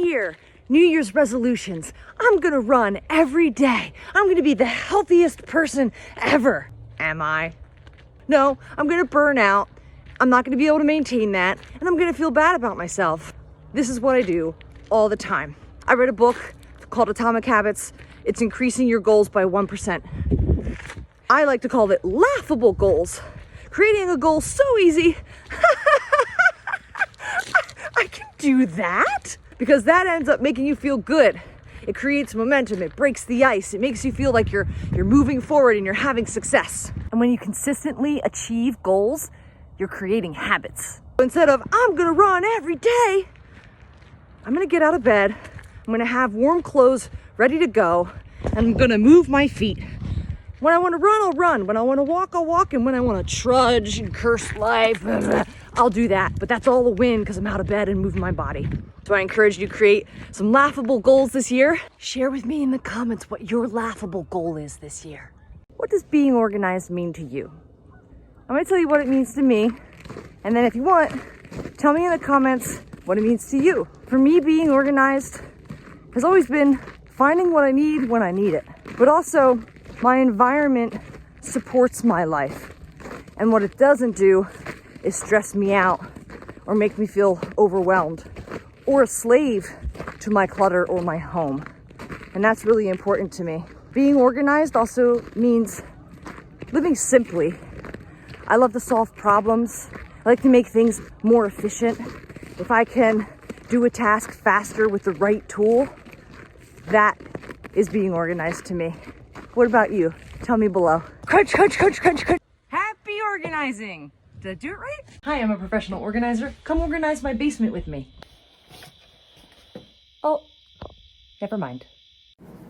year, New Year's resolutions. I'm gonna run every day. I'm gonna be the healthiest person ever. Am I? No, I'm gonna burn out. I'm not gonna be able to maintain that, and I'm gonna feel bad about myself. This is what I do all the time. I read a book called Atomic Habits. It's increasing your goals by 1%. I like to call it laughable goals. Creating a goal so easy. I can do that because that ends up making you feel good. It creates momentum, it breaks the ice, it makes you feel like you're moving forward and you're having success. And when you consistently achieve goals, you're creating habits. Instead of, I'm gonna run every day, I'm gonna get out of bed, I'm gonna have warm clothes ready to go, and I'm gonna move my feet. When I wanna run, I'll run. When I wanna walk, I'll walk. And when I wanna trudge and curse life, I'll do that. But that's all a win because I'm out of bed and moving my body. So I encourage you to create some laughable goals this year. Share with me in the comments what your laughable goal is this year. What does being organized mean to you? I'm gonna tell you what it means to me. And then if you want, tell me in the comments what it means to you. For me, being organized has always been finding what I need when I need it. But also, my environment supports my life. And what it doesn't do is stress me out or make me feel overwhelmed or a slave to my clutter or my home. And that's really important to me. Being organized also means living simply. I love to solve problems. I like to make things more efficient. If I can do a task faster with the right tool, that is being organized to me. What about you? Tell me below. Crunch, crunch, crunch, crunch, crunch. Happy organizing. Did I do it right? Hi, I'm a professional organizer. Come organize my basement with me. Oh, never mind.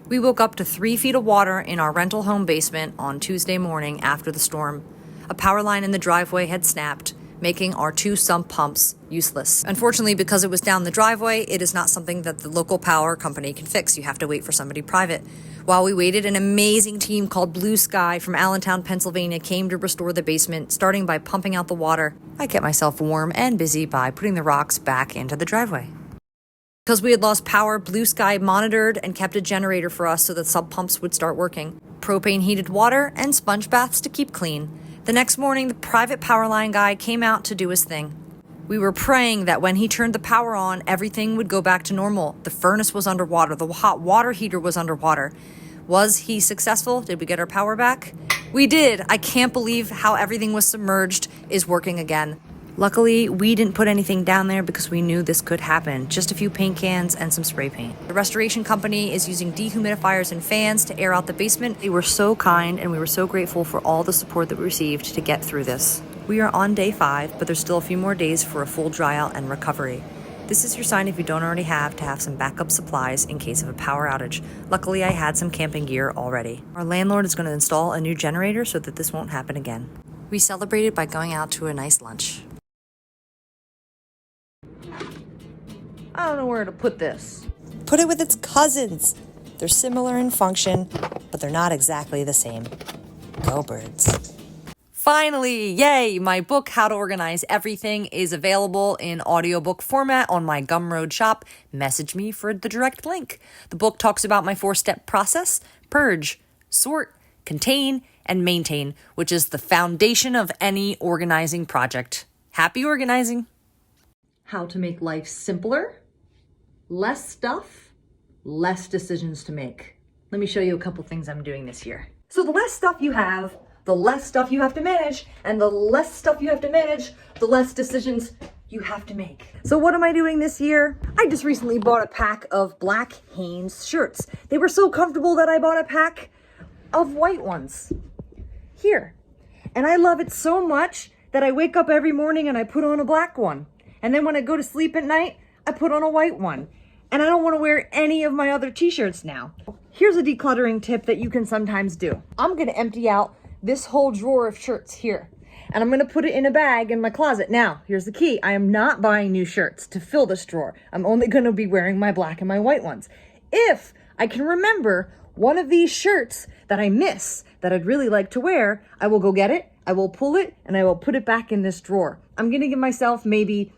We woke up to 3 feet of water in our rental home basement on Tuesday morning after the storm. A power line in the driveway had snapped, making our 2 sump pumps useless. Unfortunately, because it was down the driveway, it is not something that the local power company can fix. You have to wait for somebody private. While we waited, an amazing team called Blue Sky from Allentown, Pennsylvania came to restore the basement, starting by pumping out the water. I kept myself warm and busy by putting the rocks back into the driveway. Because we had lost power, Blue Sky monitored and kept a generator for us so that sub pumps would start working. Propane heated water and sponge baths to keep clean. The next morning, the private power line guy came out to do his thing. We were praying that when he turned the power on, everything would go back to normal. The furnace was underwater. The hot water heater was underwater. Was he successful? Did we get our power back? We did. I can't believe how everything was submerged is working again. Luckily, we didn't put anything down there because we knew this could happen. Just a few paint cans and some spray paint. The restoration company is using dehumidifiers and fans to air out the basement. They were so kind and we were so grateful for all the support that we received to get through this. We are on day 5, but there's still a few more days for a full dry out and recovery. This is your sign, if you don't already have, to have some backup supplies in case of a power outage. Luckily, I had some camping gear already. Our landlord is going to install a new generator so that this won't happen again. We celebrated by going out to a nice lunch. I don't know where to put this. Put it with its cousins. They're similar in function, but they're not exactly the same. Go birds. Finally, yay! My book, How to Organize Everything, is available in audiobook format on my Gumroad Shop. Message me for the direct link. The book talks about my 4-step process: purge, sort, contain, and maintain, which is the foundation of any organizing project. Happy organizing! How to make life simpler, less stuff, less decisions to make. Let me show you a couple things I'm doing this year. So the less stuff you have, the less stuff you have to manage, and the less stuff you have to manage, the less decisions you have to make. So what am I doing this year? I just recently bought a pack of black Hanes shirts. They were so comfortable that I bought a pack of white ones here. And I love it so much that I wake up every morning and I put on a black one. And then when I go to sleep at night, I put on a white one. And I don't want to wear any of my other t-shirts now. Here's a decluttering tip that you can sometimes do. I'm going to empty out this whole drawer of shirts here, and I'm going to put it in a bag in my closet. Now, here's the key. I am not buying new shirts to fill this drawer. I'm only going to be wearing my black and my white ones. If I can remember one of these shirts that I miss that I'd really like to wear, I will go get it, I will pull it, and I will put it back in this drawer. I'm going to give myself maybe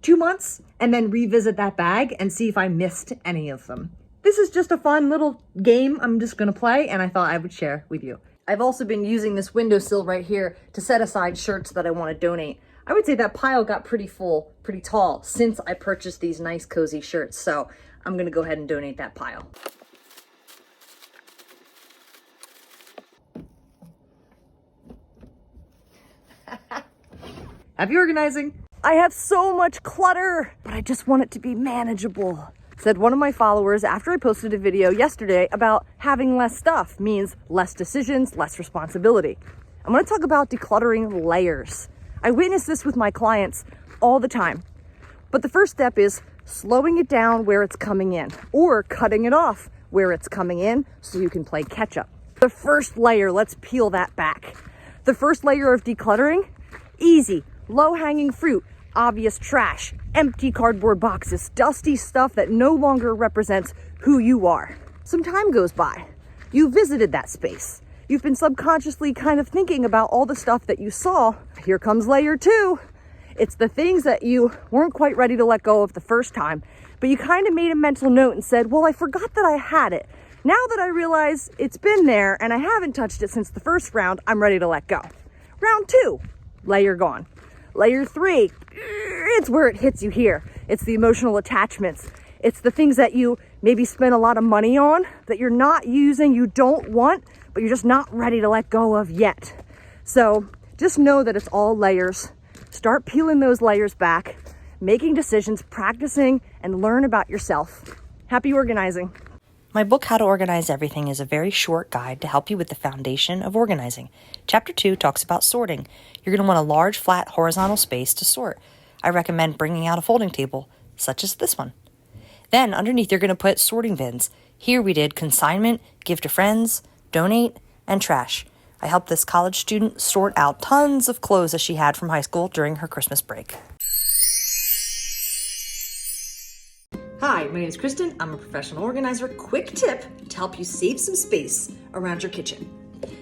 2 months and then revisit that bag and see if I missed any of them. This is just a fun little game I'm just gonna play, and I thought I would share with you. I've also been using this windowsill right here to set aside shirts that I want to donate. I would say that pile got pretty full, pretty tall since I purchased these nice cozy shirts. So I'm gonna go ahead and donate that pile. Happy organizing. I have so much clutter, but I just want it to be manageable. Said one of my followers after I posted a video yesterday about having less stuff means less decisions, less responsibility. I'm going to talk about decluttering layers. I witness this with my clients all the time. But the first step is slowing it down where it's coming in, or cutting it off where it's coming in so you can play catch up. The first layer, let's peel that back. The first layer of decluttering, easy, low-hanging fruit, obvious trash, empty cardboard boxes, dusty stuff that no longer represents who you are. Some time goes by. You visited that space. You've been subconsciously kind of thinking about all the stuff that you saw. Here comes layer 2. It's the things that you weren't quite ready to let go of the first time, but you kind of made a mental note and said, well, I forgot that I had it. Now that I realize it's been there and I haven't touched it since the first round, I'm ready to let go. Round 2, layer gone. Layer 3, it's where it hits you here. It's the emotional attachments. It's the things that you maybe spend a lot of money on that you're not using, you don't want, but you're just not ready to let go of yet. So just know that it's all layers. Start peeling those layers back, making decisions, practicing, and learn about yourself. Happy organizing. My book, How to Organize Everything, is a very short guide to help you with the foundation of organizing. Chapter 2 talks about sorting. You're going to want a large, flat, horizontal space to sort. I recommend bringing out a folding table, such as this one. Then, underneath, you're going to put sorting bins. Here we did consignment, give to friends, donate, and trash. I helped this college student sort out tons of clothes that she had from high school during her Christmas break. Hi, my name is Kristen. I'm a professional organizer. Quick tip to help you save some space around your kitchen.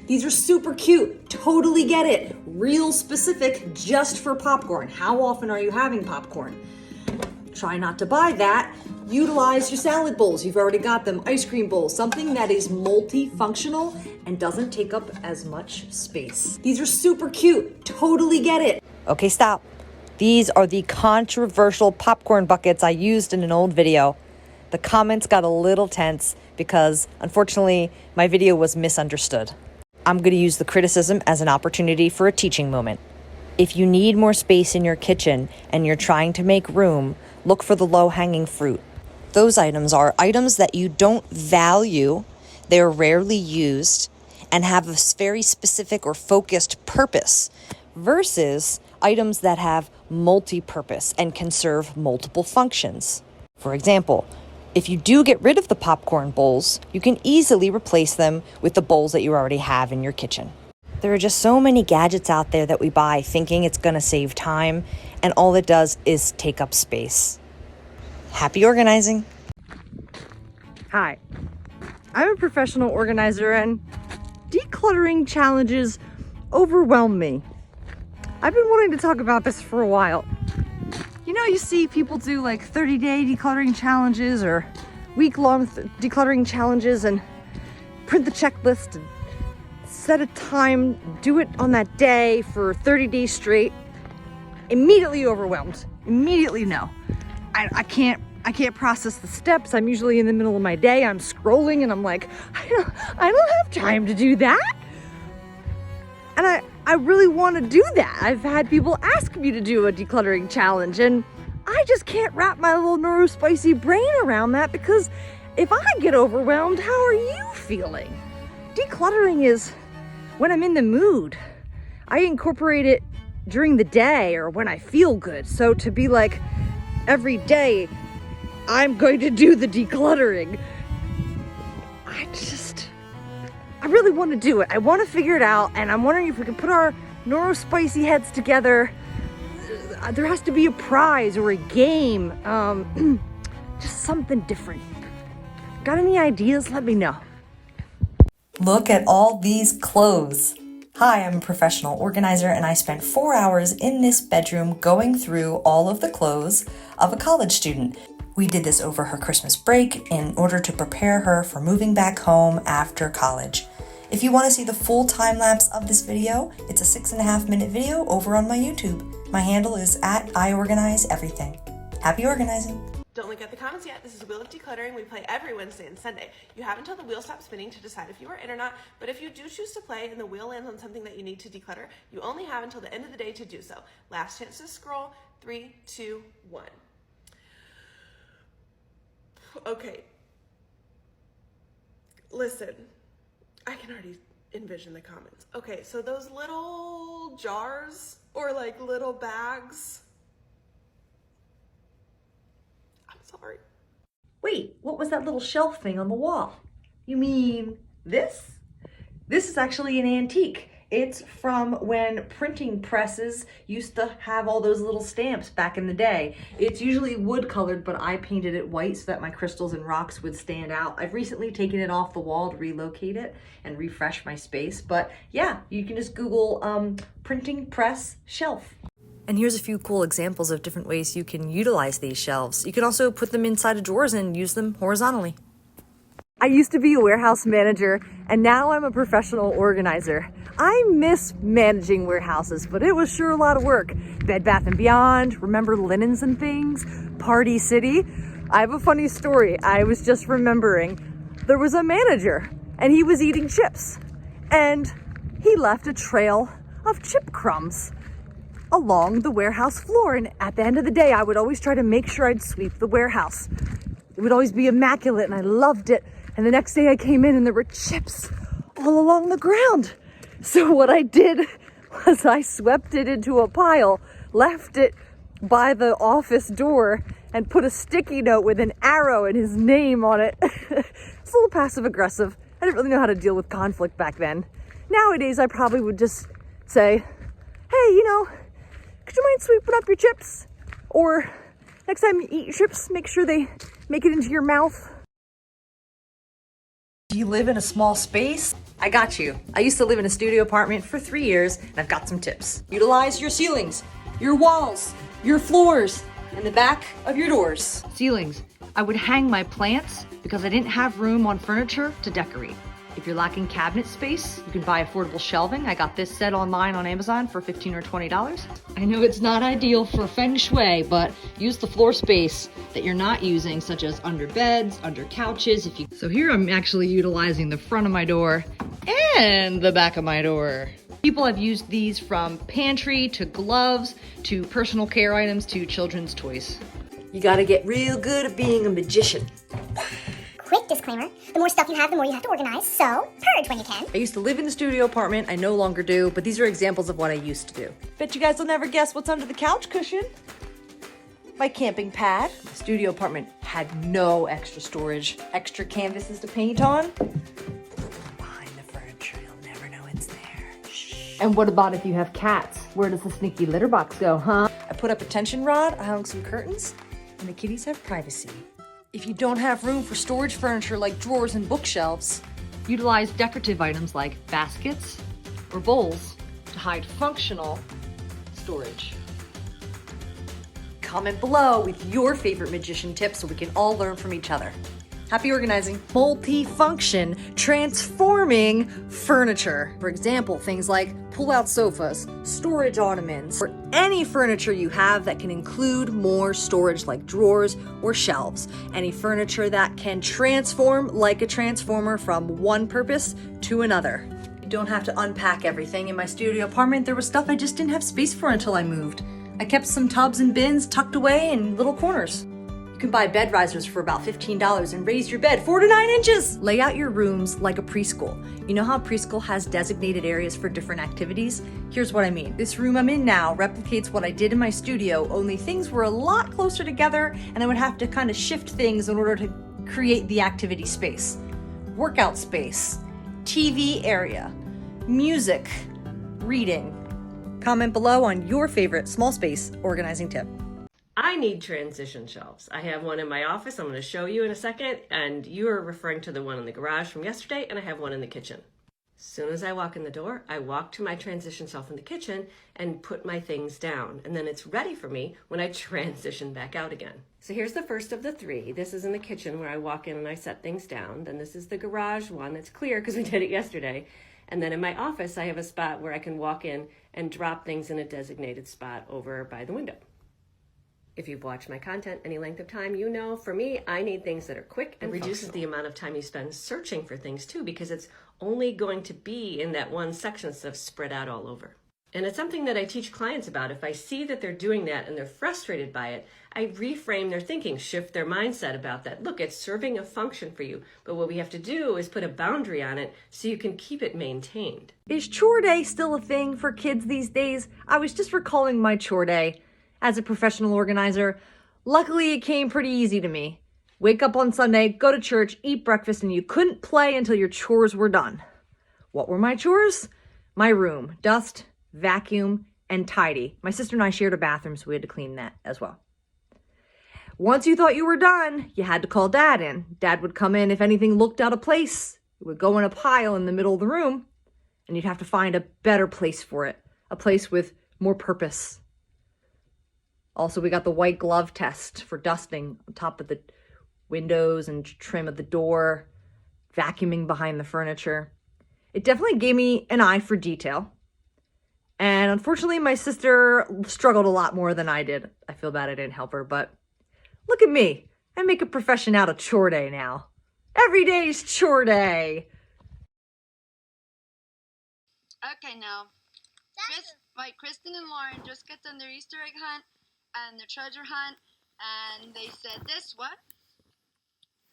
These are super cute. Totally get it. Real specific, just for popcorn. How often are you having popcorn? Try not to buy that. Utilize your salad bowls. You've already got them. Ice cream bowls. Something that is multifunctional and doesn't take up as much space. These are super cute. Totally get it. Okay, stop. These are the controversial popcorn buckets I used in an old video. The comments got a little tense because, unfortunately, my video was misunderstood. I'm going to use the criticism as an opportunity for a teaching moment. If you need more space in your kitchen and you're trying to make room, look for the low-hanging fruit. Those items are items that you don't value, they're rarely used, and have a very specific or focused purpose, versus items that have multi-purpose and can serve multiple functions. For example, if you do get rid of the popcorn bowls, you can easily replace them with the bowls that you already have in your kitchen. There are just so many gadgets out there that we buy thinking it's going to save time, and all it does is take up space. Happy organizing. Hi, I'm a professional organizer and decluttering challenges overwhelm me. I've been wanting to talk about this for a while. You know, you see people do like 30-day decluttering challenges or week-long decluttering challenges and print the checklist and set a time, do it on that day for 30 days straight. Immediately overwhelmed. Immediately no. I can't process the steps. I'm usually in the middle of my day. I'm scrolling and I'm like, I don't have time to do that. And I really want to do that. I've had people ask me to do a decluttering challenge and I just can't wrap my little neurospicy brain around that because if I get overwhelmed, how are you feeling? Decluttering is when I'm in the mood. I incorporate it during the day or when I feel good. So to be like, every day I'm going to do the decluttering, I really want to do it. I want to figure it out, and I'm wondering if we can put our neurospicy heads together. There has to be a prize or a game, just something different. Got any ideas? Let me know. Look at all these clothes. Hi, I'm a professional organizer and I spent 4 hours in this bedroom going through all of the clothes of a college student. We did this over her Christmas break in order to prepare her for moving back home after college. If you want to see the full time lapse of this video, it's a 6.5-minute video over on my YouTube. My handle is at iOrganize everything. Happy organizing! Don't look at the comments yet. This is Wheel of Decluttering. We play every Wednesday and Sunday. You have until the wheel stops spinning to decide if you are in or not, but if you do choose to play and the wheel lands on something that you need to declutter, you only have until the end of the day to do so. Last chance to scroll. 3, 2, 1. Okay. Listen, I can already envision the comments. Okay, so those little jars or like little bags, sorry. Wait, what was that little shelf thing on the wall? You mean this? This is actually an antique. It's from when printing presses used to have all those little stamps back in the day. It's usually wood colored, but I painted it white so that my crystals and rocks would stand out. I've recently taken it off the wall to relocate it and refresh my space. But yeah, you can just Google printing press shelf. And here's a few cool examples of different ways you can utilize these shelves. You can also put them inside of drawers and use them horizontally. I used to be a warehouse manager and now I'm a professional organizer. I miss managing warehouses, but it was sure a lot of work. Bed Bath & Beyond, remember linens and things? Party City. I have a funny story. I was just remembering there was a manager and he was eating chips and he left a trail of chip crumbs along the warehouse floor. And at the end of the day, I would always try to make sure I'd sweep the warehouse. It would always be immaculate and I loved it. And the next day I came in and there were chips all along the ground. So what I did was I swept it into a pile, left it by the office door and put a sticky note with an arrow and his name on it. It's a little passive aggressive. I didn't really know how to deal with conflict back then. Nowadays, I probably would just say, hey, could you mind sweeping up your chips? Or next time you eat chips, make sure they make it into your mouth. Do you live in a small space? I got you. I used to live in a studio apartment for 3 years and I've got some tips. Utilize your ceilings, your walls, your floors, and the back of your doors. Ceilings. I would hang my plants because I didn't have room on furniture to decorate. If you're lacking cabinet space, you can buy affordable shelving. I got this set online on Amazon for $15 or $20. I know it's not ideal for feng shui, but use the floor space that you're not using, such as under beds, under couches. So here I'm actually utilizing the front of my door and the back of my door. People have used these from pantry to gloves to personal care items to children's toys. You gotta get real good at being a magician. Quick disclaimer, the more stuff you have, the more you have to organize, so purge when you can. I used to live in a studio apartment. I no longer do, but these are examples of what I used to do. Bet you guys will never guess what's under the couch cushion. My camping pad. The studio apartment had no extra storage. Extra canvases to paint on. Behind the furniture, you'll never know it's there. Shh. And what about if you have cats? Where does the sneaky litter box go, huh? I put up a tension rod, I hung some curtains, and the kitties have privacy. If you don't have room for storage furniture like drawers and bookshelves, Utilize decorative items like baskets or bowls to hide functional storage. comment below with your favorite magician tips so we can all learn from each other. Happy organizing. Multi-function, transforming furniture. For example, things like pull-out sofas, storage ottomans, or any furniture you have that can include more storage like drawers or shelves. Any furniture that can transform like a transformer from one purpose to another. You don't have to unpack everything. In my studio apartment, there was stuff I just didn't have space for until I moved. I kept some tubs and bins tucked away in little corners. You can buy bed risers for about $15 and raise your bed 4 to 9 inches. Lay out your rooms like a preschool. You know how preschool has designated areas for different activities? Here's what I mean. This room I'm in now replicates what I did in my studio, only things were a lot closer together and I would have to kind of shift things in order to create the activity space. Workout space, TV area, music, reading. Comment below on your favorite small space organizing tip. I need transition shelves. I have one in my office I'm going to show you in a second, and you are referring to the one in the garage from yesterday, and I have one in the kitchen. As soon as I walk in the door, I walk to my transition shelf in the kitchen and put my things down. And then it's ready for me when I transition back out again. So here's the first of the three. This is in the kitchen where I walk in and I set things down. Then this is the garage one. It's clear because we did it yesterday. And then in my office, I have a spot where I can walk in and drop things in a designated spot over by the window. If you've watched my content any length of time, you know for me, I need things that are quick and reduces the amount of time you spend searching for things too, because it's only going to be in that one section instead of spread out all over. And it's something that I teach clients about. If I see that they're doing that and they're frustrated by it, I reframe their thinking, shift their mindset about that. Look, it's serving a function for you, but what we have to do is put a boundary on it so you can keep it maintained. Is chore day still a thing for kids these days? I was just recalling my chore day as a professional organizer. Luckily, it came pretty easy to me. Wake up on Sunday, go to church, eat breakfast, and you couldn't play until your chores were done. What were my chores? My room, dust, vacuum, and tidy. My sister and I shared a bathroom, so we had to clean that as well. Once you thought you were done, you had to call Dad in. Dad would come in if anything looked out of place. It would go in a pile in the middle of the room, and you'd have to find a better place for it, a place with more purpose. Also, we got the white glove test for dusting on top of the windows and trim of the door, vacuuming behind the furniture. It definitely gave me an eye for detail. And unfortunately, my sister struggled a lot more than I did. I feel bad I didn't help her, but look at me. I make a profession out of chore day now. Every day's chore day. Okay, now, Kristen and Lauren just got done their Easter egg hunt and their treasure hunt, and they said this, what?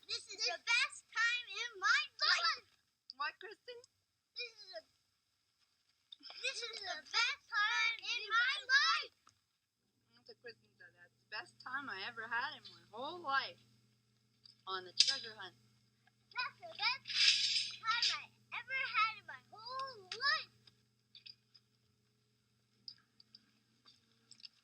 This is the best time in my life. What, Kristen? This is the best time in my life. That's what Kristen said. That's the best time I ever had in my whole life on the treasure hunt. That's the best time I ever had in my whole life.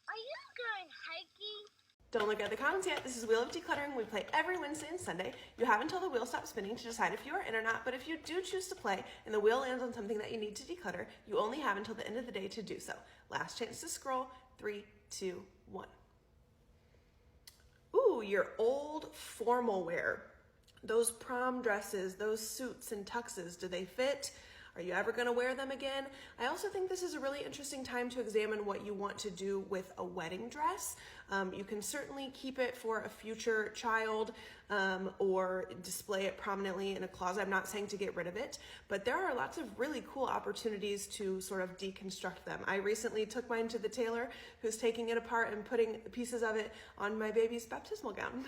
Are you going hiking? Don't look at the comments yet. This is Wheel of Decluttering. We play every Wednesday and Sunday. You have until the wheel stops spinning to decide if you are in or not, but if you do choose to play and the wheel lands on something that you need to declutter, you only have until the end of the day to do so. Last chance to scroll. 3, 2, 1. Ooh, your old formal wear. Those prom dresses, those suits and tuxes, do they fit? Are you ever going to wear them again? I also think this is a really interesting time to examine what you want to do with a wedding dress. You can certainly keep it for a future child or display it prominently in a closet. I'm not saying to get rid of it, but there are lots of really cool opportunities to sort of deconstruct them. I recently took mine to the tailor who's taking it apart and putting pieces of it on my baby's baptismal gown.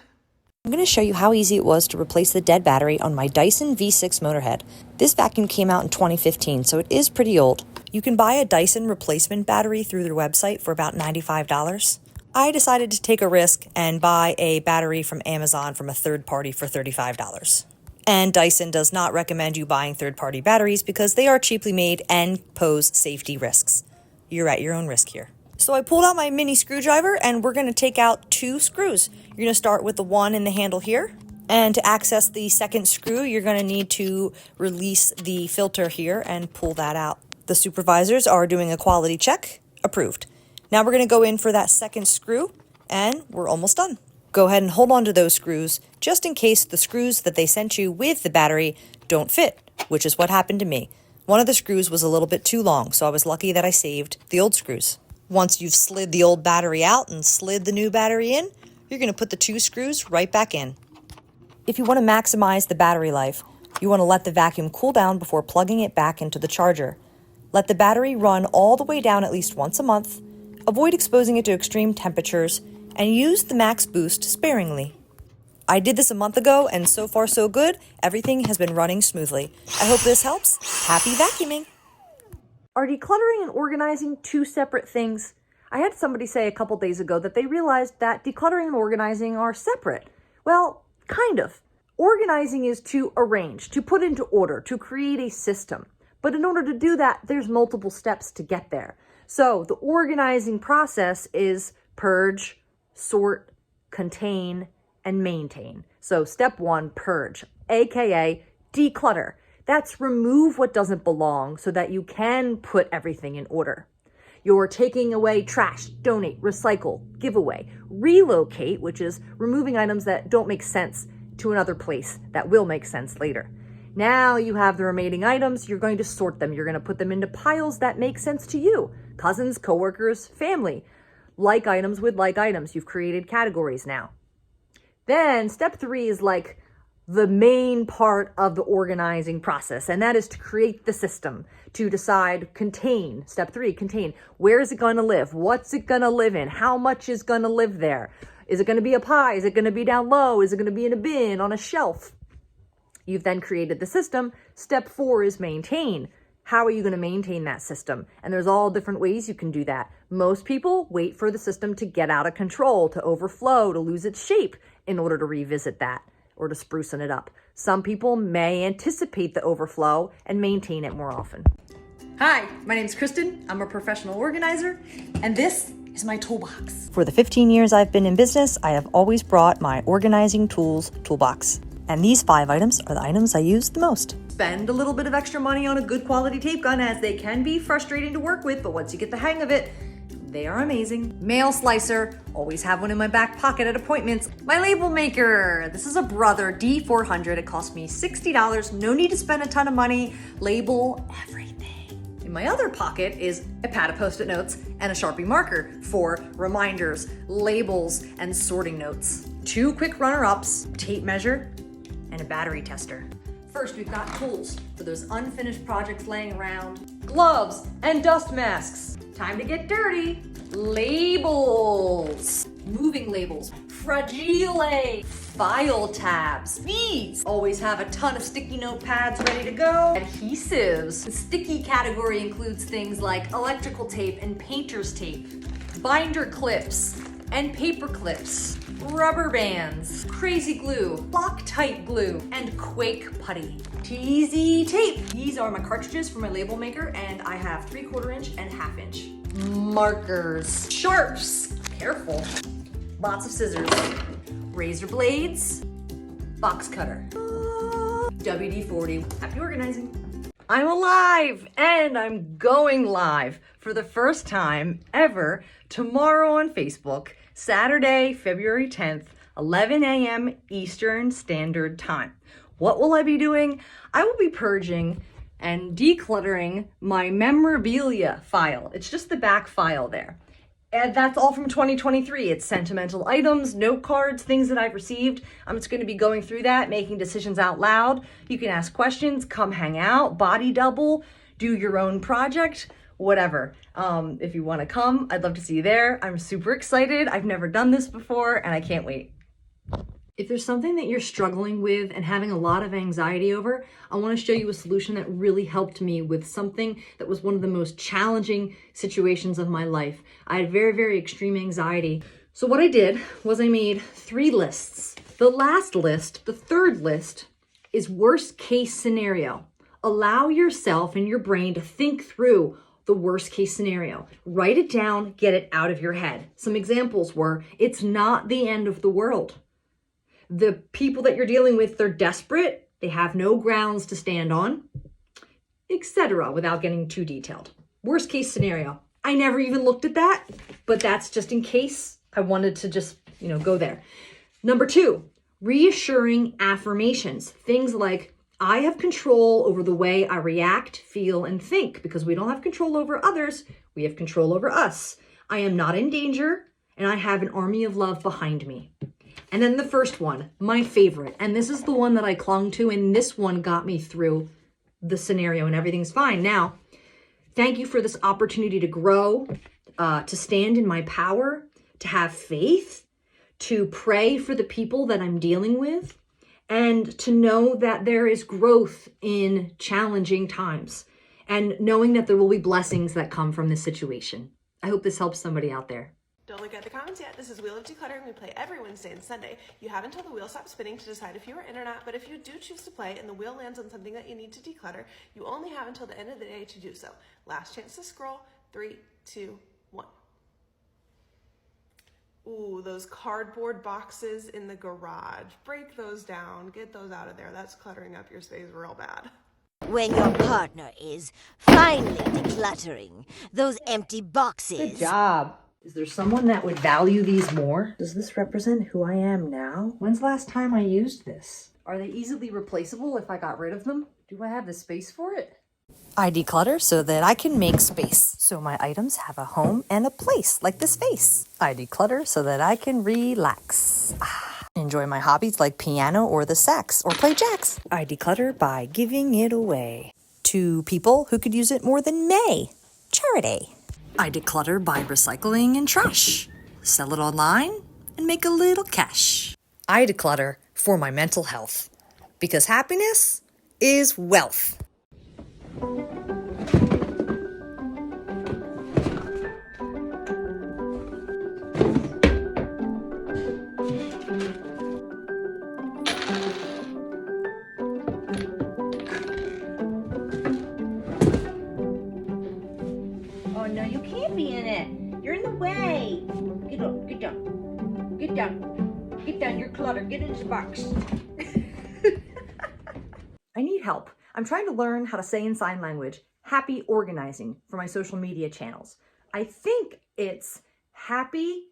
I'm going to show you how easy it was to replace the dead battery on my Dyson V6 Motorhead. This vacuum came out in 2015, so it is pretty old. You can buy a Dyson replacement battery through their website for about $95. I decided to take a risk and buy a battery from Amazon from a third party for $35. And Dyson does not recommend you buying third-party batteries because they are cheaply made and pose safety risks. You're at your own risk here. So I pulled out my mini screwdriver and we're going to take out 2 screws. You're going to start with the one in the handle here. And to access the second screw, you're going to need to release the filter here and pull that out. The supervisors are doing a quality check. Approved. Now we're going to go in for that second screw and we're almost done. Go ahead and hold on to those screws just in case the screws that they sent you with the battery don't fit, which is what happened to me. One of the screws was a little bit too long, so I was lucky that I saved the old screws. Once you've slid the old battery out and slid the new battery in, you're going to put the 2 screws right back in. If you want to maximize the battery life, you want to let the vacuum cool down before plugging it back into the charger. Let the battery run all the way down at least once a month, avoid exposing it to extreme temperatures, and use the max boost sparingly. I did this a month ago, and so far so good. Everything has been running smoothly. I hope this helps. Happy vacuuming! Are decluttering and organizing 2 separate things? I had somebody say a couple days ago that they realized that decluttering and organizing are separate. Well, kind of. Organizing is to arrange, to put into order, to create a system. But in order to do that, there's multiple steps to get there. So the organizing process is purge, sort, contain, and maintain. So step 1, purge, aka declutter. That's remove what doesn't belong so that you can put everything in order. You're taking away trash, donate, recycle, give away, relocate, which is removing items that don't make sense to another place that will make sense later. Now you have the remaining items, you're going to sort them. You're going to put them into piles that make sense to you. Cousins, coworkers, family. Like items with like items. You've created categories now. Then step 3 is like the main part of the organizing process, and that is to create the system, to decide, contain. Step 3, contain. Where is it going to live? What's it going to live in? How much is going to live there? Is it going to be up high? Is it going to be down low? Is it going to be in a bin, on a shelf? You've then created the system. Step 4 is maintain. How are you going to maintain that system? And there's all different ways you can do that. Most people wait for the system to get out of control, to overflow, to lose its shape in order to revisit that or to sprucing it up. Some people may anticipate the overflow and maintain it more often. Hi, my name's Kristen. I'm a professional organizer, and this is my toolbox. For the 15 years I've been in business, I have always brought my organizing tools toolbox. And these 5 items are the items I use the most. Spend a little bit of extra money on a good quality tape gun, as they can be frustrating to work with, but once you get the hang of it, they are amazing. Mail slicer, always have one in my back pocket at appointments. My label maker, this is a Brother D400. It cost me $60. No need to spend a ton of money. Label everything. In my other pocket is a pad of Post-it notes and a Sharpie marker for reminders, labels, and sorting notes. 2 quick runner-ups, tape measure, and a battery tester. First, we've got tools for those unfinished projects laying around. Gloves and dust masks. Time to get dirty. Labels. Moving labels. Fragile. File tabs. These always have a ton of sticky note pads ready to go. Adhesives. The sticky category includes things like electrical tape and painter's tape, binder clips and paper clips, rubber bands, crazy glue, Loctite glue, and Quake putty. TZ tape. These are my cartridges for my label maker, and I have 3/4 inch and 1/2 inch. Markers, sharps, careful, lots of scissors, razor blades, box cutter, WD-40. Happy organizing. I'm alive, and I'm going live for the first time ever tomorrow on Facebook, Saturday, February 10th, 11 a.m. Eastern Standard Time. What will I be doing? I will be purging and decluttering my memorabilia file. It's just the back file there. And that's all from 2023. It's sentimental items, note cards, things that I've received. I'm just going to be going through that, making decisions out loud. You can ask questions, come hang out, body double, do your own project, whatever. If you want to come, I'd love to see you there. I'm super excited. I've never done this before, and I can't wait. If there's something that you're struggling with and having a lot of anxiety over, I want to show you a solution that really helped me with something that was one of the most challenging situations of my life. I had very, very extreme anxiety. So what I did was I made 3 lists. The last list, the 3rd list, is worst case scenario. Allow yourself and your brain to think through the worst case scenario. Write it down, get it out of your head. Some examples were, it's not the end of the world. The people that you're dealing with, they're desperate, they have no grounds to stand on, etc., without getting too detailed. Worst case scenario. I never even looked at that, but that's just in case I wanted to just, go there. Number 2, reassuring affirmations. Things like, I have control over the way I react, feel, and think, because we don't have control over others, we have control over us. I am not in danger, and I have an army of love behind me. And then the first one, my favorite, and this is the one that I clung to, and this one got me through the scenario and everything's fine. Now, thank you for this opportunity to grow, to stand in my power, to have faith, to pray for the people that I'm dealing with, and to know that there is growth in challenging times, and knowing that there will be blessings that come from this situation. I hope this helps somebody out there. Don't look at the comments yet. This is Wheel of Decluttering. We play every Wednesday and Sunday. You have until the wheel stops spinning to decide if you are in or not, but if you do choose to play and the wheel lands on something that you need to declutter, you only have until the end of the day to do so. Last chance to scroll. 3, 2, 1. Ooh, those cardboard boxes in the garage. Break those down. Get those out of there. That's cluttering up your space real bad. when your partner is finally decluttering those empty boxes. Good job. Is there someone that would value these more? Does this represent who I am now? When's the last time I used this? Are they easily replaceable if I got rid of them? Do I have the space for it? I declutter so that I can make space. So my items have a home and a place, like this vase. I declutter so that I can relax. Enjoy my hobbies like piano or the sax or play jacks. I declutter by giving it away to people who could use it more than may. Charity. I declutter by recycling and trash. Sell it online and make a little cash. I declutter for my mental health because happiness is wealth. Oh no, you can't be in it. You're in the way. Get up, get down. Get down. Get down, you're cluttered. Get into the box. I need help. I'm trying to learn how to say in sign language, happy organizing for my social media channels. I think it's happy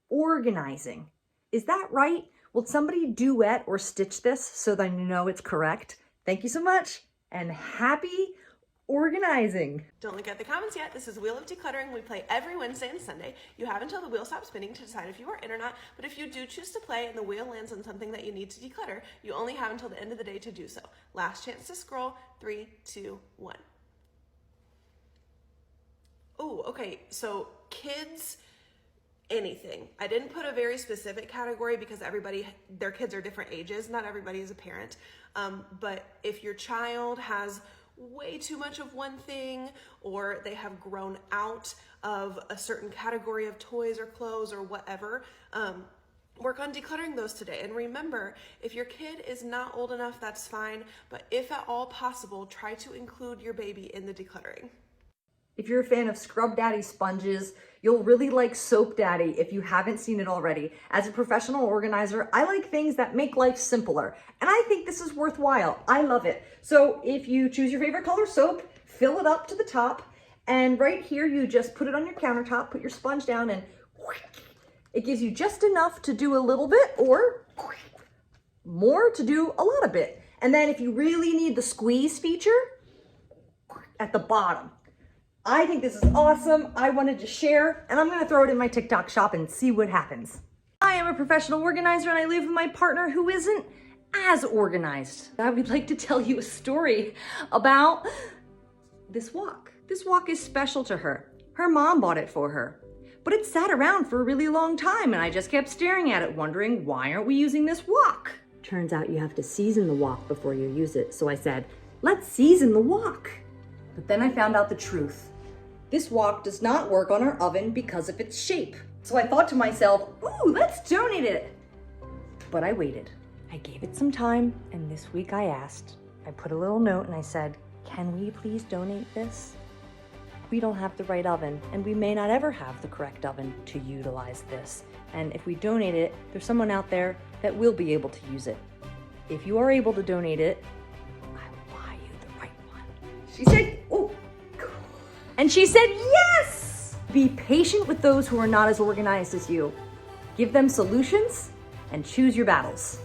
organizing. Is that right? Will somebody duet or stitch this so that I know it's correct? Thank you so much, and happy organizing. Don't look at the comments yet. This is Wheel of Decluttering. We play every Wednesday and Sunday. You have until the wheel stops spinning to decide if you are in or not, but if you do choose to play and the wheel lands on something that you need to declutter, you only have until the end of the day to do so. Last chance to scroll. 3, 2, 1. Oh, okay. So kids, anything. I didn't put a very specific category because their kids are different ages. Not everybody is a parent. But if your child has way too much of one thing, or they have grown out of a certain category of toys or clothes or whatever, work on decluttering those today. And remember, if your kid is not old enough, that's fine, but if at all possible, try to include your baby in the decluttering. If you're a fan of Scrub Daddy sponges, you'll really like Soap Daddy if you haven't seen it already. As a professional organizer, I like things that make life simpler, and I think this is worthwhile. I love it. So if you choose your favorite color soap, fill it up to the top, and right here you just put it on your countertop, put your sponge down, and it gives you just enough to do a little bit or more to do a lot of it. And then if you really need the squeeze feature, at the bottom. I think this is awesome. I wanted to share, and I'm gonna throw it in my TikTok shop and see what happens. I am a professional organizer and I live with my partner who isn't as organized. I would like to tell you a story about this wok. This wok is special to her. Her mom bought it for her, but it sat around for a really long time and I just kept staring at it wondering, why aren't we using this wok? Turns out you have to season the wok before you use it. So I said, let's season the wok. But then I found out the truth. This wok does not work on our oven because of its shape. So I thought to myself, ooh, let's donate it. But I waited. I gave it some time, and this week I asked. I put a little note and I said, can we please donate this? We don't have the right oven, and we may not ever have the correct oven to utilize this. And if we donate it, there's someone out there that will be able to use it. If you are able to donate it, I will buy you the right one. She said, oh, and she said, yes! Be patient with those who are not as organized as you. Give them solutions and choose your battles.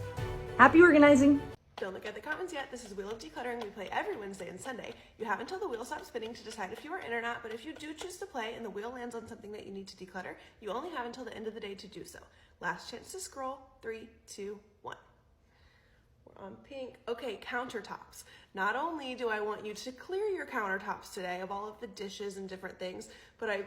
Happy organizing. Don't look at the comments yet. This is Wheel of Decluttering. We play every Wednesday and Sunday. You have until the wheel stops spinning to decide if you are in or not, but if you do choose to play and the wheel lands on something that you need to declutter, you only have until the end of the day to do so. Last chance to scroll. 3, 2, 1. We're on pink. Okay, countertops. Not only do I want you to clear your countertops today of all of the dishes and different things, but I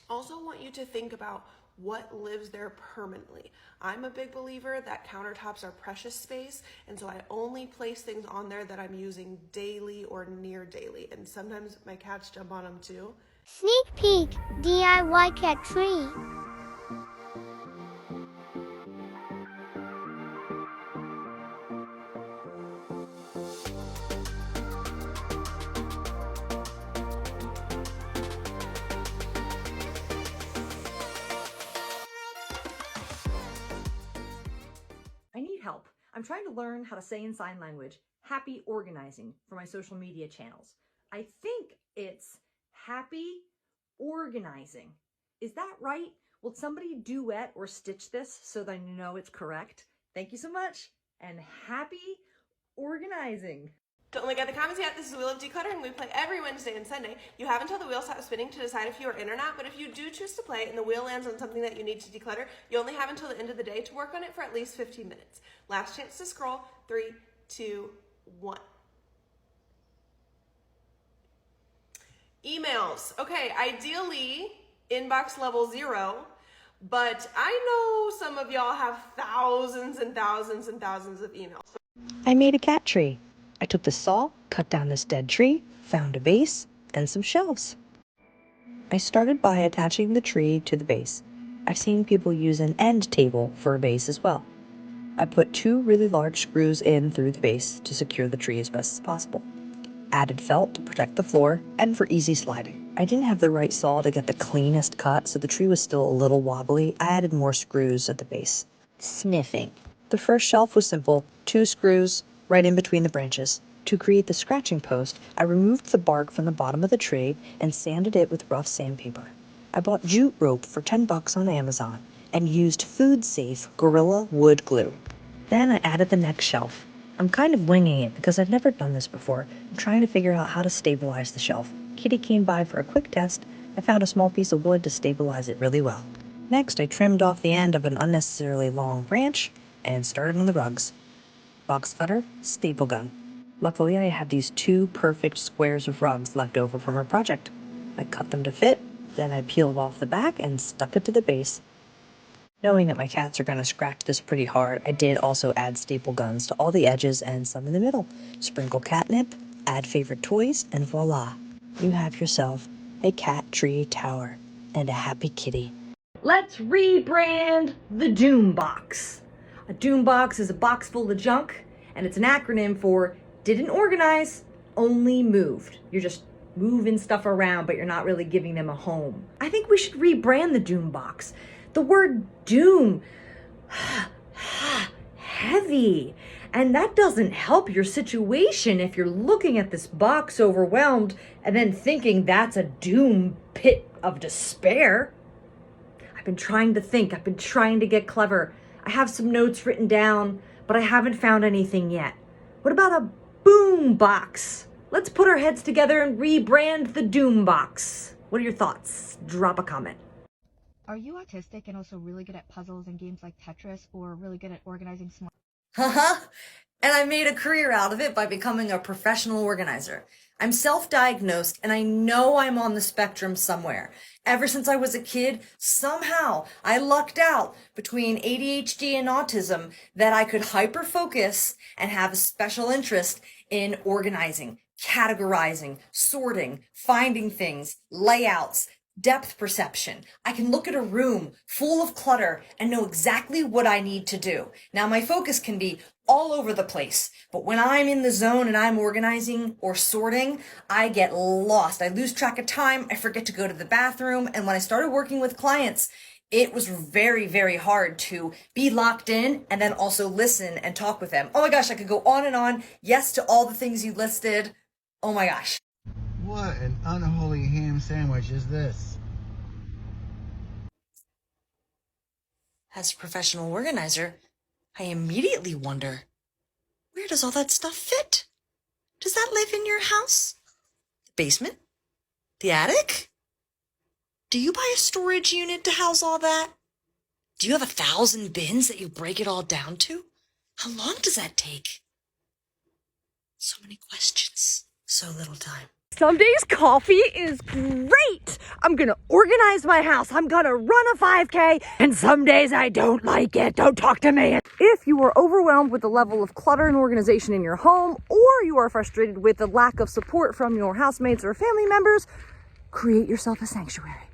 also want you to think about what lives there permanently. I'm a big believer that countertops are precious space, and so I only place things on there that I'm using daily or near daily, and sometimes my cats jump on them too. Sneak peek, DIY cat tree. I need help. I'm I'm trying to learn how to say in sign language, happy organizing for my social media channels. I think it's happy organizing. Is that right? Will somebody duet or stitch this so that I know it's correct? Thank you so much, and happy organizing. Don't look at the comments yet. This is Wheel of Decluttering. We play every Wednesday and Sunday. You have until the wheel stops spinning to decide if you are in or not, but if you do choose to play and the wheel lands on something that you need to declutter, you only have until the end of the day to work on it for at least 15 minutes. Last chance to scroll. 3, 2, 1. Emails. Okay, ideally, inbox level 0, but I know some of y'all have thousands and thousands and thousands of emails. I made a cat tree. I took the saw, cut down this dead tree, found a base, and some shelves. I started by attaching the tree to the base. I've seen people use an end table for a base as well. I put 2 really large screws in through the base to secure the tree as best as possible. Added felt to protect the floor and for easy sliding. I didn't have the right saw to get the cleanest cut, so the tree was still a little wobbly. I added more screws at the base. Sniffing. The first shelf was simple, 2 screws right in between the branches. To create the scratching post, I removed the bark from the bottom of the tree and sanded it with rough sandpaper. I bought jute rope for $10 on Amazon and used food-safe Gorilla wood glue. Then I added the next shelf. I'm kind of winging it because I've never done this before. I'm trying to figure out how to stabilize the shelf. Kitty came by for a quick test. I found a small piece of wood to stabilize it really well. Next, I trimmed off the end of an unnecessarily long branch and started on the rugs. Box cutter, staple gun. Luckily, I had these 2 perfect squares of rugs left over from our project. I cut them to fit, then I peeled off the back and stuck it to the base. Knowing that my cats are going to scratch this pretty hard, I did also add staple guns to all the edges and some in the middle. Sprinkle catnip, add favorite toys, and voila! You have yourself a cat tree tower and a happy kitty. Let's rebrand the Doom Box. A Doom Box is a box full of junk, and it's an acronym for didn't organize, only moved. You're just moving stuff around, but you're not really giving them a home. I think we should rebrand the Doom Box. The word doom, heavy, and that doesn't help your situation if you're looking at this box overwhelmed and then thinking that's a doom pit of despair. I've been trying to think, I've been trying to get clever. I have some notes written down, but I haven't found anything yet. What about a boom box? Let's put our heads together and rebrand the Doom Box. What are your thoughts? Drop a comment. Are you autistic and also really good at puzzles and games like Tetris, or really good at organizing small? And I made a career out of it by becoming a professional organizer. I'm self-diagnosed and I know I'm on the spectrum somewhere. Ever since I was a kid, somehow I lucked out between ADHD and autism that I could hyper-focus and have a special interest in organizing, categorizing, sorting, finding things, layouts, depth perception. I can look at a room full of clutter and know exactly what I need to do. Now my focus can be all over the place, but when I'm in the zone and I'm organizing or sorting, I get lost. I lose track of time. I forget to go to the bathroom. And when I started working with clients, it was very, very hard to be locked in and then also listen and talk with them. Oh my gosh, I could go on and on. Yes to all the things you listed. Oh my gosh. What an unholy ham sandwich is this? As a professional organizer, I immediately wonder, where does all that stuff fit? Does that live in your house? The basement? The attic? Do you buy a storage unit to house all that? Do you have 1,000 bins that you break it all down to? How long does that take? So many questions, so little time. Some days coffee is great. I'm gonna organize my house. I'm gonna run a 5K. And some days I don't like it. Don't talk to me. If you are overwhelmed with the level of clutter and organization in your home, or you are frustrated with the lack of support from your housemates or family members, create yourself a sanctuary.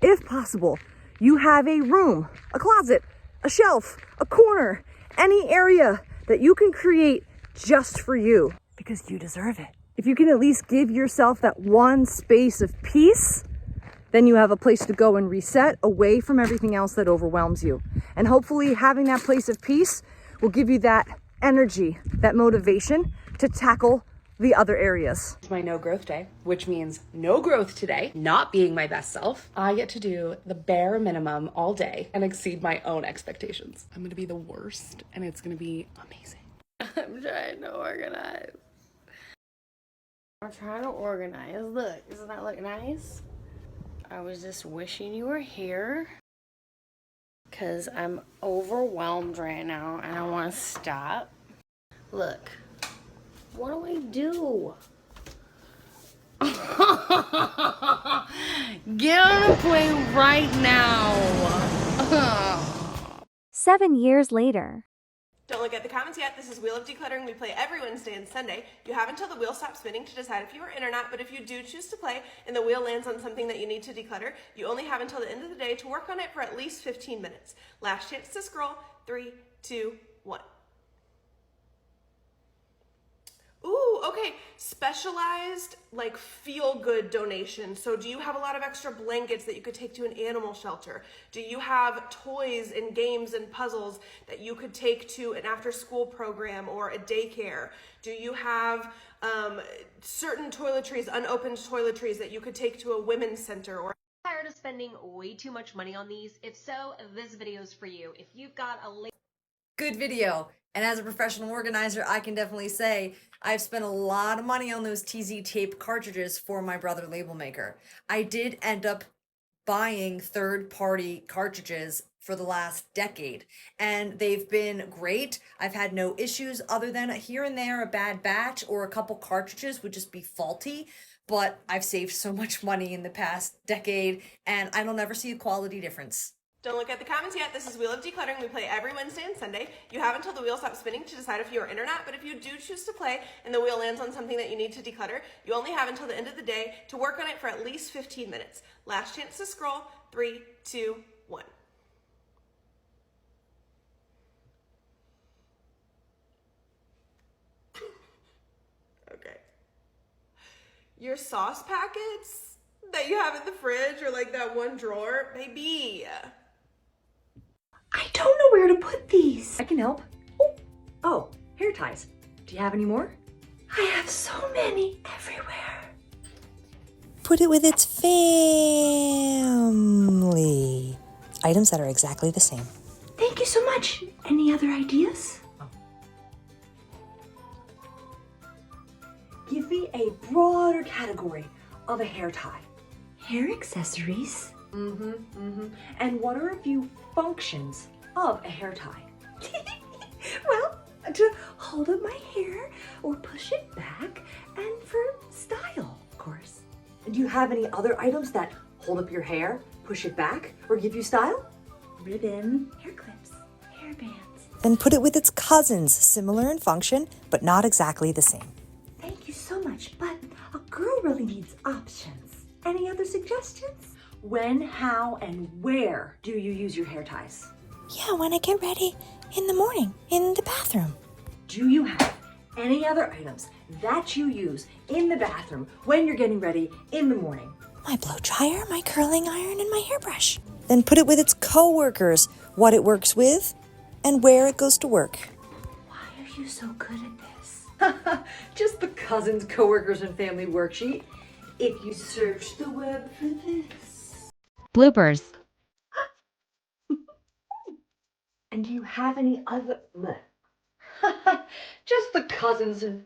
If possible, you have a room, a closet, a shelf, a corner, any area that you can create just for you, because you deserve it. If you can at least give yourself that one space of peace, then you have a place to go and reset away from everything else that overwhelms you. And hopefully having that place of peace will give you that energy, that motivation to tackle the other areas. It's my no growth day, which means no growth today, not being my best self. I get to do the bare minimum all day and exceed my own expectations. I'm gonna be the worst and it's gonna be amazing. I'm trying to organize. I'm trying to organize. Look, doesn't that look nice? I was just wishing you were here because I'm overwhelmed right now and I want to stop. Look, what do I do? Get on a plane right now. 7 years later. Don't look at the comments yet. This is Wheel of Decluttering. We play every Wednesday and Sunday. You have until the wheel stops spinning to decide if you are in or not, but if you do choose to play and the wheel lands on something that you need to declutter, you only have until the end of the day to work on it for at least 15 minutes. Last chance to scroll. 3, 2, 1. Ooh, okay. Specialized, like, feel-good donation. So do you have a lot of extra blankets that you could take to an animal shelter? Do you have toys and games and puzzles that you could take to an after-school program or a daycare? Do you have certain toiletries, unopened toiletries that you could take to a women's center? Or tired of spending way too much money on these? If so, this video is for you. If you've got a link. Good video. And as a professional organizer, I can definitely say I've spent a lot of money on those TZ tape cartridges for my brother label maker. I did end up buying third-party cartridges for the last decade, and they've been great. I've had no issues other than here and there a bad batch or a couple cartridges would just be faulty, but I've saved so much money in the past decade, and I don't ever see a quality difference. don't look at the comments yet. This is Wheel of Decluttering. We play every Wednesday and Sunday. You have until the wheel stops spinning to decide if you are in or not, but if you do choose to play and the wheel lands on something that you need to declutter, you only have until the end of the day to work on it for at least 15 minutes. Last chance to scroll. 3, 2, 1. Okay. Your sauce packets that you have in the fridge or like that one drawer, baby. I don't know where to put these. I can help. Oh, hair ties. Do you have any more? I have so many everywhere. Put it with its family. Items that are exactly the same. Thank you so much. Any other ideas? Give me a broader category of a hair tie. Hair accessories? And what are a few functions of a hair tie? Well, to hold up my hair or push it back, and for style, of course. Do you have any other items that hold up your hair, push it back, or give you style? Ribbon, hair clips, hair bands. Then put it with its cousins, similar in function, but not exactly the same. Thank you so much, but a girl really needs options. Any other suggestions? When, how, and where do you use your hair ties? Yeah, when I get ready in the morning, in the bathroom. Do you have any other items that you use in the bathroom when you're getting ready in the morning? My blow dryer, my curling iron, and my hairbrush. Then put it with its coworkers, what it works with, and where it goes to work. Why are you so good at this? Just the cousins, coworkers, and family worksheet. If you search the web for this. Bloopers. And do you have any other? Just the cousins and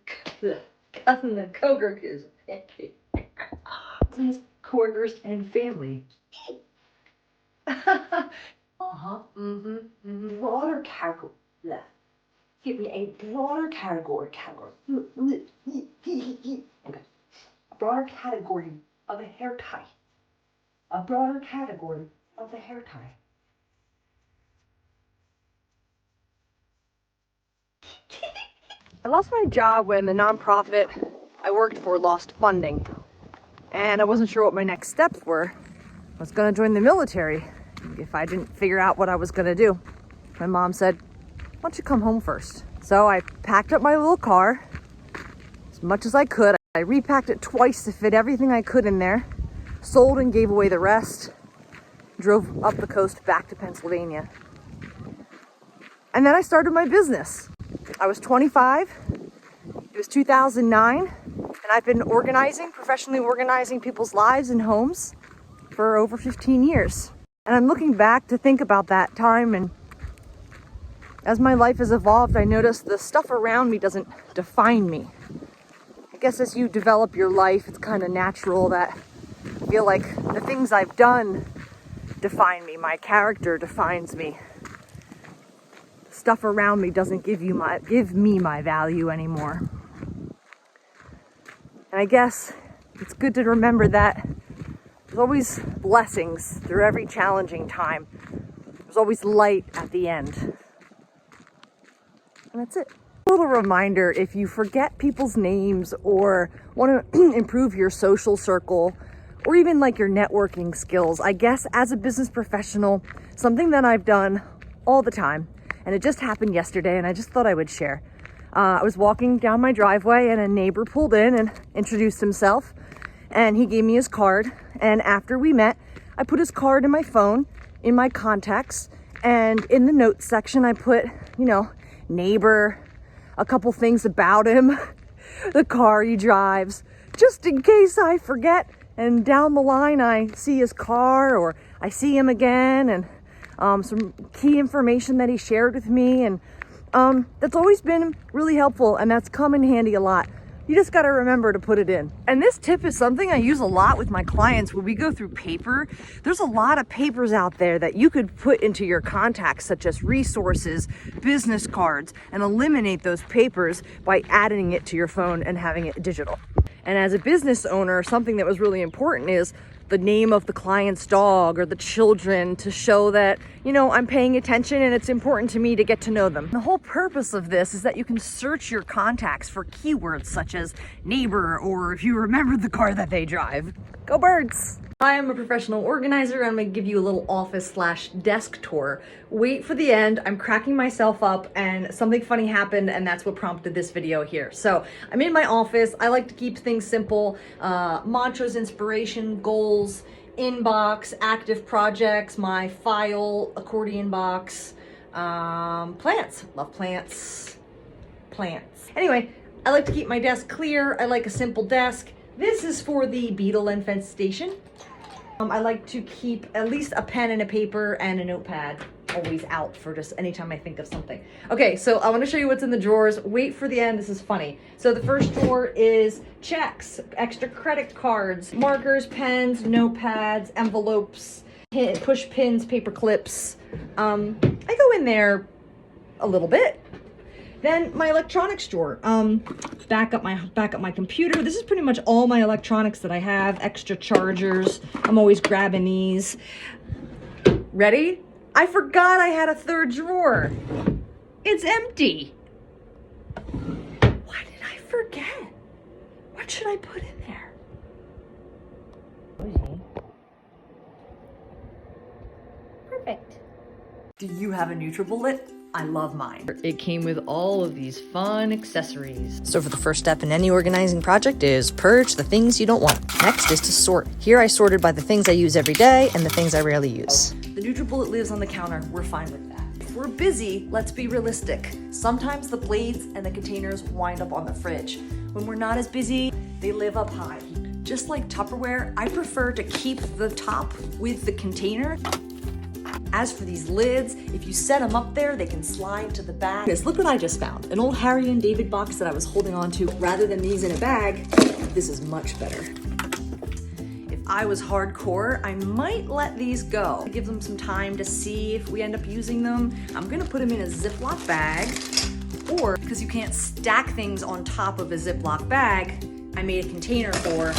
coworkers, coworkers and family. Broader category. Give me a broader category. Okay. A broader category of a hair tie. A broader category of the hair tie. I lost my job when the nonprofit I worked for lost funding, and I wasn't sure what my next steps were. I was gonna join the military if I didn't figure out what I was gonna do. My mom said, why don't you come home first? So I packed up my little car as much as I could. I repacked it twice to fit everything I could in there, sold and gave away the rest, drove up the coast back to Pennsylvania. And then I started my business. I was 25. It was 2009, and I've been professionally organizing people's lives and homes for over 15 years. And I'm looking back to think about that time, and as my life has evolved, I noticed the stuff around me doesn't define me. I guess as you develop your life, it's kind of natural that I feel like the things I've done define me. My character defines me. Stuff around me doesn't give me my value anymore. And I guess it's good to remember that there's always blessings through every challenging time. There's always light at the end. And that's it. A little reminder, if you forget people's names or want to improve your social circle or even like your networking skills, I guess as a business professional, something that I've done all the time, and it just happened yesterday and I just thought I would share. I was walking down my driveway and a neighbor pulled in and introduced himself, and he gave me his card. And after we met, I put his card in my phone, in my contacts, and in the notes section, I put, neighbor, a couple things about him, the car he drives, just in case I forget. And down the line, I see his car or I see him again, and some key information that he shared with me. And that's always been really helpful, and that's come in handy a lot. You just got to remember to put it in. And this tip is something I use a lot with my clients when we go through paper. There's a lot of papers out there that you could put into your contacts, such as resources, business cards, and eliminate those papers by adding it to your phone and having it digital. And as a business owner, something that was really important is the name of the client's dog or the children, to show that, I'm paying attention and it's important to me to get to know them. The whole purpose of this is that you can search your contacts for keywords such as neighbor, or if you remember the car that they drive. Go Birds! I am a professional organizer, and I'm gonna give you a little office/desk tour. Wait for the end. I'm cracking myself up and something funny happened, and that's what prompted this video here. So I'm in my office. I like to keep things simple. Mantras, inspiration, goals, inbox, active projects, my file, accordion box, plants. Love plants. Plants. Anyway, I like to keep my desk clear. I like a simple desk. This is for the beetle infestation. I like to keep at least a pen and a paper and a notepad always out for just anytime I think of something. Okay, so I want to show you what's in the drawers. Wait for the end. This is funny. So the first drawer is checks, extra credit cards, markers, pens, notepads, envelopes, push pins, paper clips. I go in there a little bit. Then my electronics drawer, back up my computer. This is pretty much all my electronics that I have, extra chargers. I'm always grabbing these. Ready? I forgot I had a third drawer. It's empty. Why did I forget? What should I put in there? Perfect. Do you have a NutriBullet? I love mine. It came with all of these fun accessories. So for the first step in any organizing project is purge the things you don't want. Next is to sort. Here I sorted by the things I use every day and the things I rarely use. The NutriBullet lives on the counter. We're fine with that. If we're busy, let's be realistic. Sometimes the blades and the containers wind up on the fridge. When we're not as busy, they live up high. Just like Tupperware, I prefer to keep the top with the container. As for these lids, if you set them up there, they can slide to the back. Look what I just found. An old Harry and David box that I was holding on to. Rather than these in a bag, this is much better. If I was hardcore, I might let these go. Give them some time to see if we end up using them. I'm gonna put them in a Ziploc bag, or because you can't stack things on top of a Ziploc bag, I made a container for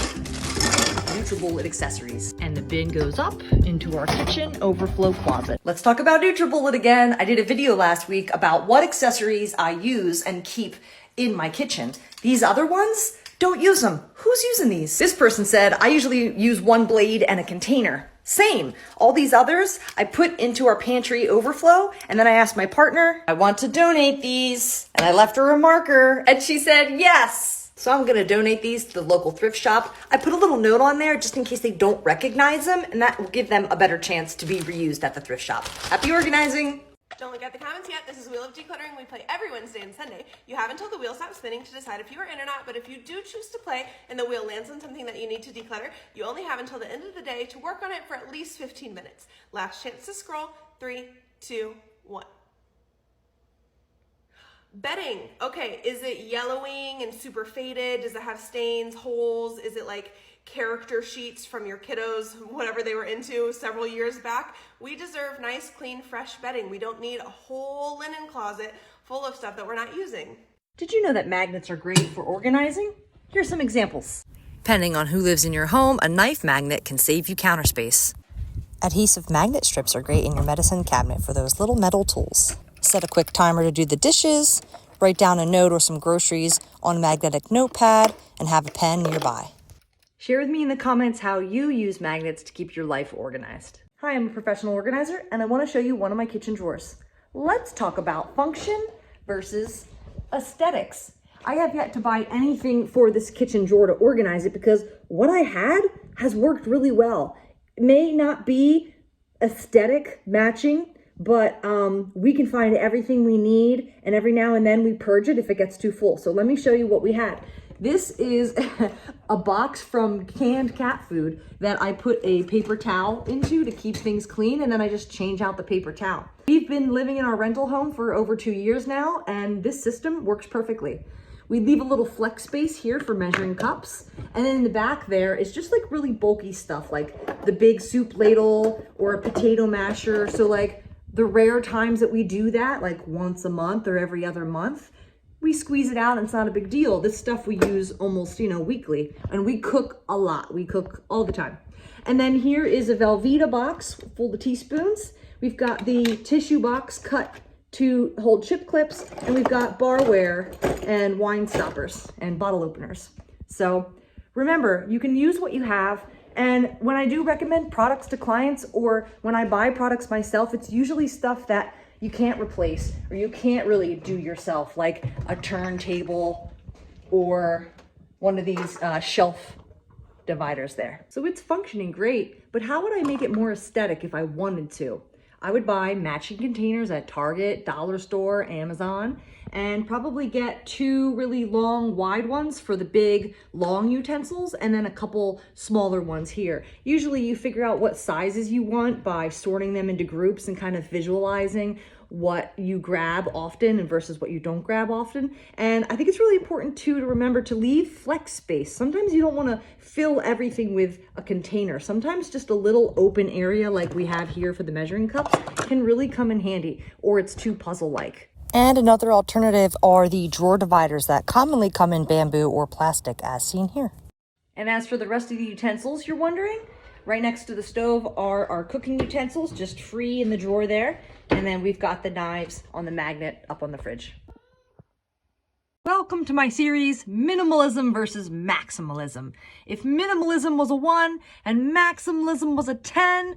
NutriBullet accessories. And the bin goes up into our kitchen overflow closet. Let's talk about NutriBullet again. I did a video last week about what accessories I use and keep in my kitchen. These other ones, don't use them. Who's using these? This person said, I usually use one blade and a container. Same. All these others I put into our pantry overflow, and then I asked my partner, I want to donate these, and I left her a marker, and she said yes. So I'm gonna donate these to the local thrift shop. I put a little note on there just in case they don't recognize them, and that will give them a better chance to be reused at the thrift shop. Happy organizing! Don't look at the comments yet. This is Wheel of Decluttering. We play every Wednesday and Sunday. You have until the wheel stops spinning to decide if you are in or not, but if you do choose to play and the wheel lands on something that you need to declutter, you only have until the end of the day to work on it for at least 15 minutes. Last chance to scroll. 3, 2, 1. Bedding. Okay, is it yellowing and super faded? Does it have stains, holes? Is it like character sheets from your kiddos, whatever they were into several years back? We deserve nice, clean, fresh bedding. We don't need a whole linen closet full of stuff that we're not using. Did you know that magnets are great for organizing? Here's some examples. Depending on who lives in your home, a knife magnet can save you counter space. Adhesive magnet strips are great in your medicine cabinet for those little metal tools. Set a quick timer to do the dishes, write down a note or some groceries on a magnetic notepad, and have a pen nearby. Share with me in the comments how you use magnets to keep your life organized. Hi, I'm a professional organizer, and I want to show you one of my kitchen drawers. Let's talk about function versus aesthetics. I have yet to buy anything for this kitchen drawer to organize it because what I had has worked really well. It may not be aesthetic matching, but we can find everything we need, and every now and then we purge it if it gets too full. So let me show you what we had. This is a box from canned cat food that I put a paper towel into to keep things clean, and then I just change out the paper towel. We've been living in our rental home for over 2 years now, and this system works perfectly. We leave a little flex space here for measuring cups, and then in the back there is just like really bulky stuff, like the big soup ladle or a potato masher. So like the rare times that we do that, like once a month or every other month, we squeeze it out and it's not a big deal. This stuff we use almost, weekly, and we cook a lot. We cook all the time. And then here is a Velveeta box full of teaspoons. We've got the tissue box cut to hold chip clips, and we've got barware and wine stoppers and bottle openers. So remember, you can use what you have. And when I do recommend products to clients, or when I buy products myself, it's usually stuff that you can't replace or you can't really do yourself, like a turntable or one of these shelf dividers there. So it's functioning great, but how would I make it more aesthetic if I wanted to? I would buy matching containers at Target, Dollar Store, Amazon, and probably get 2 really long wide ones for the big long utensils, and then a couple smaller ones here. Usually you figure out what sizes you want by sorting them into groups and kind of visualizing what you grab often and versus what you don't grab often. And I think it's really important too to remember to leave flex space. Sometimes you don't want to fill everything with a container. Sometimes just a little open area like we have here for the measuring cups can really come in handy, or it's too puzzle-like. And another alternative are the drawer dividers that commonly come in bamboo or plastic, as seen here. And as for the rest of the utensils you're wondering, right next to the stove are our cooking utensils, just free in the drawer there. And then we've got the knives on the magnet up on the fridge. Welcome to my series, Minimalism versus Maximalism. If minimalism was a 1 and maximalism was a 10,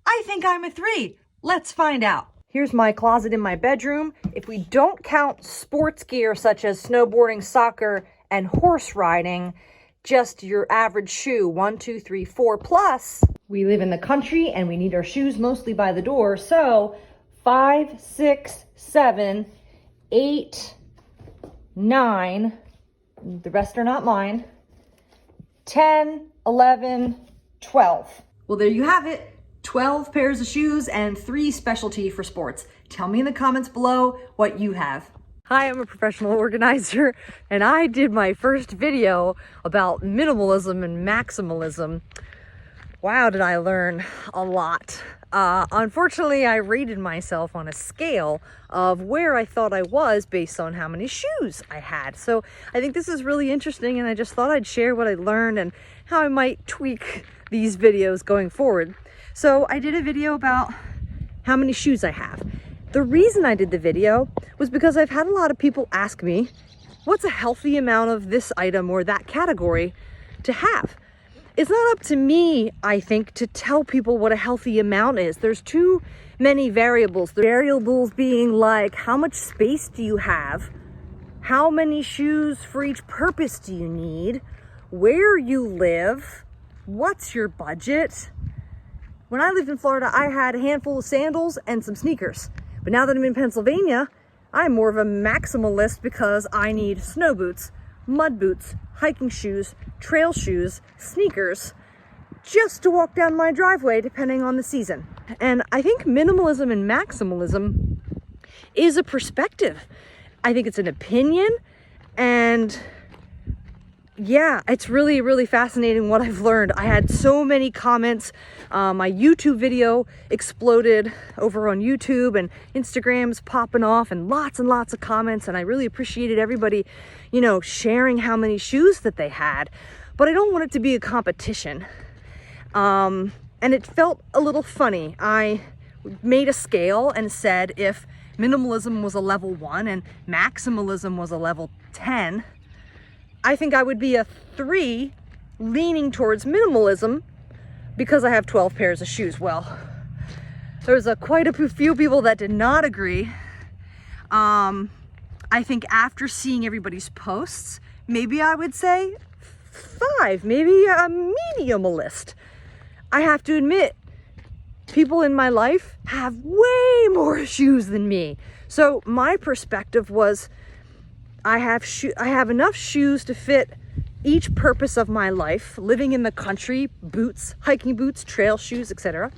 I think I'm a 3. Let's find out. Here's my closet in my bedroom. If we don't count sports gear such as snowboarding, soccer, and horse riding, just your average shoe, 1, 2, 3, 4 plus. We live in the country and we need our shoes mostly by the door, so 5, 6, 7, 8, 9, the rest are not mine, 10, 11, 12. Well, there you have it. 12 pairs of shoes and 3 specialty for sports. Tell me in the comments below what you have. Hi, I'm a professional organizer, and I did my first video about minimalism and maximalism. Wow, did I learn a lot. Unfortunately, I rated myself on a scale of where I thought I was based on how many shoes I had. So I think this is really interesting, and I just thought I'd share what I learned and how I might tweak these videos going forward. So I did a video about how many shoes I have. The reason I did the video was because I've had a lot of people ask me, what's a healthy amount of this item or that category to have? It's not up to me, I think, to tell people what a healthy amount is. There's too many variables. The variables being like, how much space do you have? How many shoes for each purpose do you need? Where you live? What's your budget? When I lived in Florida, I had a handful of sandals and some sneakers. But now that I'm in Pennsylvania, I'm more of a maximalist because I need snow boots, mud boots, hiking shoes, trail shoes, sneakers, just to walk down my driveway depending on the season. And I think minimalism and maximalism is a perspective. I think it's an opinion, and yeah, it's really, really fascinating what I've learned. I had so many comments. My YouTube video exploded over on YouTube, and Instagram's popping off, and lots of comments. And I really appreciated everybody, you know, sharing how many shoes that they had. But I don't want it to be a competition. And it felt a little funny. I made a scale and said if minimalism was a level 1 and maximalism was a level 10, I think I would be a 3 leaning towards minimalism because I have 12 pairs of shoes. Well, there's quite a few people that did not agree. I think after seeing everybody's posts, maybe I would say 5, maybe a mediumalist. I have to admit, people in my life have way more shoes than me. So my perspective was, I have enough shoes to fit each purpose of my life, living in the country, boots, hiking boots, trail shoes, etc.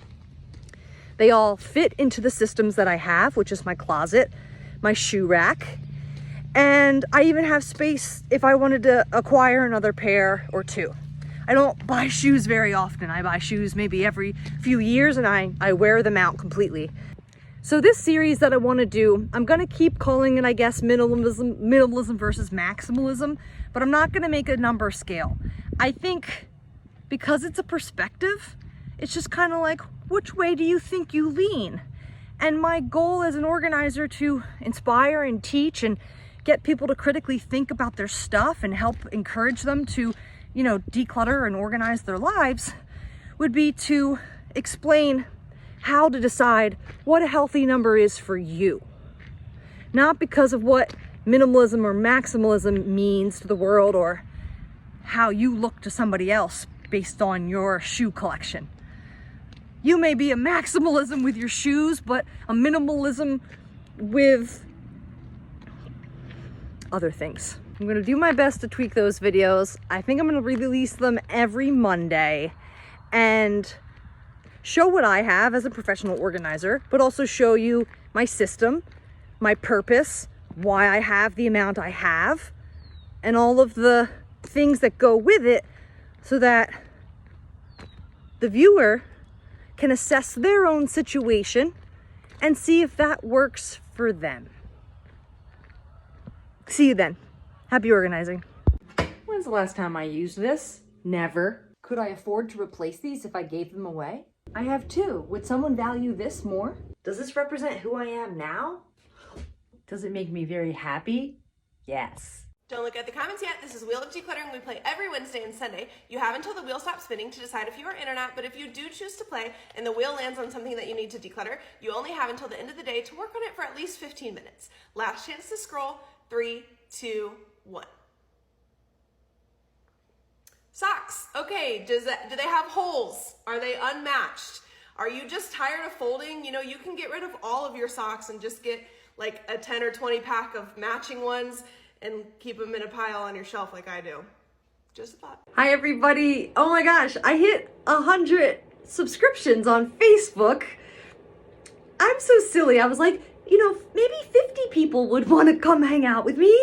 They all fit into the systems that I have, which is my closet, my shoe rack, and I even have space if I wanted to acquire another pair or 2. I don't buy shoes very often. I buy shoes maybe every few years, and I wear them out completely. So this series that I want to do, I'm going to keep calling it, I guess, minimalism versus maximalism, but I'm not going to make a number scale. I think because it's a perspective, it's just kind of like, which way do you think you lean? And my goal as an organizer to inspire and teach and get people to critically think about their stuff and help encourage them to, you know, declutter and organize their lives would be to explain how to decide what a healthy number is for you. Not because of what minimalism or maximalism means to the world or how you look to somebody else based on your shoe collection. You may be a maximalism with your shoes, but a minimalism with other things. I'm gonna do my best to tweak those videos. I think I'm gonna release them every Monday and show what I have as a professional organizer, but also show you my system, my purpose, why I have the amount I have, and all of the things that go with it so that the viewer can assess their own situation and see if that works for them. See you then. Happy organizing. When's the last time I used this? Never. Could I afford to replace these if I gave them away? I have 2. Would someone value this more? Does this represent who I am now? Does it make me very happy? Yes. Don't look at the comments yet. This is Wheel of Decluttering. We play every Wednesday and Sunday. You have until the wheel stops spinning to decide if you are in or not, but if you do choose to play and the wheel lands on something that you need to declutter, you only have until the end of the day to work on it for at least 15 minutes. Last chance to scroll. 3, 2, 1. Socks. Okay, do they have holes? Are they unmatched? Are you just tired of folding? You know, you can get rid of all of your socks and just get like a 10 or 20 pack of matching ones and keep them in a pile on your shelf like I do. Just a thought. Hi everybody. Oh my gosh, I hit 100 subscriptions on Facebook. I'm so silly. I was like, you know, maybe 50 people would want to come hang out with me.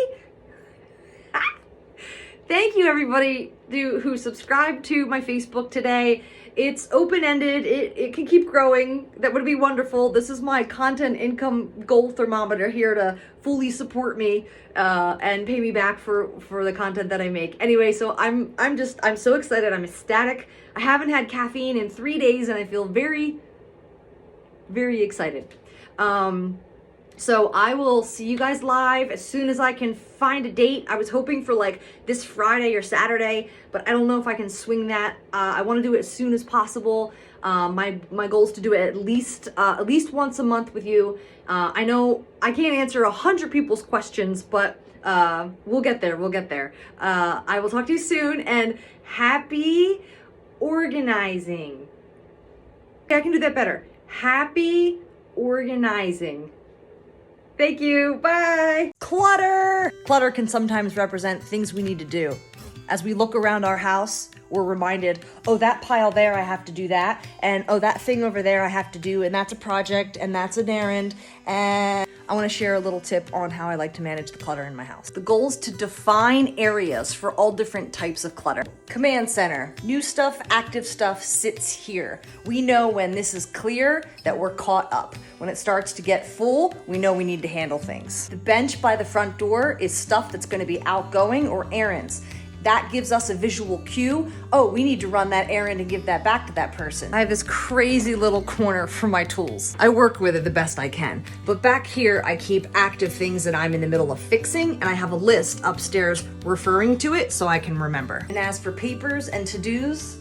Thank you everybody who subscribed to my Facebook today. It's open-ended. It can keep growing. That would be wonderful. This is my content income goal thermometer here to fully support me and pay me back for the content that I make. Anyway, so I'm so excited. I'm ecstatic. I haven't had caffeine in 3 days and I feel very, very excited. So I will see you guys live as soon as I can find a date. I was hoping for like this Friday or Saturday, but I don't know if I can swing that. I want to do it as soon as possible. My goal is to do it at least once a month with you. I know I can't answer 100 people's questions, but we'll get there. We'll get there. I will talk to you soon, and happy organizing. Okay, I can do that better. Happy organizing. Thank you. Bye. Clutter! Clutter can sometimes represent things we need to do. As we look around our house, we're reminded, oh, that pile there, I have to do that. And oh, that thing over there, I have to do. And that's a project, and that's an errand. And I want to share a little tip on how I like to manage the clutter in my house. The goal is to define areas for all different types of clutter. Command center, new stuff, active stuff sits here. We know when this is clear that we're caught up. When it starts to get full, we know we need to handle things. The bench by the front door is stuff that's going to be outgoing or errands. That gives us a visual cue. Oh, we need to run that errand and give that back to that person. I have this crazy little corner for my tools. I work with it the best I can. But back here, I keep active things that I'm in the middle of fixing, and I have a list upstairs referring to it so I can remember. And as for papers and to-dos,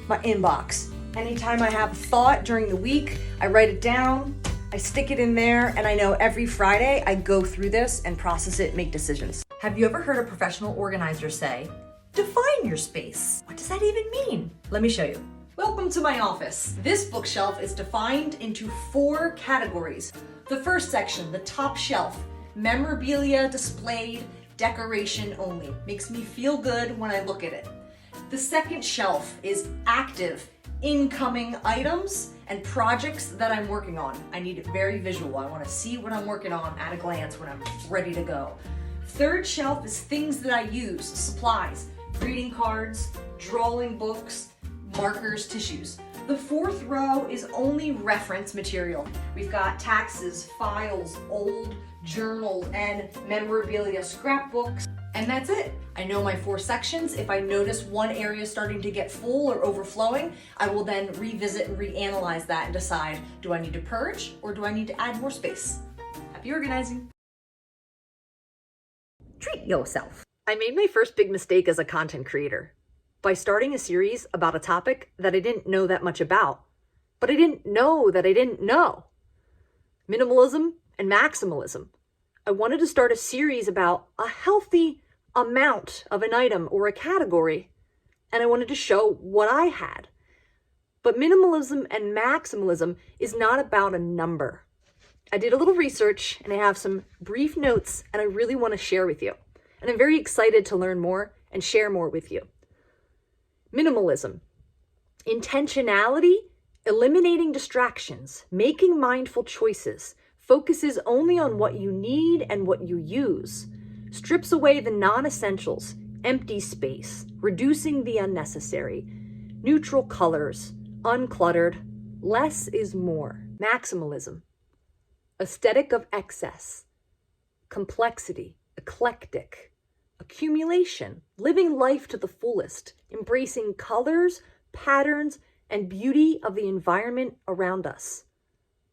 my inbox. Anytime I have a thought during the week, I write it down, I stick it in there, and I know every Friday I go through this and process it, make decisions. Have you ever heard a professional organizer say, define your space? What does that even mean? Let me show you. Welcome to my office. This bookshelf is defined into 4 categories. The first section, the top shelf, memorabilia displayed, decoration only. Makes me feel good when I look at it. The second shelf is active, incoming items and projects that I'm working on. I need it very visual. I want to see what I'm working on at a glance when I'm ready to go. Third shelf is things that I use, supplies, greeting cards, drawing books, markers, tissues. The fourth row is only reference material. We've got taxes, files, old journals, and memorabilia scrapbooks, and that's it. I know my 4 sections. If I notice one area starting to get full or overflowing, I will then revisit and reanalyze that and decide, do I need to purge or do I need to add more space? Happy organizing. Treat yourself. I made my first big mistake as a content creator by starting a series about a topic that I didn't know that much about, but I didn't know that I didn't know. Minimalism and maximalism. I wanted to start a series about a healthy amount of an item or a category, and I wanted to show what I had. But minimalism and maximalism is not about a number. I did a little research and I have some brief notes and I really want to share with you. And I'm very excited to learn more and share more with you. Minimalism. Intentionality, eliminating distractions, making mindful choices, focuses only on what you need and what you use, strips away the non-essentials, empty space, reducing the unnecessary, neutral colors, uncluttered, less is more. Maximalism. Aesthetic of excess, complexity, eclectic, accumulation, living life to the fullest, embracing colors, patterns, and beauty of the environment around us.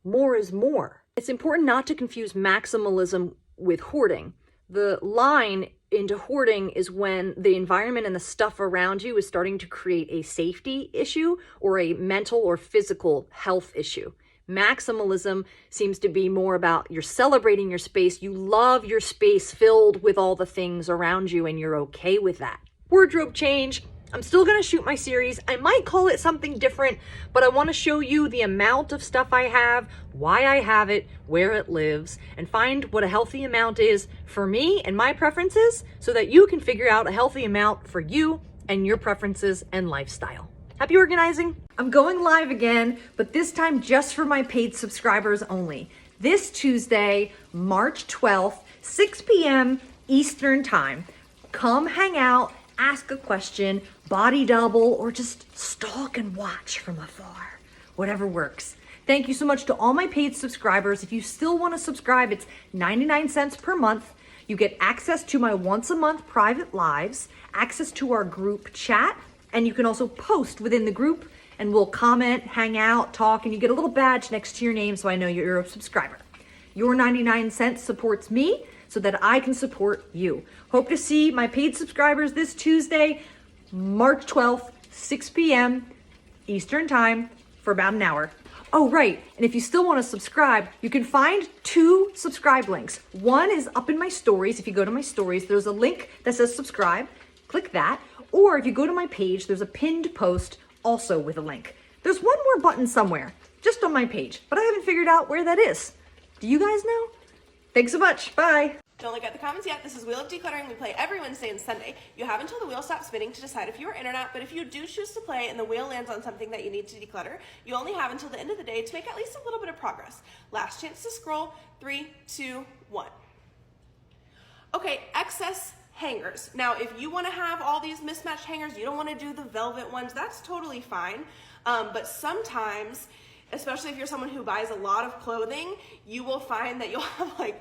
More is more. It's important not to confuse maximalism with hoarding. The line into hoarding is when the environment and the stuff around you is starting to create a safety issue or a mental or physical health issue. Maximalism seems to be more about you're celebrating your space. You love your space filled with all the things around you and you're okay with that. Wardrobe change. I'm still going to shoot my series. I might call it something different, but I want to show you the amount of stuff I have, why I have it, where it lives, and find what a healthy amount is for me and my preferences so that you can figure out a healthy amount for you and your preferences and lifestyle. Happy organizing. I'm going live again, but this time just for my paid subscribers only. This Tuesday, March 12th, 6 p.m. Eastern Time. Come hang out, ask a question, body double, or just stalk and watch from afar. Whatever works. Thank you so much to all my paid subscribers. If you still want to subscribe, it's 99 cents per month. You get access to my once a month private lives, access to our group chat, and you can also post within the group and we'll comment, hang out, talk, and you get a little badge next to your name so I know you're a subscriber. Your 99 cents supports me so that I can support you. Hope to see my paid subscribers this Tuesday, March 12th, 6 p.m. Eastern Time for about an hour. Oh, right. And if you still want to subscribe, you can find 2 subscribe links. One is up in my stories. If you go to my stories, there's a link that says subscribe. Click that. Or if you go to my page, there's a pinned post also with a link. There's one more button somewhere, just on my page, but I haven't figured out where that is. Do you guys know? Thanks so much. Bye. Don't look at the comments yet. This is Wheel of Decluttering. We play every Wednesday and Sunday. You have until the wheel stops spinning to decide if you are in or not, but if you do choose to play and the wheel lands on something that you need to declutter, you only have until the end of the day to make at least a little bit of progress. Last chance to scroll. 3, 2, 1. Okay, excess hangers. Now, if you want to have all these mismatched hangers, you don't want to do the velvet ones, that's totally fine. But sometimes, especially if you're someone who buys a lot of clothing, you will find that you'll have like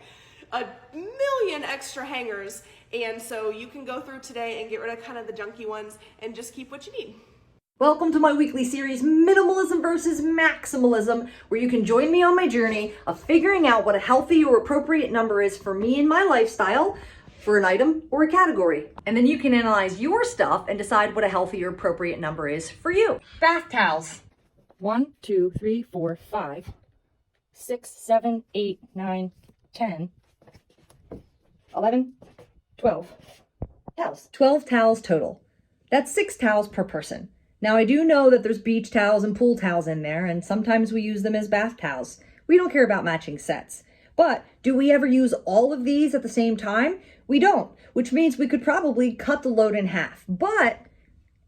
a million extra hangers, and so you can go through today and get rid of kind of the junky ones and just keep what you need. Welcome to my weekly series, Minimalism versus Maximalism, where you can join me on my journey of figuring out what a healthy or appropriate number is for me and my lifestyle, for an item or a category. And then you can analyze your stuff and decide what a healthy or appropriate number is for you. Bath towels. 1, 2, 3, 4, 5, 6, 7, 8, 9, 10, 11, 12 towels. 12 towels total. That's 6 towels per person. Now I do know that there's beach towels and pool towels in there, and sometimes we use them as bath towels. We don't care about matching sets. But do we ever use all of these at the same time? We don't, which means we could probably cut the load in half. But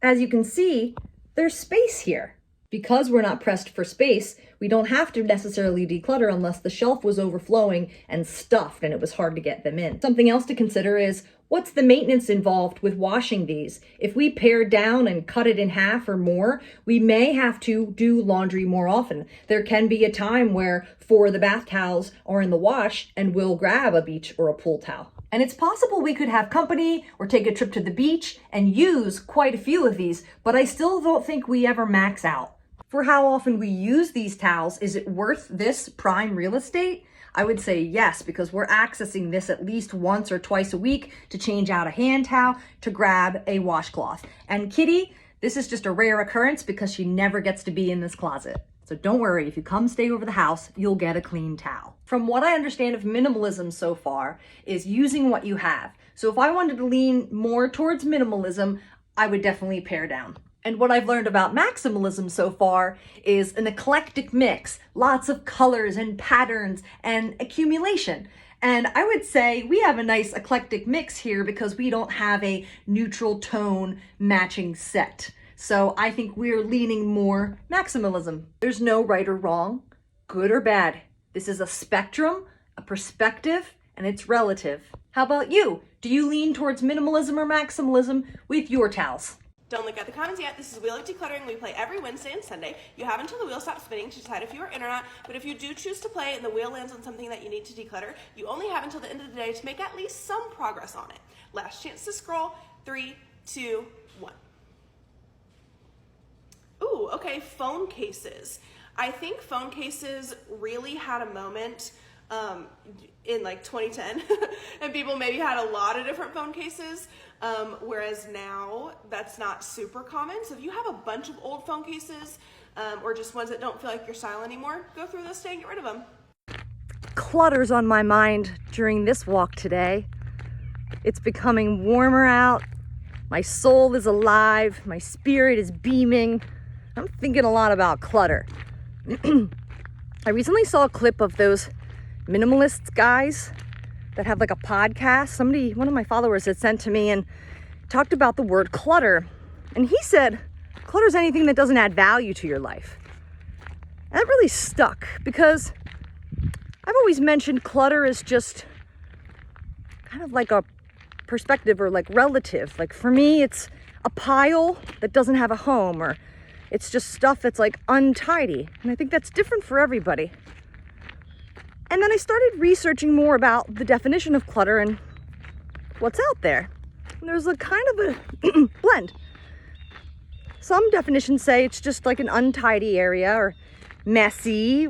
as you can see, there's space here. Because we're not pressed for space, we don't have to necessarily declutter unless the shelf was overflowing and stuffed and it was hard to get them in. Something else to consider is, what's the maintenance involved with washing these? If we pare down and cut it in half or more, we may have to do laundry more often. There can be a time where 4 of the bath towels are in the wash and we'll grab a beach or a pool towel. And it's possible we could have company or take a trip to the beach and use quite a few of these, but I still don't think we ever max out. For how often we use these towels, is it worth this prime real estate? I would say yes, because we're accessing this at least once or twice a week to change out a hand towel, to grab a washcloth. And Kitty, this is just a rare occurrence because she never gets to be in this closet. So don't worry, if you come stay over the house, you'll get a clean towel. From what I understand of minimalism so far is using what you have. So if I wanted to lean more towards minimalism, I would definitely pare down. And what I've learned about maximalism so far is an eclectic mix, lots of colors and patterns and accumulation. And I would say we have a nice eclectic mix here because we don't have a neutral tone matching set. So I think we're leaning more maximalism. There's no right or wrong, good or bad. This is a spectrum, a perspective, and it's relative. How about you? Do you lean towards minimalism or maximalism with your towels? Don't look at the comments yet. This is Wheel of Decluttering. We play every Wednesday and Sunday. You have until the wheel stops spinning to decide if you are in or not, but if you do choose to play and the wheel lands on something that you need to declutter, you only have until the end of the day to make at least some progress on it. Last chance to scroll. 3, 2, 1. Ooh, okay, phone cases. I think phone cases really had a moment in like 2010 and people maybe had a lot of different phone cases, whereas now that's not super common. So if you have a bunch of old phone cases or just ones that don't feel like your style anymore, go through this day and get rid of them. Clutter's on my mind during this walk today. It's becoming warmer out. My soul is alive. My spirit is beaming. I'm thinking a lot about clutter. I recently saw a clip of those minimalist guys that have like a podcast. One of my followers had sent to me and talked about the word clutter. And he said, clutter is anything that doesn't add value to your life. And that really stuck because I've always mentioned clutter is just kind of like a perspective or like relative. Like for me, it's a pile that doesn't have a home, or it's just stuff that's like untidy. And I think that's different for everybody. And then I started researching more about the definition of clutter and what's out there. And there's a kind of a blend. Some definitions say it's just like an untidy area or messy.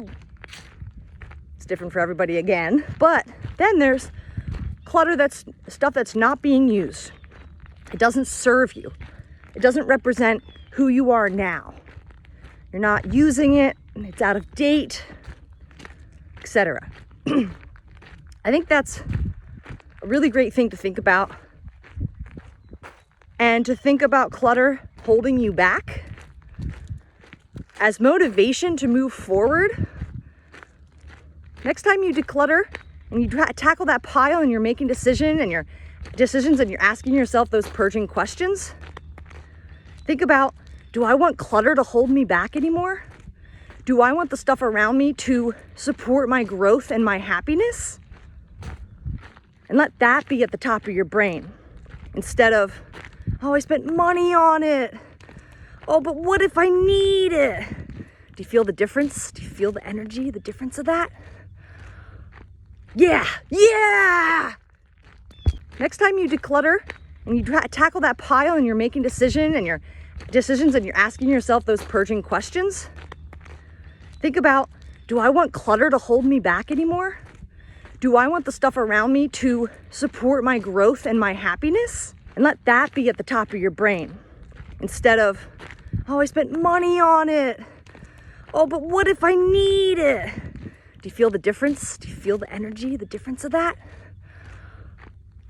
It's different for everybody again. But then there's clutter that's stuff that's not being used. It doesn't serve you. It doesn't represent who you are now. You're not using it, and it's out of date, etc. I think that's a really great thing to think about. And to think about clutter holding you back as motivation to move forward. Next time you declutter and you tackle that pile and you're making decisions and you're asking yourself those purging questions, think about, do I want clutter to hold me back anymore? Do I want the stuff around me to support my growth and my happiness? And let that be at the top of your brain instead of, oh, I spent money on it. Oh, but what if I need it? Do you feel the difference? Do you feel the energy, the difference of that? Yeah, yeah! Next time you declutter and you tackle that pile and you're making decisions and you're asking yourself those purging questions, think about, do I want clutter to hold me back anymore? Do I want the stuff around me to support my growth and my happiness? And let that be at the top of your brain instead of, oh, I spent money on it. Oh, but what if I need it? Do you feel the difference? Do you feel the energy, the difference of that?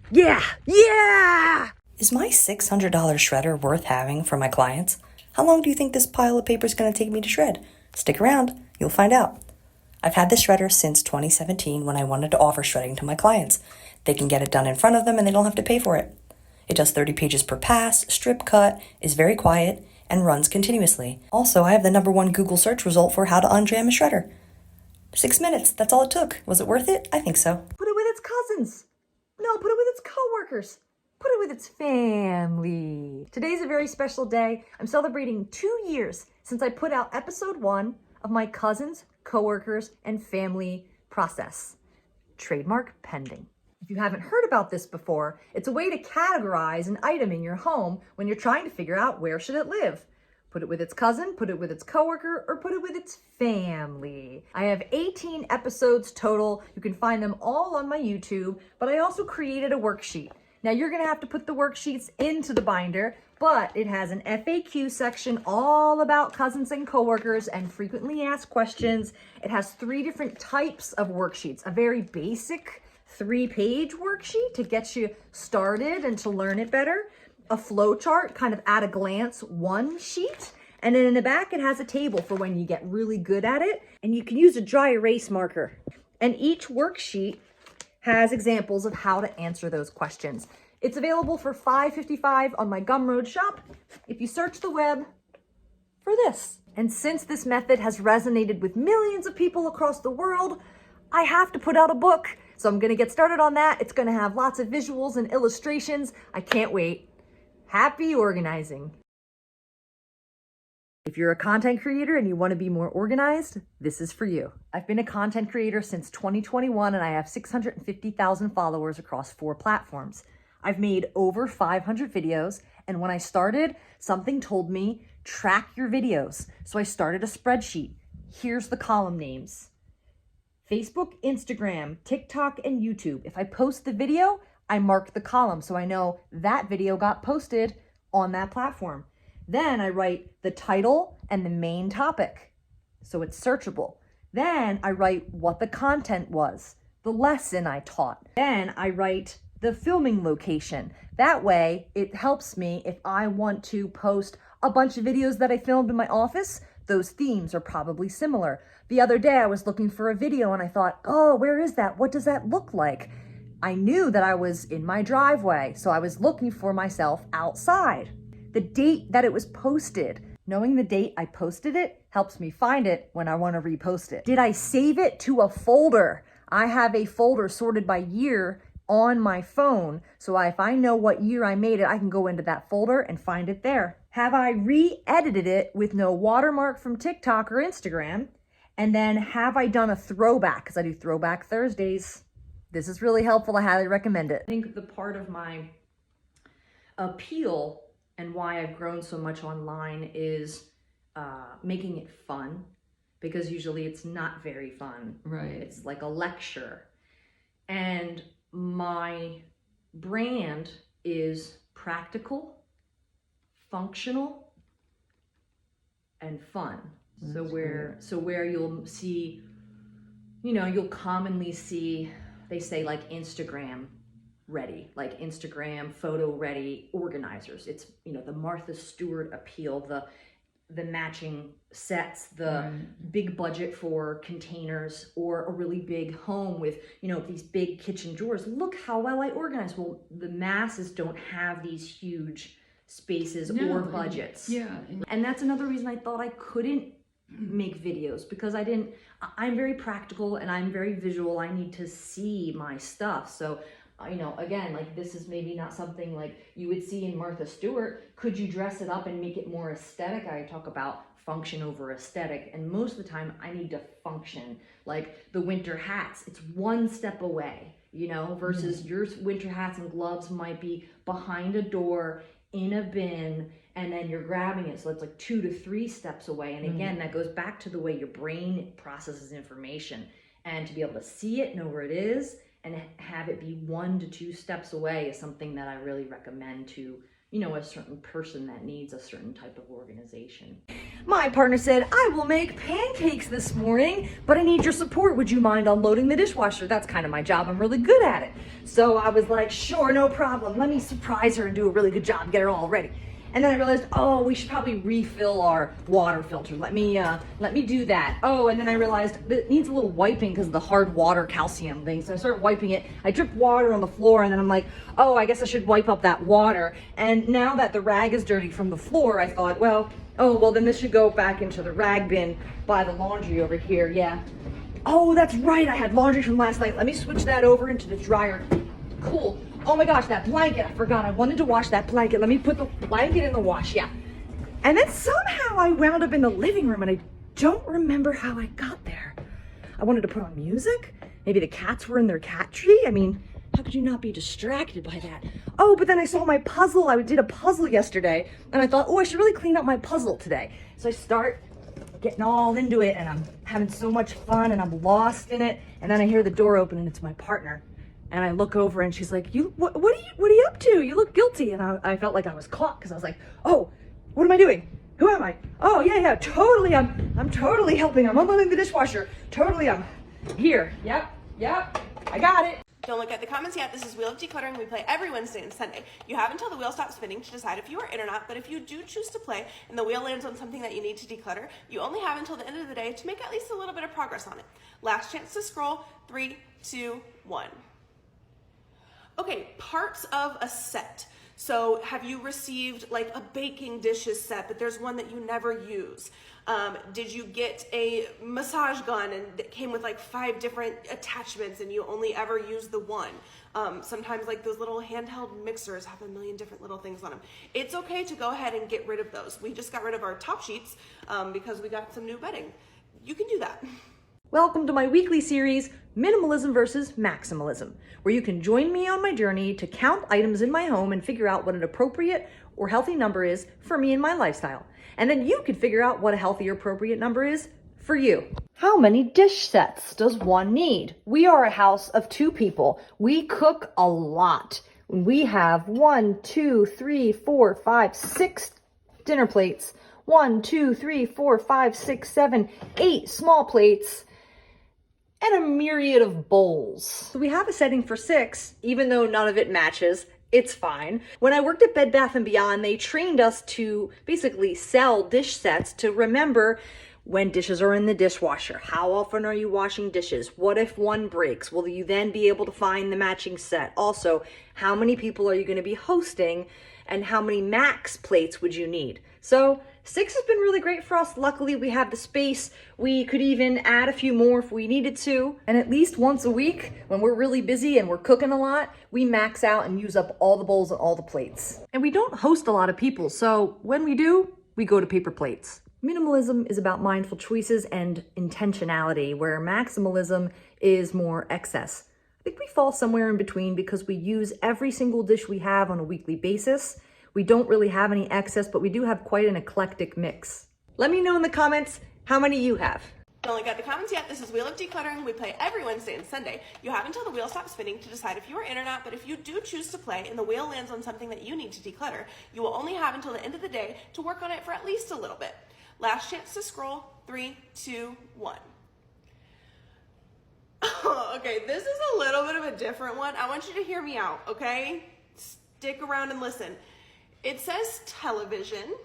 Yeah, yeah! Is my $600 shredder worth having for my clients? How long do you think this pile of paper is going to take me to shred? Stick around, you'll find out. I've had this shredder since 2017 when I wanted to offer shredding to my clients. They can get it done in front of them and they don't have to pay for it. It does 30 pages per pass, strip cut, is very quiet, and runs continuously. Also, I have the #1 Google search result for how to unjam a shredder. 6 minutes, that's all it took. Was it worth it? I think so. Put it with its cousins. No, put it with its coworkers. Put it with its family. Today's a very special day. I'm celebrating 2 years since I put out episode 1 of my cousins, coworkers, and family process. Trademark pending. If you haven't heard about this before, it's a way to categorize an item in your home when you're trying to figure out where should it live. Put it with its cousin, put it with its coworker, or put it with its family. I have 18 episodes total. You can find them all on my YouTube, but I also created a worksheet. Now you're gonna have to put the worksheets into the binder, but it has an FAQ section all about cousins and coworkers and frequently asked questions. It has 3 different types of worksheets, a very basic 3-page worksheet to get you started and to learn it better, a flow chart, kind of at a glance 1 sheet, and then in the back it has a table for when you get really good at it, and you can use a dry erase marker. And each worksheet has examples of how to answer those questions. It's available for $5.55 on my Gumroad Shop if you search the web for this. And since this method has resonated with millions of people across the world, I have to put out a book. So I'm gonna get started on that. It's gonna have lots of visuals and illustrations. I can't wait. Happy organizing. If you're a content creator and you want to be more organized, this is for you. I've been a content creator since 2021 and I have 650,000 followers across 4 platforms. I've made over 500 videos, and when I started, something told me, track your videos. So I started a spreadsheet. Here's the column names. Facebook, Instagram, TikTok, and YouTube. If I post the video, I mark the column so I know that video got posted on that platform. Then I write the title and the main topic, so it's searchable. Then I write what the content was, the lesson I taught. Then I write the filming location. That way it helps me if I want to post a bunch of videos that I filmed in my office. Those themes are probably similar. The other day I was looking for a video and I thought, oh, where is that? What does that look like? I knew that I was in my driveway, so I was looking for myself outside. The date that it was posted, knowing the date I posted it helps me find it when I want to repost it. Did I save it to a folder? I have a folder sorted by year on my phone, so if I know what year I made it, I can go into that folder and find it there. Have I re-edited it with no watermark from TikTok or Instagram? And then have I done a throwback? Because I do throwback Thursdays. This is really helpful. I highly recommend it. I think the part of my appeal and why I've grown so much online is making it fun, because usually it's not very fun. Right. It's like a lecture. And my brand is practical, functional, and fun. So where you'll see, you'll commonly see, they say like Instagram ready, like Instagram photo ready organizers. It's, the Martha Stewart appeal, the matching sets, the big budget for containers, or a really big home with, you know, these big kitchen drawers. Look how well I organize. Well, the masses don't have these huge spaces or budgets. And that's another reason I thought I couldn't make videos, because I'm very practical and I'm very visual. I need to see my stuff. So, you know, again, like this is maybe not something like you would see in Martha Stewart. Could you dress it up and make it more aesthetic? I talk about function over aesthetic, and most of the time I need to function. Like the winter hats, it's one step away, you know, versus your winter hats and gloves might be behind a door in a bin, and then you're grabbing it. So it's like 2 to 3 steps away. And again, that goes back to the way your brain processes information, and to be able to see it, know where it is, and have it be 1 to 2 steps away is something that I really recommend to, you know, a certain person that needs a certain type of organization. My partner said, I will make pancakes this morning, but I need your support. Would you mind unloading the dishwasher? That's kind of my job. I'm really good at it. So I was like, sure, no problem. Let me surprise her and do a really good job, get her all ready. And then I realized, oh, we should probably refill our water filter. Let me do that. Oh, and then I realized it needs a little wiping because of the hard water calcium thing. So I started wiping it. I dripped water on the floor, and then I'm like, oh, I guess I should wipe up that water. And now that the rag is dirty from the floor, I thought, well, then this should go back into the rag bin by the laundry over here. Yeah. Oh, that's right. I had laundry from last night. Let me switch that over into the dryer. Cool. Oh my gosh, that blanket, I forgot. I wanted to wash that blanket. Let me put the blanket in the wash, yeah. And then somehow I wound up in the living room, and I don't remember how I got there. I wanted to put on music. Maybe the cats were in their cat tree. I mean, how could you not be distracted by that? Oh, but then I saw my puzzle. I did a puzzle yesterday, and I thought, oh, I should really clean up my puzzle today. So I start getting all into it, and I'm having so much fun, and I'm lost in it. And then I hear the door open, and it's my partner. And I look over, and she's like, what are you up to? You look guilty. And I felt like I was caught, because I was like, oh, what am I doing? Who am I? Oh, yeah, totally. I'm totally helping. I'm unloading the dishwasher. Totally, I'm here. Yep, I got it. Don't look at the comments yet. This is Wheel of Decluttering. We play every Wednesday and Sunday. You have until the wheel stops spinning to decide if you are in or not, but if you do choose to play and the wheel lands on something that you need to declutter, you only have until the end of the day to make at least a little bit of progress on it. Last chance to scroll. 3, 2, 1. Okay, parts of a set. So have you received like a baking dishes set, but there's one that you never use? Did you get a massage gun and it came with like 5 different attachments and you only ever use the one? Sometimes like those little handheld mixers have a million different little things on them. It's okay to go ahead and get rid of those. We just got rid of our top sheets because we got some new bedding. You can do that. Welcome to my weekly series, Minimalism versus Maximalism, where you can join me on my journey to count items in my home and figure out what an appropriate or healthy number is for me and my lifestyle. And then you can figure out what a healthy or appropriate number is for you. How many dish sets does one need? We are a house of 2 people. We cook a lot. We have 1, 2, 3, 4, 5, 6 dinner plates. 1, 2, 3, 4, 5, 6, 7, 8 small plates, and a myriad of bowls. So we have a setting for 6, even though none of it matches. It's fine. When I worked at Bed Bath & Beyond, they trained us to basically sell dish sets to remember when dishes are in the dishwasher. How often are you washing dishes? What if one breaks? Will you then be able to find the matching set? Also, how many people are you going to be hosting, and how many max plates would you need? So 6 has been really great for us. Luckily, we have the space. We could even add a few more if we needed to. And at least once a week, when we're really busy and we're cooking a lot, we max out and use up all the bowls and all the plates. And we don't host a lot of people, so when we do, we go to paper plates. Minimalism is about mindful choices and intentionality, where maximalism is more excess. I think we fall somewhere in between because we use every single dish we have on a weekly basis. We don't really have any excess, but we do have quite an eclectic mix. Let me know in the comments how many you have. Don't look at the comments yet. This is Wheel of Decluttering. We play every Wednesday and Sunday. You have until the wheel stops spinning to decide if you are in or not, but if you do choose to play and the wheel lands on something that you need to declutter, you will only have until the end of the day to work on it for at least a little bit. Last chance to scroll. 3, 2, 1. Okay, this is a little bit of a different one. I want you to hear me out, okay? Stick around and listen. It says television.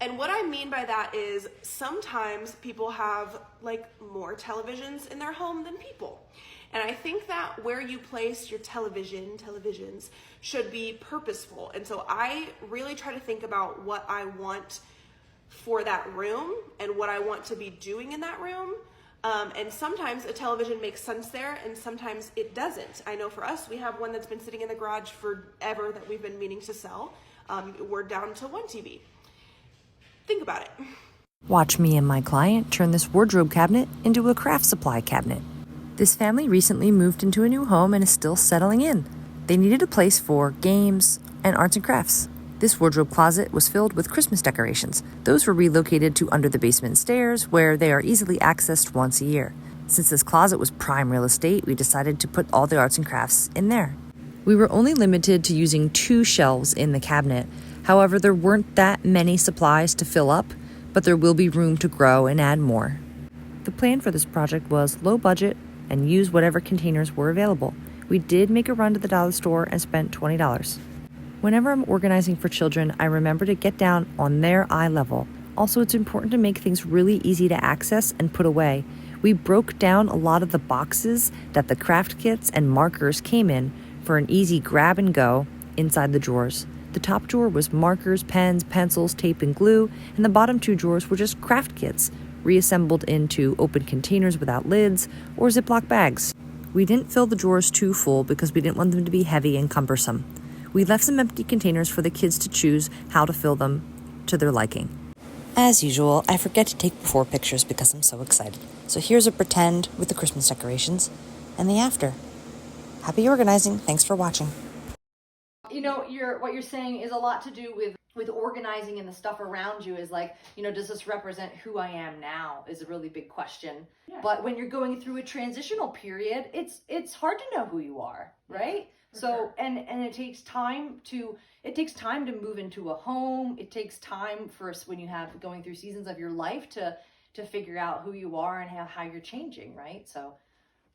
And what I mean by that is sometimes people have like more televisions in their home than people. And I think that where you place your televisions should be purposeful. And so I really try to think about what I want for that room and what I want to be doing in that room. And sometimes a television makes sense there and sometimes it doesn't. I know for us, we have one that's been sitting in the garage forever that we've been meaning to sell. We're down to one TV. Think about it. Watch me and my client turn this wardrobe cabinet into a craft supply cabinet. This family recently moved into a new home and is still settling in. They needed a place for games and arts and crafts. This wardrobe closet was filled with Christmas decorations. Those were relocated to under the basement stairs, where they are easily accessed once a year. Since this closet was prime real estate, we decided to put all the arts and crafts in there. We were only limited to using 2 shelves in the cabinet. However, there weren't that many supplies to fill up, but there will be room to grow and add more. The plan for this project was low budget and use whatever containers were available. We did make a run to the dollar store and spent $20. Whenever I'm organizing for children, I remember to get down on their eye level. Also, it's important to make things really easy to access and put away. We broke down a lot of the boxes that the craft kits and markers came in for an easy grab and go inside the drawers. The top drawer was markers, pens, pencils, tape, and glue, and the bottom 2 drawers were just craft kits, reassembled into open containers without lids or Ziploc bags. We didn't fill the drawers too full because we didn't want them to be heavy and cumbersome. We left some empty containers for the kids to choose how to fill them to their liking. As usual, I forget to take before pictures because I'm so excited. So here's a pretend with the Christmas decorations and the after. Happy organizing. Thanks for watching. You know, what you're saying is a lot to do with organizing and the stuff around you is like, you know, does this represent who I am now is a really big question. Yeah. But when you're going through a transitional period, it's hard to know who you are, right? So, sure. and it takes time to move into a home. It takes time for when you have going through seasons of your life to figure out who you are and how you're changing, right? So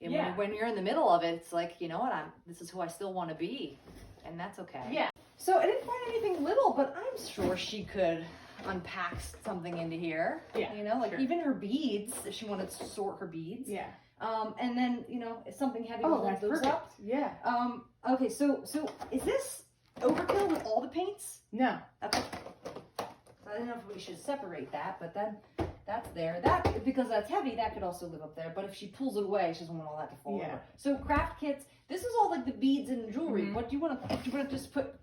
when you're in the middle of it, it's like, you know what, this is who I still want to be. And that's okay. Yeah. So I didn't find anything little, but I'm sure she could unpack something into here. Yeah. You know, like even her beads, if she wanted to sort her beads. Yeah. And then, you know, if something heavy will hold those up. Yeah. Okay, so is this overkill with all the paints? No. Okay. So I don't know if we should separate that, but then that's there. That, because that's heavy, that could also live up there. But if she pulls it away, she doesn't want all that to fall over. So craft kits, this is all like the beads and jewelry. Mm-hmm. What do you want to just put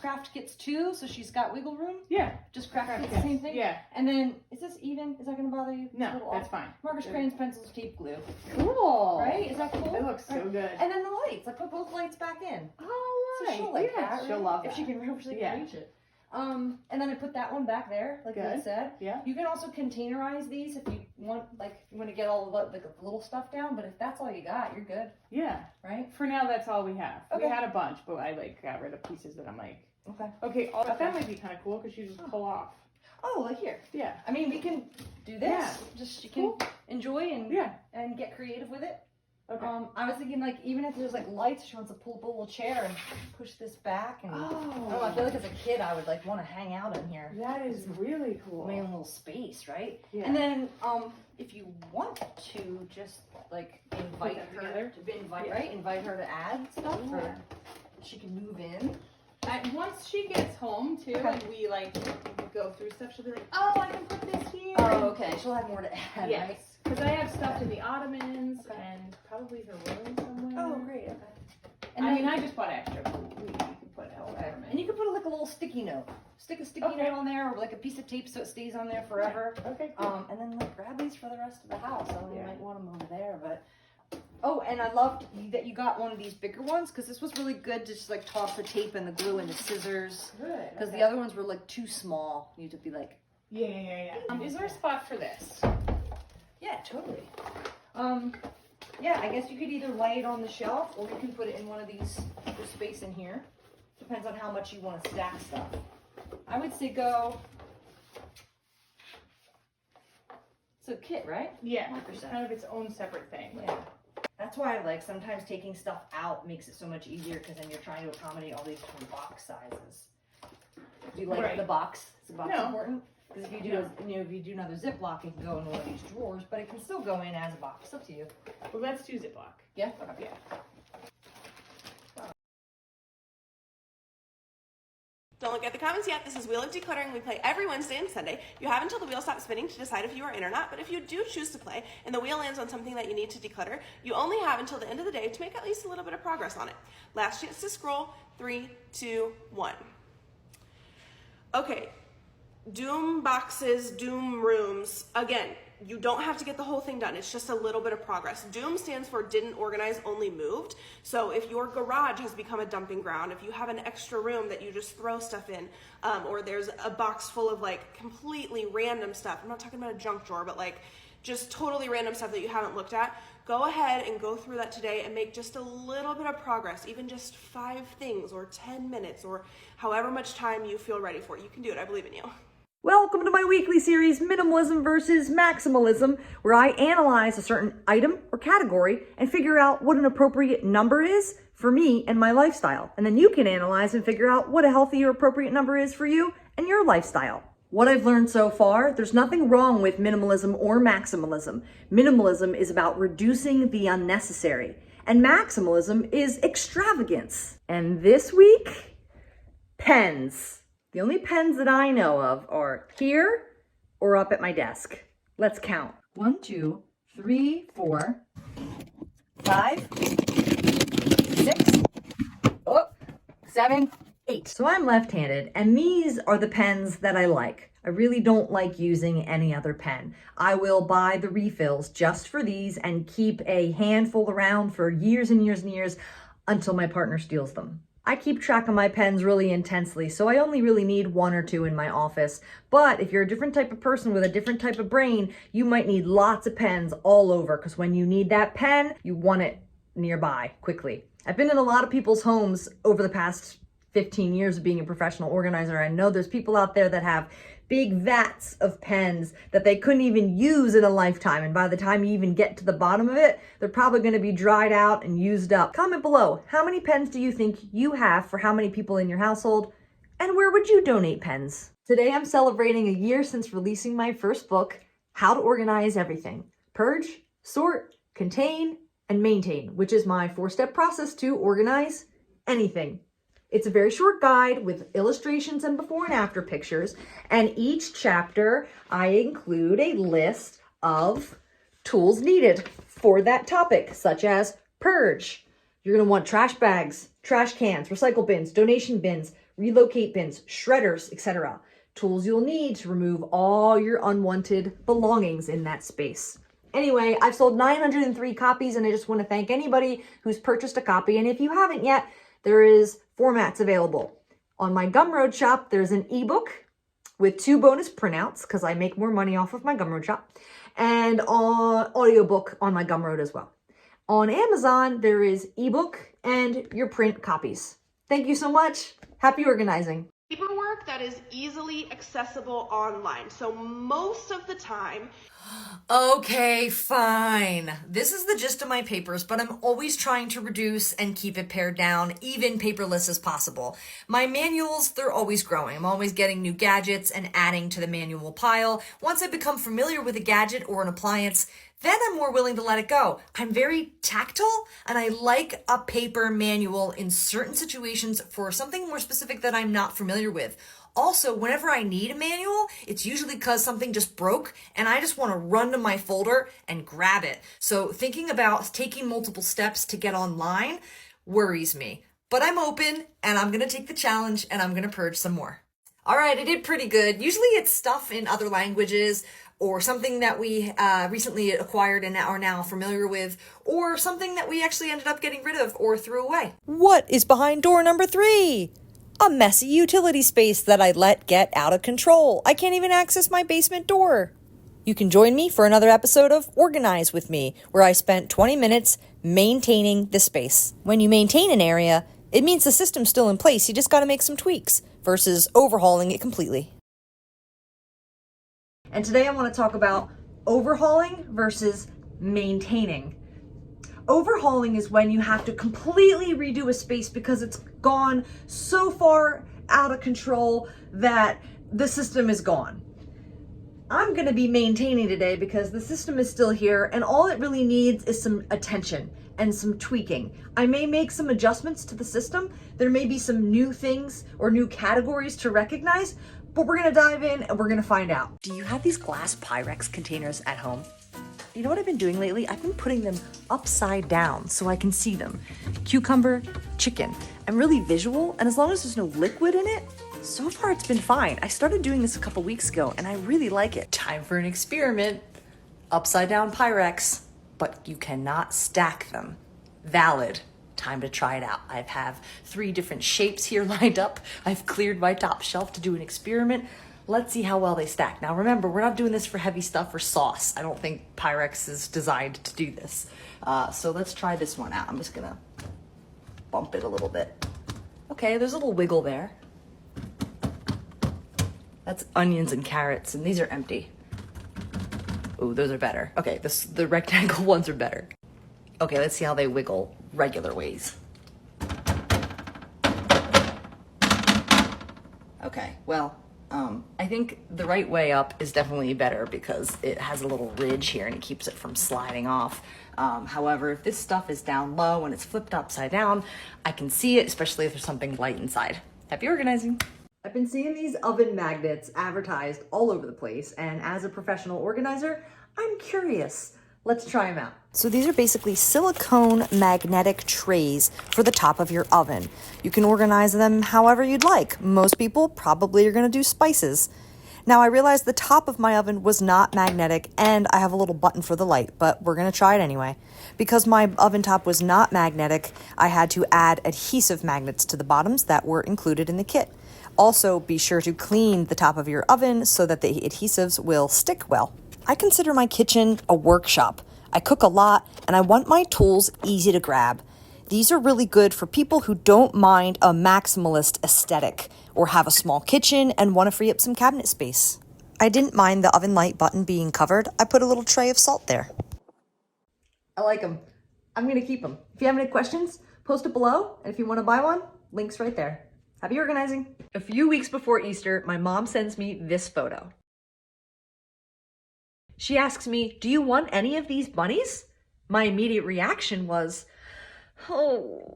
craft kits too, so she's got wiggle room? Yeah. Just craft kits, same thing? Yeah. And then, is this even? Is that going to bother you? No, that's fine. Markers, crayons, pencils, tape, glue. Cool. Right? Is that cool? It looks so good. And then the lights. I put both lights back in. Oh, right. So she'll like that. She'll love that. If she can reach it. And then I put that one back there, like I said. Yeah. You can also containerize these if you want, like, you want to get all the little stuff down. But if that's all you got, you're good. Yeah. Right. For now, that's all we have. Okay. We had a bunch, but I got rid of pieces that I'm like. Okay. Okay. That might be kind of cool because you just pull off. Oh, like here. Yeah. I mean, we can do this. Yeah. Just you can enjoy and get creative with it. Okay. I was thinking, like, even if there's like lights, she wants to pull up a little chair and push this back. And I feel like as a kid, I would like want to hang out in here. That is really cool. My own little space, right? Yeah. And then, if you want to, just like invite her to add stuff, or she can move in. Once she gets home too, and we like go through stuff, she'll be like, "Oh, I can put this here." Oh, okay. She'll have more to add, right? Because I have stuff in the ottomans and probably her room somewhere. Oh, great. Okay. And I just bought extra. You can put and you can put like a little sticky note. Stick a sticky note on there, or like a piece of tape so it stays on there forever. Okay. Cool. And then like grab these for the rest of the house. You might want them over there, but. Oh, and I loved that you got one of these bigger ones because this was really good to just like toss the tape and the glue and the scissors. Good. Because the other ones were like too small. You had to be like. Yeah. Is there a spot for this? Yeah, totally. Yeah, I guess you could either lay it on the shelf or you can put it in one of these. There's space in here. Depends on how much you want to stack stuff. I would say go. It's a kit, right? Yeah, it's kind of its own separate thing. Yeah. That's why I like sometimes taking stuff out makes it so much easier because then you're trying to accommodate all these different box sizes. Do you like the box? Is the box important? Because if you do, if you do another Ziploc, it can go in one of these drawers, but it can still go in as a box. It's up to you. Well, let's do Ziploc. Yeah? Okay. Yeah. Don't look at the comments yet. This is Wheel of Decluttering. We play every Wednesday and Sunday. You have until the wheel stops spinning to decide if you are in or not, but if you do choose to play and the wheel lands on something that you need to declutter, you only have until the end of the day to make at least a little bit of progress on it. Last chance to scroll. 3, 2, 1. Okay. Doom boxes, doom rooms. Again, you don't have to get the whole thing done. It's just a little bit of progress. Doom stands for didn't organize, only moved. So if your garage has become a dumping ground, if you have an extra room that you just throw stuff in, or there's a box full of like completely random stuff. I'm not talking about a junk drawer, but like just totally random stuff that you haven't looked at. Go ahead and go through that today and make just a little bit of progress, even just 5 things or 10 minutes or however much time you feel ready for. You can do it. I believe in you. Welcome to my weekly series, Minimalism versus Maximalism, where I analyze a certain item or category and figure out what an appropriate number is for me and my lifestyle. And then you can analyze and figure out what a healthy or appropriate number is for you and your lifestyle. What I've learned so far, there's nothing wrong with minimalism or maximalism. Minimalism is about reducing the unnecessary, and maximalism is extravagance. And this week, pens. The only pens that I know of are here or up at my desk. Let's count. 1, 2, 3, 4, 5, 6, 7, 8. So I'm left-handed, and these are the pens that I like. I really don't like using any other pen. I will buy the refills just for these and keep a handful around for years and years and years until my partner steals them. I keep track of my pens really intensely, so I only really need 1 or 2 in my office. But if you're a different type of person with a different type of brain, you might need lots of pens all over, because when you need that pen, you want it nearby quickly. I've been in a lot of people's homes over the past 15 years of being a professional organizer. I know there's people out there that have big vats of pens that they couldn't even use in a lifetime. And by the time you even get to the bottom of it, they're probably going to be dried out and used up. Comment below, how many pens do you think you have for how many people in your household? And where would you donate pens? Today I'm celebrating a year since releasing my first book, How to Organize Everything. Purge, sort, contain, and maintain, which is my 4-step process to organize anything. It's a very short guide with illustrations and before and after pictures. And each chapter, I include a list of tools needed for that topic, such as purge. You're going to want trash bags, trash cans, recycle bins, donation bins, relocate bins, shredders, etc. Tools you'll need to remove all your unwanted belongings in that space. Anyway, I've sold 903 copies, and I just want to thank anybody who's purchased a copy. And if you haven't yet, there is formats available. On my Gumroad Shop, there's an ebook with 2 bonus printouts, because I make more money off of my Gumroad Shop, and on Audiobook on my Gumroad as well. On Amazon, there is ebook and your print copies. Thank you so much. Happy organizing. Paperwork that is easily accessible online. So most of the time, Okay, fine. This is the gist of my papers, but I'm always trying to reduce and keep it pared down, even paperless as possible. My manuals, they're always growing. I'm always getting new gadgets and adding to the manual pile. Once I become familiar with a gadget or an appliance, then I'm more willing to let it go. I'm very tactile, and I like a paper manual in certain situations for something more specific that I'm not familiar with. Also, whenever I need a manual, it's usually because something just broke and I just want to run to my folder and grab it. So thinking about taking multiple steps to get online worries me. But I'm open, and I'm going to take the challenge, and I'm going to purge some more. All right, I did pretty good. Usually it's stuff in other languages, or something that we recently acquired and are now familiar with, or something that we actually ended up getting rid of or threw away. What is behind door number 3? A messy utility space that I let get out of control. I can't even access my basement door. You can join me for another episode of Organize with me, where I spent 20 minutes maintaining the space. When you maintain an area, it means the system's still in place. You just got to make some tweaks versus overhauling it completely. And today I want to talk about overhauling versus maintaining. Overhauling is when you have to completely redo a space because it's gone so far out of control that the system is gone. I'm gonna be maintaining today because the system is still here and all it really needs is some attention and some tweaking. I may make some adjustments to the system. There may be some new things or new categories to recognize, but we're gonna dive in and we're gonna find out. Do you have these glass Pyrex containers at home? You know what I've been doing lately? I've been putting them upside down so I can see them. Cucumber, chicken. I'm really visual, and as long as there's no liquid in it, so far it's been fine. I started doing this a couple weeks ago and I really like it. Time for an experiment. Upside down Pyrex, but you cannot stack them. Valid. Time to try it out. I have 3 different shapes here lined up. I've cleared my top shelf to do an experiment. Let's see how well they stack. Now remember, we're not doing this for heavy stuff or sauce. I don't think Pyrex is designed to do this. So let's try this one out. I'm just gonna bump it a little bit. Okay, there's a little wiggle there. That's onions and carrots, and these are empty. Ooh, those are better. Okay, the rectangle ones are better. Okay, let's see how they wiggle regular ways. Okay, well, I think the right way up is definitely better because it has a little ridge here and it keeps it from sliding off. However, if this stuff is down low and it's flipped upside down, I can see it, especially if there's something light inside. Happy organizing. I've been seeing these oven magnets advertised all over the place, and as a professional organizer, I'm curious. Let's try them out. So these are basically silicone magnetic trays for the top of your oven. You can organize them however you'd like. Most people probably are going to do spices. Now I realized the top of my oven was not magnetic and I have a little button for the light, but we're going to try it anyway. Because my oven top was not magnetic, I had to add adhesive magnets to the bottoms that were included in the kit. Also, be sure to clean the top of your oven so that the adhesives will stick well. I consider my kitchen a workshop. I cook a lot and I want my tools easy to grab. These are really good for people who don't mind a maximalist aesthetic or have a small kitchen and want to free up some cabinet space. I didn't mind the oven light button being covered. I put a little tray of salt there. I like them. I'm gonna keep them. If you have any questions, post it below. And if you wanna buy one, link's right there. Happy organizing. A few weeks before Easter, my mom sends me this photo. She asks me, do you want any of these bunnies? My immediate reaction was, and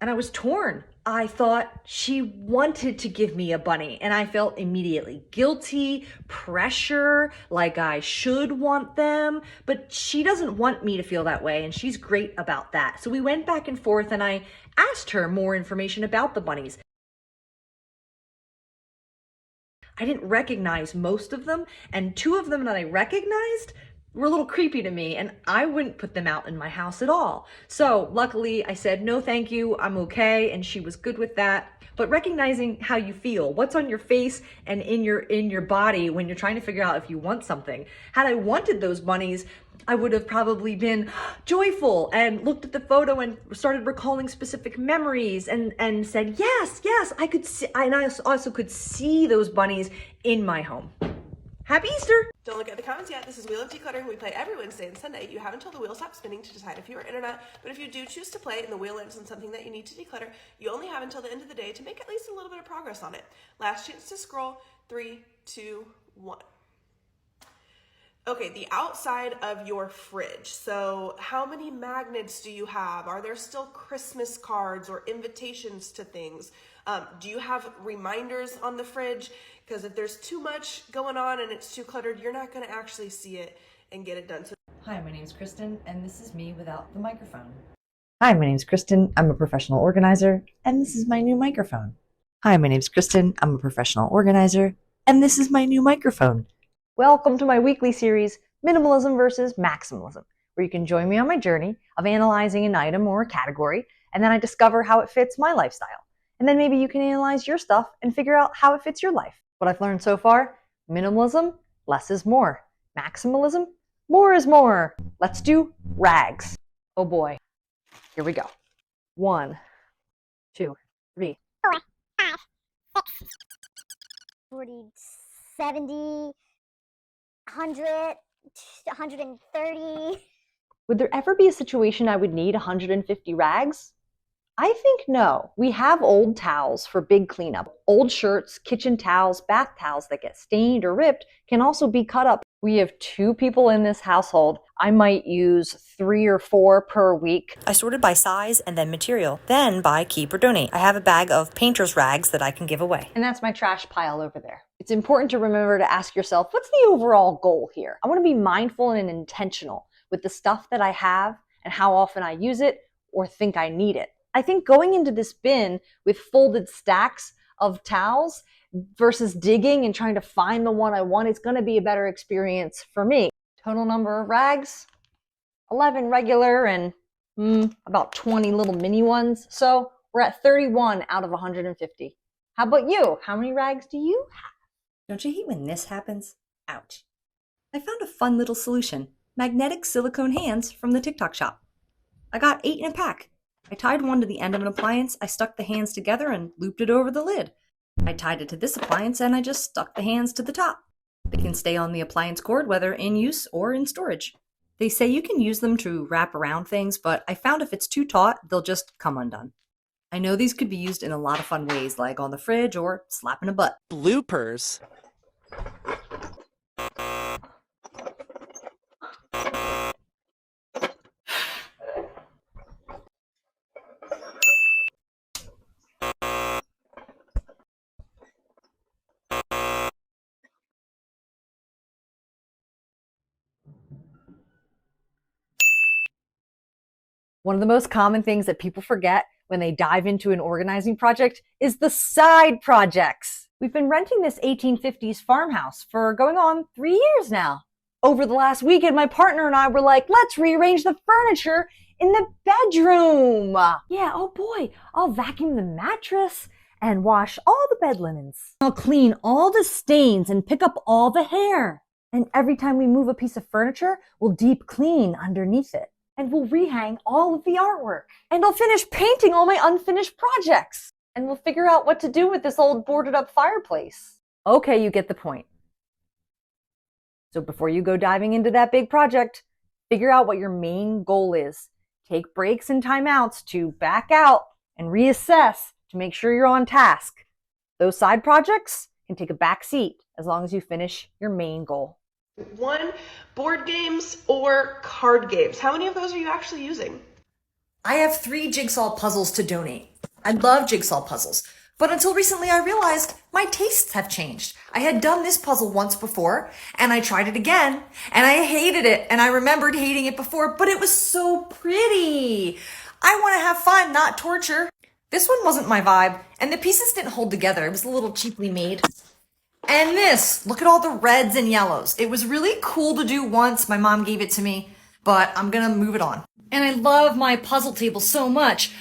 I was torn. I thought she wanted to give me a bunny and I felt immediately guilty, pressure, like I should want them, but she doesn't want me to feel that way and she's great about that. So we went back and forth and I asked her more information about the bunnies. I didn't recognize most of them, and 2 of them that I recognized were a little creepy to me, and I wouldn't put them out in my house at all. So luckily I said, no, thank you, I'm okay, and she was good with that. But recognizing how you feel, what's on your face and in your body when you're trying to figure out if you want something. Had I wanted those bunnies, I would have probably been joyful and looked at the photo and started recalling specific memories and said, yes, I could see, and I also could see those bunnies in my home. Happy Easter! Don't look at the comments yet. This is Wheel of Decluttering. We play every Wednesday and Sunday. You have until the wheel stops spinning to decide if you are in or not. But if you do choose to play and the wheel lands on something that you need to declutter, you only have until the end of the day to make at least a little bit of progress on it. Last chance to scroll. 3, 2, 1. Okay, the outside of your fridge. So how many magnets do you have? Are there still Christmas cards or invitations to things? Do you have reminders on the fridge? Because if there's too much going on and it's too cluttered, you're not going to actually see it and get it done. So Hi, my name's Kristen, and this is me without the microphone. Hi, my name's Kristen. I'm a professional organizer, and this is my new microphone. Hi, my name's Kristen. I'm a professional organizer, and this is my new microphone. Welcome to my weekly series, Minimalism versus Maximalism, where you can join me on my journey of analyzing an item or a category, and then I discover how it fits my lifestyle. And then maybe you can analyze your stuff and figure out how it fits your life. What I've learned so far, minimalism, less is more. Maximalism, more is more. Let's do rags. Oh boy, here we go. 1, 2, 3. 4, 5, 6, 40, 70, 100, 130. Would there ever be a situation I would need 150 rags? I think no. We have old towels for big cleanup. Old shirts, kitchen towels, bath towels that get stained or ripped can also be cut up. We have 2 people in this household. I might use 3 or 4 per week. I sorted by size and then material, then by keep or donate. I have a bag of painter's rags that I can give away. And that's my trash pile over there. It's important to remember to ask yourself, what's the overall goal here? I want to be mindful and intentional with the stuff that I have and how often I use it or think I need it. I think going into this bin with folded stacks of towels versus digging and trying to find the one I want, it's going to be a better experience for me. Total number of rags, 11 regular and about 20 little mini ones. So we're at 31 out of 150. How about you? How many rags do you have? Don't you hate when this happens? Ouch. I found a fun little solution. Magnetic silicone hands from the TikTok shop. I got 8 in a pack. I tied one to the end of an appliance, I stuck the hands together and looped it over the lid. I tied it to this appliance and I just stuck the hands to the top. They can stay on the appliance cord whether in use or in storage. They say you can use them to wrap around things, but I found if it's too taut, they'll just come undone. I know these could be used in a lot of fun ways, like on the fridge or slapping a butt. Bloopers. One of the most common things that people forget when they dive into an organizing project is the side projects. We've been renting this 1850s farmhouse for going on 3 years now. Over the last weekend, my partner and I were like, let's rearrange the furniture in the bedroom. Yeah, oh boy, I'll vacuum the mattress and wash all the bed linens. I'll clean all the stains and pick up all the hair. And every time we move a piece of furniture, we'll deep clean underneath it. And we'll rehang all of the artwork. And I'll finish painting all my unfinished projects. And we'll figure out what to do with this old boarded up fireplace. Okay, you get the point. So before you go diving into that big project, figure out what your main goal is. Take breaks and timeouts to back out and reassess to make sure you're on task. Those side projects can take a back seat as long as you finish your main goal. 1, board games or card games. How many of those are you actually using? I have 3 jigsaw puzzles to donate. I love jigsaw puzzles, but until recently I realized my tastes have changed. I had done this puzzle once before, and I tried it again, and I hated it, and I remembered hating it before, but it was so pretty. I want to have fun, not torture. This one wasn't my vibe, and the pieces didn't hold together. It was a little cheaply made. And this, look at all the reds and yellows. It was really cool to do once. My mom gave it to me, but I'm gonna move it on. And I love my puzzle table so much,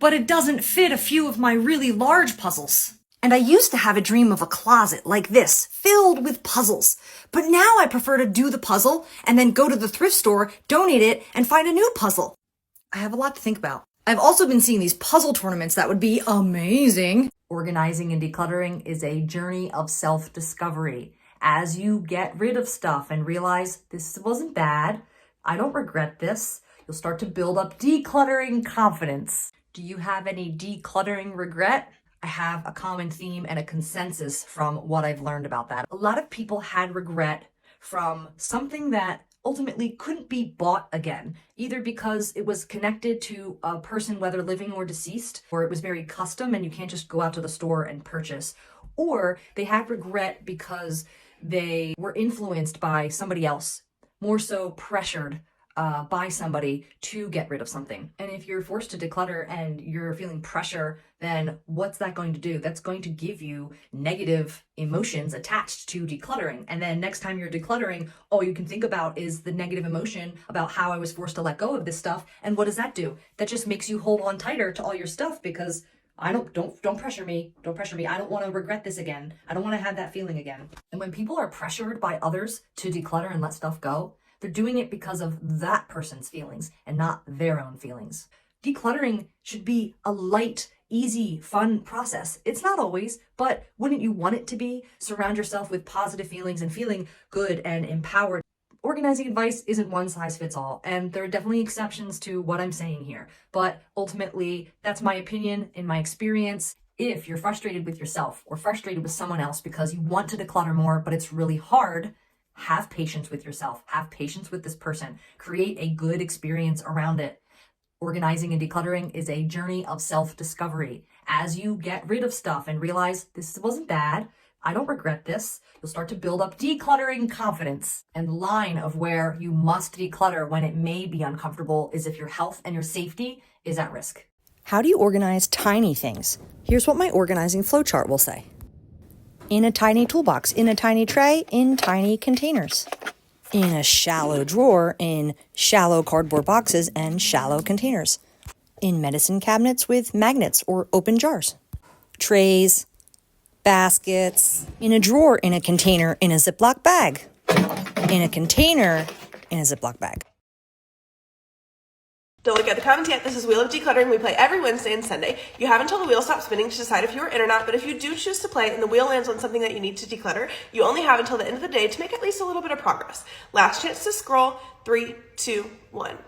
but it doesn't fit a few of my really large puzzles. And I used to have a dream of a closet like this, filled with puzzles. But now I prefer to do the puzzle and then go to the thrift store, donate it, and find a new puzzle. I have a lot to think about. I've also been seeing these puzzle tournaments that would be amazing. Organizing and decluttering is a journey of self-discovery. As you get rid of stuff and realize this wasn't bad, I don't regret this, you'll start to build up decluttering confidence. Do you have any decluttering regret? I have a common theme and a consensus from what I've learned about that. A lot of people had regret from something that ultimately couldn't be bought again, either because it was connected to a person, whether living or deceased, or it was very custom and you can't just go out to the store and purchase, or they had regret because they were influenced by somebody else, more so pressured by somebody to get rid of something. And if you're forced to declutter and you're feeling pressure, then what's that going to do? That's going to give you negative emotions attached to decluttering. And then next time you're decluttering, all you can think about is the negative emotion about how I was forced to let go of this stuff. And what does that do? That just makes you hold on tighter to all your stuff because don't pressure me. Don't pressure me. I don't want to regret this again. I don't want to have that feeling again. And when people are pressured by others to declutter and let stuff go, they're doing it because of that person's feelings and not their own feelings. Decluttering should be a light, easy, fun process. It's not always, but wouldn't you want it to be? Surround yourself with positive feelings and feeling good and empowered. organizing advice isn't one size fits all, and there are definitely exceptions to what I'm saying here. But ultimately, that's my opinion and my experience. If you're frustrated with yourself or frustrated with someone else because you want to declutter more, but it's really hard, have patience with yourself. Have patience with this person. Create a good experience around it. Organizing and decluttering is a journey of self-discovery. As you get rid of stuff and realize this wasn't bad, I don't regret this, you'll start to build up decluttering confidence. And the line of where you must declutter when it may be uncomfortable is if your health and your safety is at risk. How do you organize tiny things? Here's what my organizing flowchart will say. In a tiny toolbox, in a tiny tray, in tiny containers. In a shallow drawer, in shallow cardboard boxes and shallow containers. In medicine cabinets with magnets or open jars. Trays, baskets, in a drawer, in a container, in a Ziploc bag. In a container, in a Ziploc bag. Don't look at the comments yet. This is Wheel of Decluttering. We play every Wednesday and Sunday. You have until the wheel stops spinning to decide if you are in or not, but if you do choose to play and the wheel lands on something that you need to declutter, you only have until the end of the day to make at least a little bit of progress. Last chance to scroll. 3, 2, 1.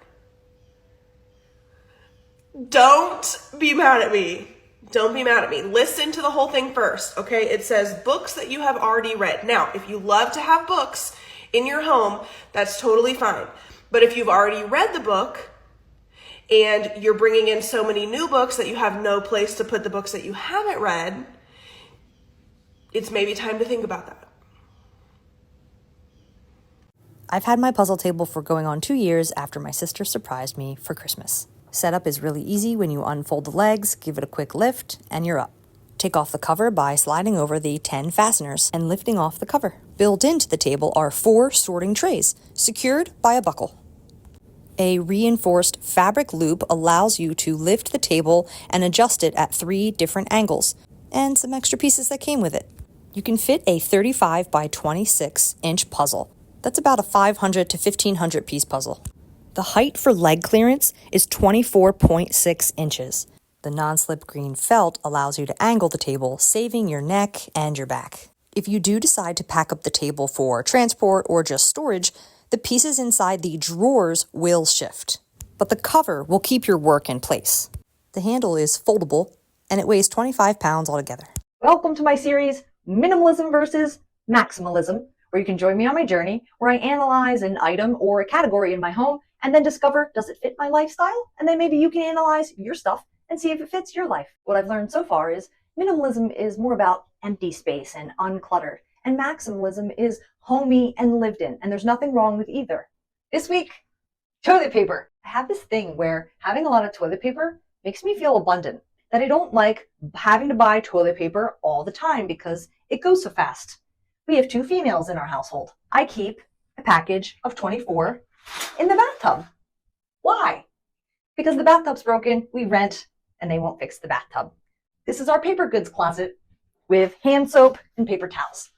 Don't be mad at me. Don't be mad at me. Listen to the whole thing first, okay? It says books that you have already read. Now, if you love to have books in your home, that's totally fine. But if you've already read the book, and you're bringing in so many new books that you have no place to put the books that you haven't read, it's maybe time to think about that. I've had my puzzle table for going on 2 years after my sister surprised me for Christmas. Setup is really easy when you unfold the legs, give it a quick lift, and you're up. Take off the cover by sliding over the 10 fasteners and lifting off the cover. Built into the table are 4 sorting trays, secured by a buckle. A reinforced fabric loop allows you to lift the table and adjust it at 3 different angles, and some extra pieces that came with it. You can fit a 35 by 26 inch puzzle. That's about a 500 to 1500 piece puzzle. The height for leg clearance is 24.6 inches. The non-slip green felt allows you to angle the table, saving your neck and your back. If you do decide to pack up the table for transport or just storage, the pieces inside the drawers will shift, but the cover will keep your work in place. The handle is foldable, and it weighs 25 pounds altogether. Welcome to my series, Minimalism versus Maximalism, where you can join me on my journey, where I analyze an item or a category in my home, and then discover, does it fit my lifestyle? And then maybe you can analyze your stuff and see if it fits your life. What I've learned so far is minimalism is more about empty space and uncluttered, and maximalism is homey and lived in, and there's nothing wrong with either. This week, toilet paper. I have this thing where having a lot of toilet paper makes me feel abundant, that I don't like having to buy toilet paper all the time because it goes so fast. We have 2 females in our household. I keep a package of 24 in the bathtub. Why? Because the bathtub's broken, we rent, and they won't fix the bathtub. This is our paper goods closet with hand soap and paper towels.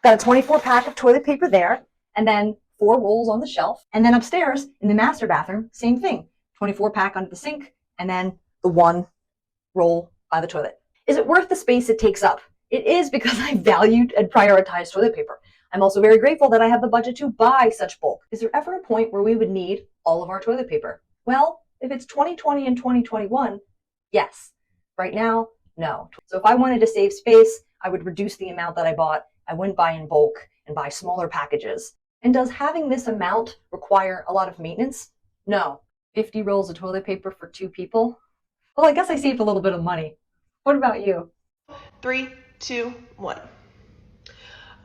Got a 24 pack of toilet paper there, and then 4 rolls on the shelf. And then upstairs in the master bathroom, same thing. 24 pack under the sink, and then the 1 roll by the toilet. Is it worth the space it takes up? It is, because I valued and prioritized toilet paper. I'm also very grateful that I have the budget to buy such bulk. Is there ever a point where we would need all of our toilet paper? Well, if it's 2020 and 2021, yes. Right now, no. So if I wanted to save space, I would reduce the amount that I bought. I wouldn't buy in bulk and buy smaller packages. And does having this amount require a lot of maintenance? No. 50 rolls of toilet paper for 2 people? Well, I guess I saved a little bit of money. What about you? 3, 2, 1.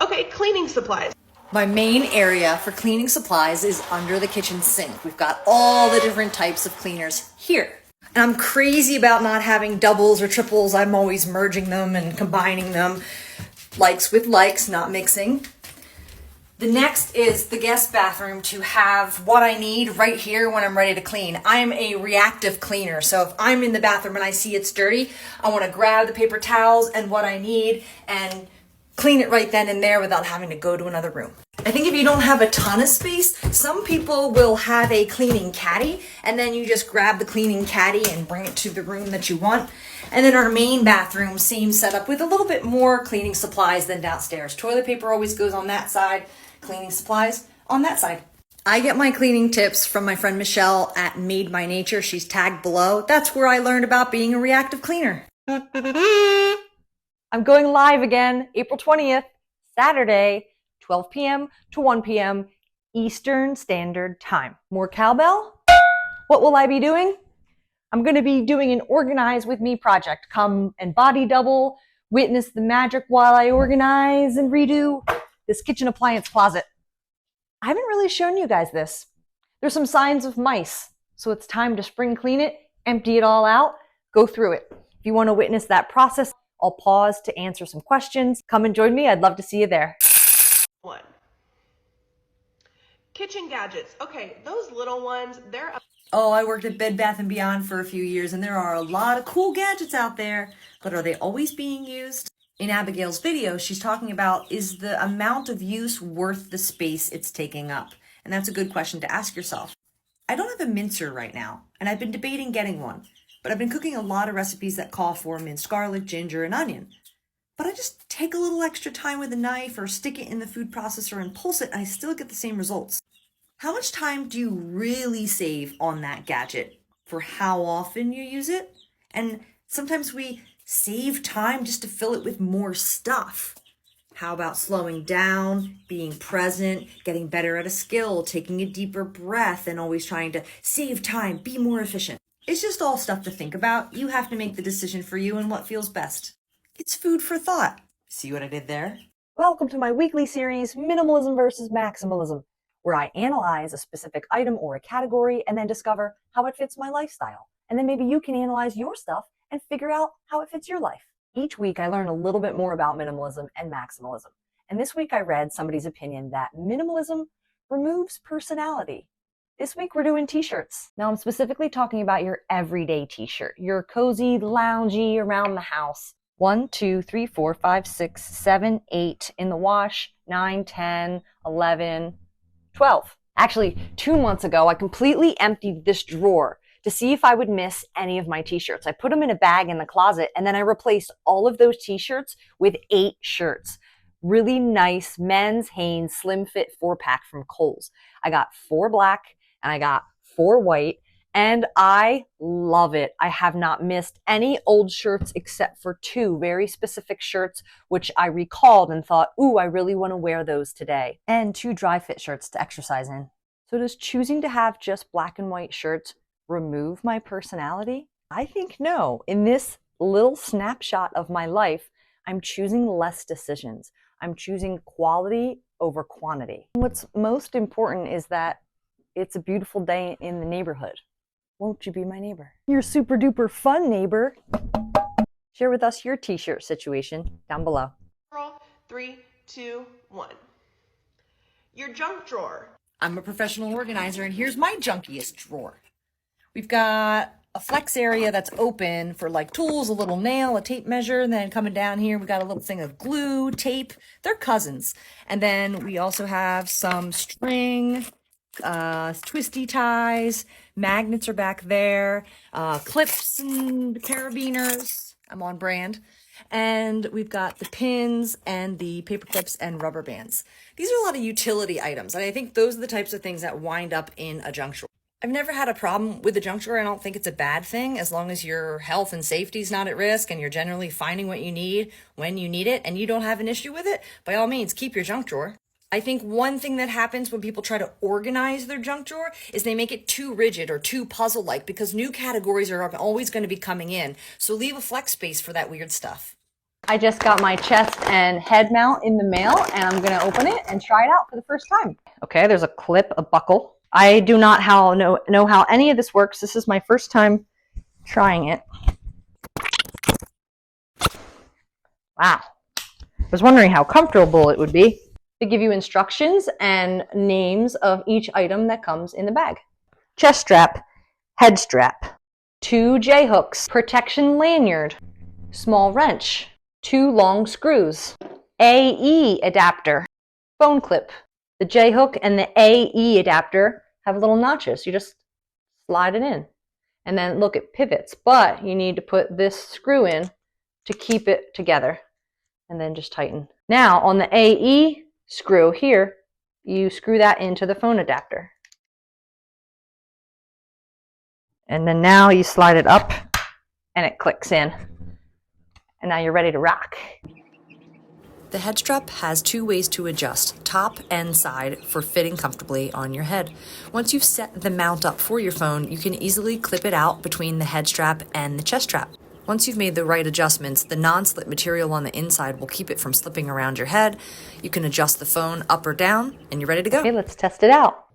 Okay, cleaning supplies. My main area for cleaning supplies is under the kitchen sink. We've got all the different types of cleaners here. And I'm crazy about not having doubles or triples. I'm always merging them and combining them. Likes with likes, not mixing. The next is the guest bathroom to have what I need right here when I'm ready to clean. I'm a reactive cleaner, so if I'm in the bathroom and I see it's dirty, I want to grab the paper towels and what I need and clean it right then and there without having to go to another room. I think if you don't have a ton of space, some people will have a cleaning caddy, and then you just grab the cleaning caddy and bring it to the room that you want. And then our main bathroom, same setup with a little bit more cleaning supplies than downstairs. Toilet paper always goes on that side, cleaning supplies on that side. I get my cleaning tips from my friend Michelle at Made by Nature. She's tagged below. That's where I learned about being a reactive cleaner. I'm going live again, April 20th, Saturday, 12 p.m. to 1 p.m. Eastern Standard Time. More cowbell? What will I be doing? I'm going to be doing an Organize with Me project. Come and body double, witness the magic while I organize and redo this kitchen appliance closet. I haven't really shown you guys this. There's some signs of mice, so it's time to spring clean it, empty it all out, go through it. If you want to witness that process, I'll pause to answer some questions. Come and join me. I'd love to see you there. 1. Kitchen gadgets. Okay, those little ones, they're... Oh, I worked at Bed Bath & Beyond for a few years, and there are a lot of cool gadgets out there, but are they always being used? In Abigail's video, she's talking about, is the amount of use worth the space it's taking up? And that's a good question to ask yourself. I don't have a mincer right now, and I've been debating getting one, but I've been cooking a lot of recipes that call for minced garlic, ginger, and onion. But I just take a little extra time with a knife or stick it in the food processor and pulse it, and I still get the same results. How much time do you really save on that gadget for how often you use it? And sometimes we save time just to fill it with more stuff. How about slowing down, being present, getting better at a skill, taking a deeper breath, and always trying to save time, be more efficient? It's just all stuff to think about. You have to make the decision for you and what feels best. It's food for thought. See what I did there? Welcome to my weekly series, Minimalism versus Maximalism, where I analyze a specific item or a category and then discover how it fits my lifestyle. And then maybe you can analyze your stuff and figure out how it fits your life. Each week I learn a little bit more about minimalism and maximalism. And this week I read somebody's opinion that minimalism removes personality. This week we're doing t-shirts. Now I'm specifically talking about your everyday t-shirt, your cozy, loungy around the house. 1, 2, 3, 4, 5, 6, 7, 8 in the wash, 9, 10, 11, 12. Actually, 2 months ago, I completely emptied this drawer to see if I would miss any of my t-shirts. I put them in a bag in the closet, and then I replaced all of those t-shirts with 8 shirts. Really nice men's Hanes Slim Fit 4-pack from Kohl's. I got 4 black, and I got 4 white, and I love it. I have not missed any old shirts except for 2 very specific shirts, which I recalled and thought, ooh, I really want to wear those today. And 2 dry fit shirts to exercise in. So does choosing to have just black and white shirts remove my personality? I think no. In this little snapshot of my life, I'm choosing less decisions. I'm choosing quality over quantity. What's most important is that it's a beautiful day in the neighborhood. Won't you be my neighbor? Your super duper fun neighbor. Share with us your t-shirt situation down below. 3, 2, 1. Your junk drawer. I'm a professional organizer, and here's my junkiest drawer. We've got a flex area that's open for like tools, a little nail, a tape measure, and then coming down here, we got a little thing of glue, tape. They're cousins. And then we also have some string, twisty ties, magnets are back there, clips and carabiners. I'm on brand. And we've got the pins and the paper clips and rubber bands. These are a lot of utility items, and I think those are the types of things that wind up in a junk drawer. I've never had a problem with the junk drawer. I don't think it's a bad thing as long as your health and safety is not at risk and you're generally finding what you need when you need it and you don't have an issue with it. By all means, keep your junk drawer. I think one thing that happens when people try to organize their junk drawer is they make it too rigid or too puzzle-like because new categories are always going to be coming in. So leave a flex space for that weird stuff. I just got my chest and head mount in the mail, and I'm going to open it and try it out for the first time. Okay, there's a clip, a buckle. I do not know how any of this works. This is my first time trying it. Wow. I was wondering how comfortable it would be. They give you instructions and names of each item that comes in the bag. Chest strap, head strap, 2 J-hooks, protection lanyard, small wrench, 2 long screws, AE adapter, phone clip. The J-hook and the AE adapter have little notches. You just slide it in. And then look at pivots, but you need to put this screw in to keep it together. And then just tighten. Now on the AE screw here, you screw that into the phone adapter. And then now you slide it up and it clicks in. And now you're ready to rock. The head strap has two ways to adjust, top and side, for fitting comfortably on your head. Once you've set the mount up for your phone, you can easily clip it out between the head strap and the chest strap. Once you've made the right adjustments, the non-slip material on the inside will keep it from slipping around your head. You can adjust the phone up or down, and you're ready to go. Okay, let's test it out.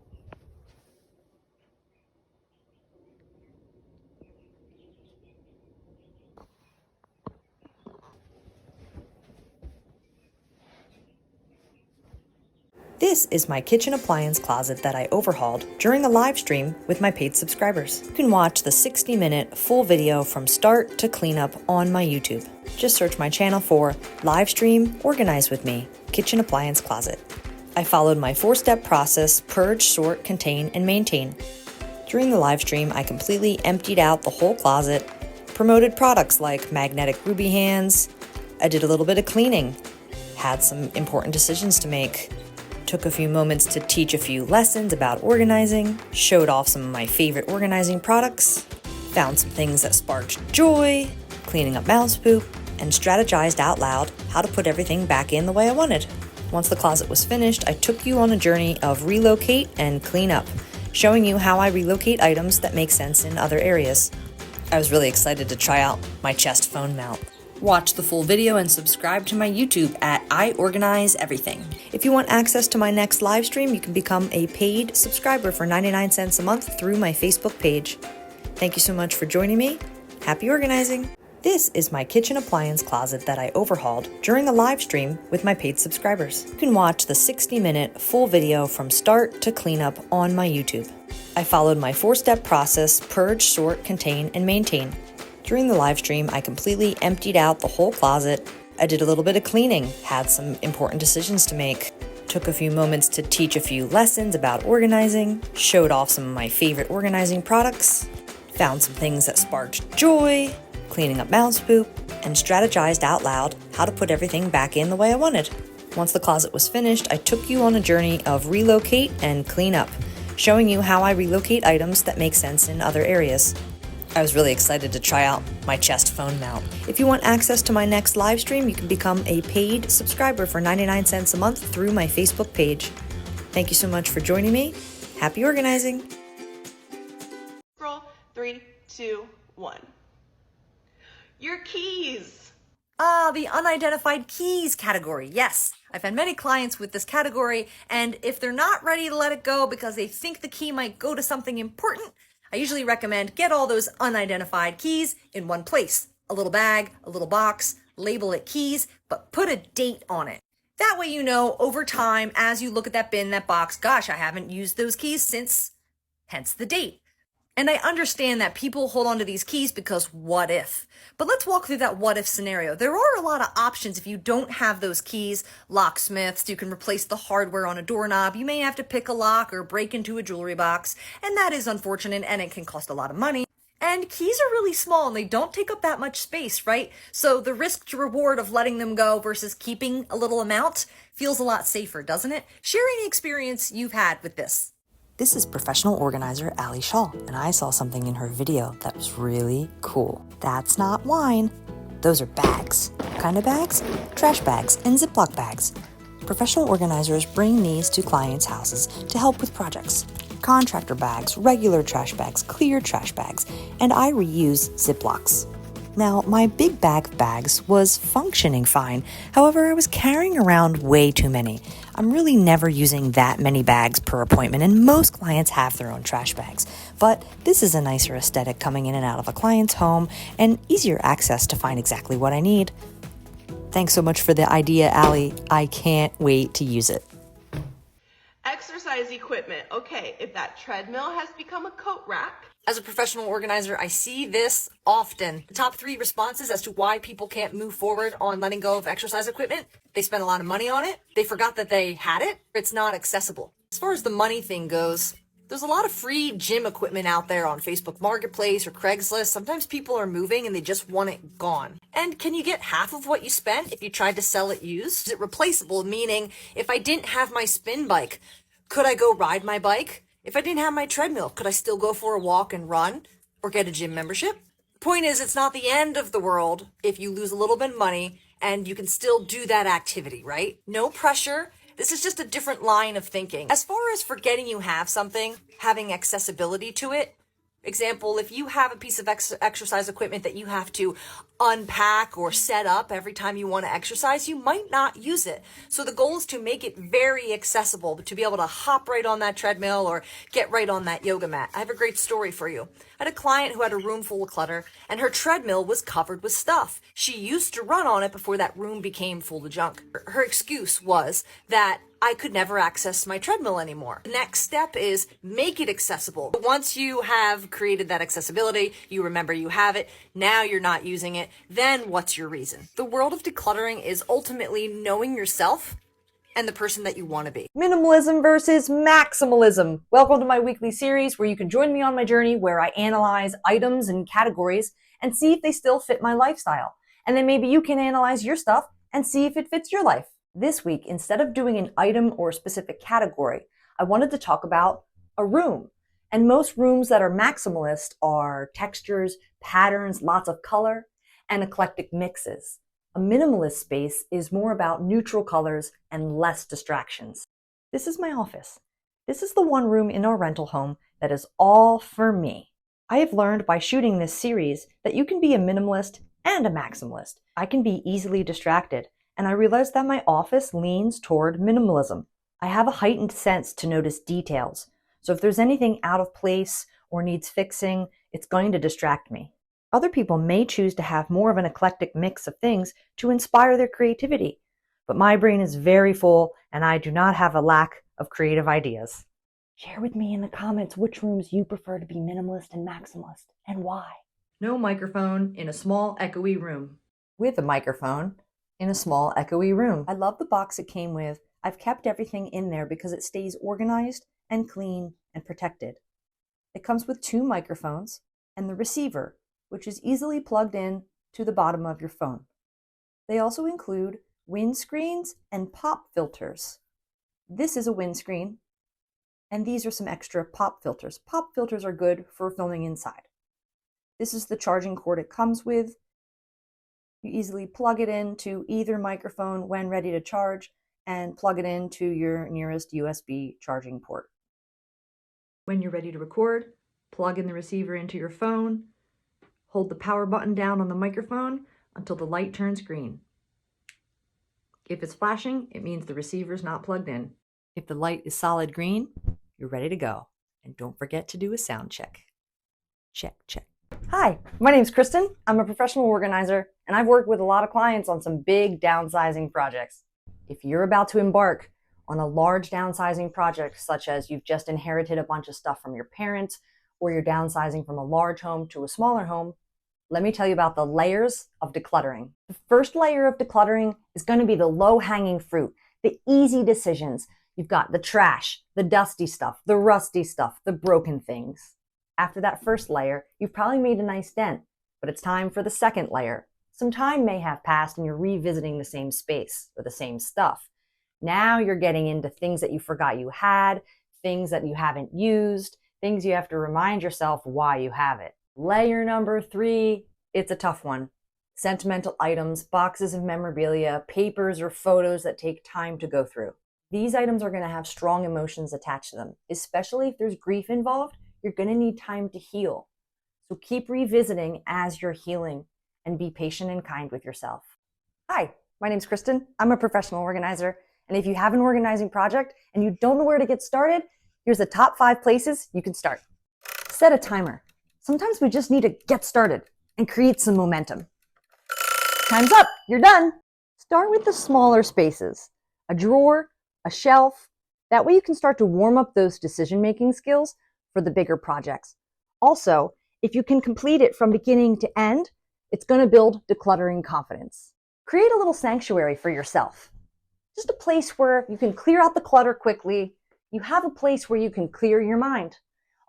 This is my kitchen appliance closet that I overhauled during a live stream with my paid subscribers. You can watch the 60-minute full video from start to cleanup on my YouTube. Just search my channel for live stream Organize with me, kitchen appliance closet. I followed my 4-step process: purge, sort, contain, and maintain. During the live stream, I completely emptied out the whole closet, promoted products like magnetic ruby hands. I did a little bit of cleaning, had some important decisions to make, took a few moments to teach a few lessons about organizing, showed off some of my favorite organizing products, found some things that sparked joy, cleaning up mouse poop, and strategized out loud how to put everything back in the way I wanted. Once the closet was finished, I took you on a journey of relocate and clean up, showing you how I relocate items that make sense in other areas. I was really excited to try out my chest phone mount. Watch the full video and subscribe to my YouTube at iOrganize Everything. If you want access to my next live stream, you can become a paid subscriber for 99 cents a month through my Facebook page. Thank you so much for joining me. Happy organizing! This is my kitchen appliance closet that I overhauled during a live stream with my paid subscribers. You can watch the 60-minute full video from start to cleanup on my YouTube. I followed my 4-step process: purge, sort, contain, and maintain. During the live stream, I completely emptied out the whole closet. I did a little bit of cleaning, had some important decisions to make, took a few moments to teach a few lessons about organizing, showed off some of my favorite organizing products, found some things that sparked joy, cleaning up mouse poop, and strategized out loud how to put everything back in the way I wanted. Once the closet was finished, I took you on a journey of relocate and clean up, showing you how I relocate items that make sense in other areas. I was really excited to try out my chest phone mount. If you want access to my next live stream, you can become a paid subscriber for 99 cents a month through my Facebook page. Thank you so much for joining me. Happy organizing! Roll 3, 2, 1. Your keys. The unidentified keys category. Yes, I've had many clients with this category, and if they're not ready to let it go because they think the key might go to something important, I usually recommend get all those unidentified keys in one place. A little bag, a little box, label it keys, but put a date on it. That way you know over time as you look at that bin, that box, gosh, I haven't used those keys since, hence the date. And I understand that people hold on to these keys because what if? But let's walk through that what if scenario. There are a lot of options if you don't have those keys. Locksmiths, you can replace the hardware on a doorknob. You may have to pick a lock or break into a jewelry box. And that is unfortunate and it can cost a lot of money. And keys are really small and they don't take up that much space, right? So the risk to reward of letting them go versus keeping a little amount feels a lot safer, doesn't it? Share any experience you've had with this. This is professional organizer Ali Shaw, and I saw something in her video that was really cool. That's not wine. Those are bags. What kind of bags? Trash bags and Ziploc bags. Professional organizers bring these to clients' houses to help with projects. Contractor bags, regular trash bags, clear trash bags, and I reuse Ziplocs. Now, my big bag of bags was functioning fine. However, I was carrying around way too many. I'm really never using that many bags per appointment, and most clients have their own trash bags. But this is a nicer aesthetic coming in and out of a client's home and easier access to find exactly what I need. Thanks so much for the idea, Ali. I can't wait to use it. Exercise equipment. Okay, if that treadmill has become a coat rack. As a professional organizer, I see this often. The top 3 responses as to why people can't move forward on letting go of exercise equipment: they spent a lot of money on it, they forgot that they had it, it's not accessible. As far as the money thing goes, there's a lot of free gym equipment out there on Facebook Marketplace or Craigslist. Sometimes people are moving and they just want it gone. And can you get half of what you spent if you tried to sell it used? Is it replaceable? Meaning, if I didn't have my spin bike, could I go ride my bike? If I didn't have my treadmill, could I still go for a walk and run? or get a gym membership. The point is, it's not the end of the world if you lose a little bit of money and you can still do that activity, right? No pressure. This is just a different line of thinking. As far as forgetting you have something, having accessibility to it, example, if you have a piece of exercise equipment that you have to unpack or set up every time you want to exercise, you might not use it. So the goal is to make it very accessible, to be able to hop right on that treadmill or get right on that yoga mat. I have a great story for you. I had a client who had a room full of clutter and her treadmill was covered with stuff. She used to run on it before that room became full of junk. Her excuse was that I could never access my treadmill anymore. The next step is make it accessible. Once you have created that accessibility, you remember you have it, now you're not using it, then what's your reason? The world of decluttering is ultimately knowing yourself and the person that you want to be. Minimalism versus maximalism. Welcome to my weekly series where you can join me on my journey where I analyze items and categories and see if they still fit my lifestyle. And then maybe you can analyze your stuff and see if it fits your life. This week, instead of doing an item or a specific category, I wanted to talk about a room. And most rooms that are maximalist are textures, patterns, lots of color, and eclectic mixes. A minimalist space is more about neutral colors and less distractions. This is my office. This is the one room in our rental home that is all for me. I have learned by shooting this series that you can be a minimalist and a maximalist. I can be easily distracted. And I realized that my office leans toward minimalism. I have a heightened sense to notice details. So if there's anything out of place or needs fixing, it's going to distract me. Other people may choose to have more of an eclectic mix of things to inspire their creativity. But my brain is very full and I do not have a lack of creative ideas. Share with me in the comments which rooms you prefer to be minimalist and maximalist and why. No microphone in a small echoey room. With a microphone in a small echoey room. I love the box it came with. I've kept everything in there because it stays organized and clean and protected. It comes with 2 microphones and the receiver, which is easily plugged in to the bottom of your phone. They also include windscreens and pop filters. This is a windscreen, and these are some extra pop filters. Pop filters are good for filming inside. This is the charging cord it comes with. You easily plug it into either microphone when ready to charge and plug it into your nearest USB charging port. When you're ready to record, plug in the receiver into your phone, hold the power button down on the microphone until the light turns green. If it's flashing, it means the receiver's not plugged in. If the light is solid green, you're ready to go. And don't forget to do a sound check. Check, check. Hi, my name's Kristen. I'm a professional organizer, and I've worked with a lot of clients on some big downsizing projects. If you're about to embark on a large downsizing project, such as you've just inherited a bunch of stuff from your parents, or you're downsizing from a large home to a smaller home, let me tell you about the layers of decluttering. The first layer of decluttering is going to be the low-hanging fruit, the easy decisions. You've got the trash, the dusty stuff, the rusty stuff, the broken things. After that first layer, you've probably made a nice dent, but it's time for the second layer. Some time may have passed and you're revisiting the same space or the same stuff. Now you're getting into things that you forgot you had, things that you haven't used, things you have to remind yourself why you have it. Layer number 3, it's a tough one. Sentimental items, boxes of memorabilia, papers or photos that take time to go through. These items are going to have strong emotions attached to them, especially if there's grief involved. You're going to need time to heal. So keep revisiting as you're healing and be patient and kind with yourself. Hi, my name's Kristen. I'm a professional organizer. And if you have an organizing project and you don't know where to get started, here's the top 5 places you can start. Set a timer. Sometimes we just need to get started and create some momentum. Time's up. You're done. Start with the smaller spaces, a drawer, a shelf. That way you can start to warm up those decision-making skills for the bigger projects. Also, if you can complete it from beginning to end, it's going to build decluttering confidence. Create a little sanctuary for yourself. Just a place where you can clear out the clutter quickly. You have a place where you can clear your mind.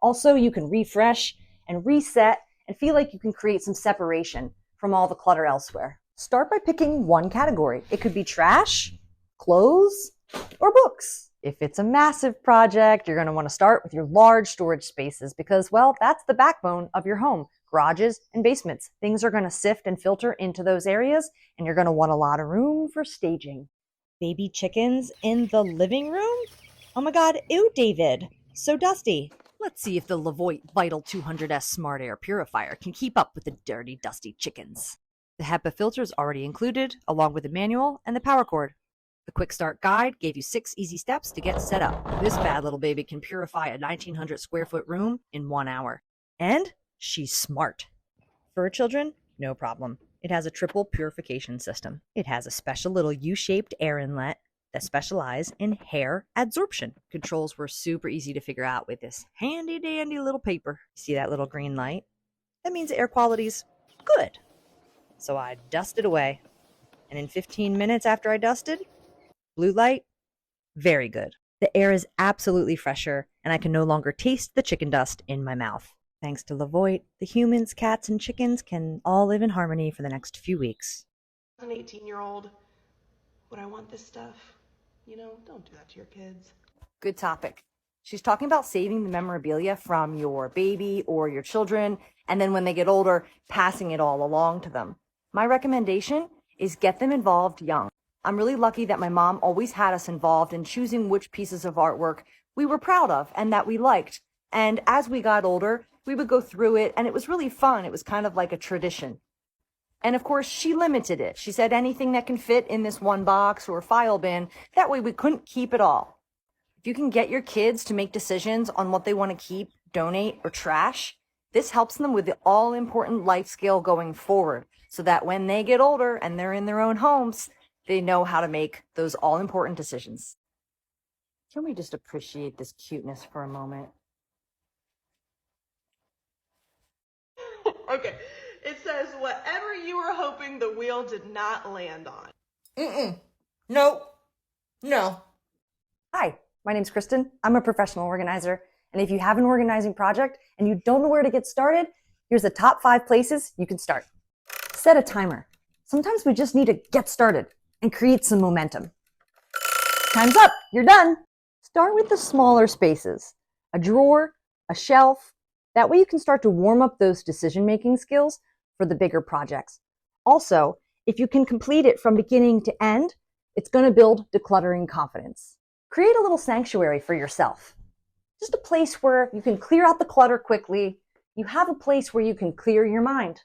Also, you can refresh and reset and feel like you can create some separation from all the clutter elsewhere. Start by picking one category. It could be trash, clothes, or books. If it's a massive project, you're going to want to start with your large storage spaces because, well, that's the backbone of your home. Garages and basements. Things are going to sift and filter into those areas, and you're going to want a lot of room for staging. Baby chickens in the living room? Oh my God, ew, David. So dusty. Let's see if the Levoit Vital 200S Smart Air Purifier can keep up with the dirty, dusty chickens. The HEPA filter is already included, along with the manual and the power cord. The quick start guide gave you 6 easy steps to get set up. This bad little baby can purify a 1,900 square foot room in 1 hour. And she's smart. For children, no problem. It has a triple purification system. It has a special little U-shaped air inlet that specialize in hair adsorption. Controls were super easy to figure out with this handy dandy little paper. See that little green light? That means the air quality's good. So I dusted away. And in 15 minutes after I dusted, blue light, very good. The air is absolutely fresher, and I can no longer taste the chicken dust in my mouth. Thanks to Levoit, the humans, cats, and chickens can all live in harmony for the next few weeks. As an 18-year-old, would I want this stuff? You know, don't do that to your kids. Good topic. She's talking about saving the memorabilia from your baby or your children, and then when they get older, passing it all along to them. My recommendation is get them involved young. I'm really lucky that my mom always had us involved in choosing which pieces of artwork we were proud of and that we liked. And as we got older, we would go through it, and it was really fun. It was kind of like a tradition. And of course, she limited it. She said anything that can fit in this one box or file bin, that way we couldn't keep it all. If you can get your kids to make decisions on what they want to keep, donate, or trash, this helps them with the all-important life skill going forward, so that when they get older and they're in their own homes, they know how to make those all-important decisions. Can we just appreciate this cuteness for a moment? Okay, it says, whatever you were hoping the wheel did not land on. Nope. No. Hi, my name's Kristen. I'm a professional organizer. And if you have an organizing project and you don't know where to get started, here's the top 5 places you can start. Set a timer. Sometimes we just need to get started and create some momentum. Time's up. You're done. Start with the smaller spaces. A drawer, a shelf. That way you can start to warm up those decision-making skills for the bigger projects. Also, if you can complete it from beginning to end, it's going to build decluttering confidence. Create a little sanctuary for yourself. Just a place where you can clear out the clutter quickly. You have a place where you can clear your mind.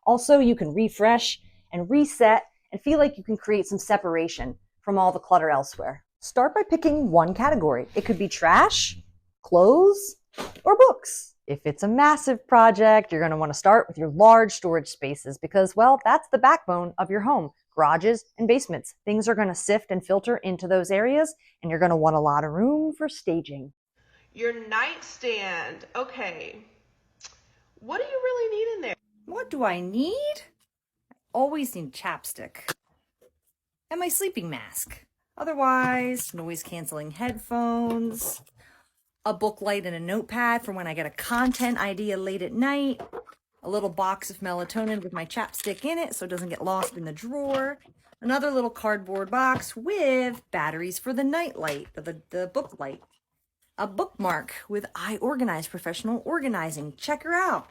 Also, you can refresh and reset and feel like you can create some separation from all the clutter elsewhere. Start by picking one category. It could be trash, clothes, or books. If it's a massive project, you're going to want to start with your large storage spaces because, well, that's the backbone of your home. Garages and basements. Things are going to sift and filter into those areas, and you're going to want a lot of room for staging. Your nightstand. Okay. What do you really need in there? What do I need? I always need chapstick. And my sleeping mask. Otherwise, noise-canceling headphones, a book light and a notepad for when I get a content idea late at night, a little box of melatonin with my chapstick in it so it doesn't get lost in the drawer, another little cardboard box with batteries for the night light, the book light, a bookmark with iOrganize Professional Organizing. Check her out.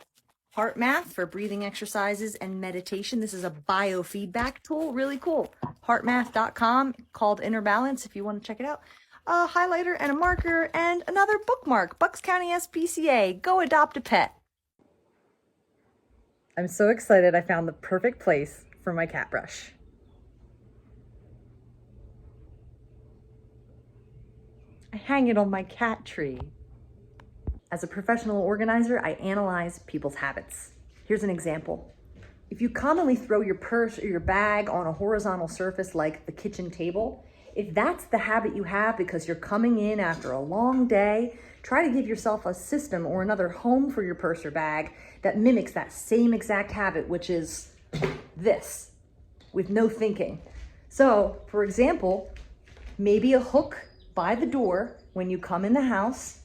Heart math for breathing exercises and meditation. This is a biofeedback tool, really cool. Heartmath.com, called Inner Balance if you want to check it out. A highlighter and a marker and another bookmark. Bucks County SPCA. Go adopt a pet. I'm so excited I found the perfect place for my cat brush. I hang it on my cat tree. As a professional organizer, I analyze people's habits. Here's an example. If you commonly throw your purse or your bag on a horizontal surface like the kitchen table, if that's the habit you have because you're coming in after a long day, try to give yourself a system or another home for your purse or bag that mimics that same exact habit, which is this, with no thinking. So, for example, maybe a hook by the door when you come in the house,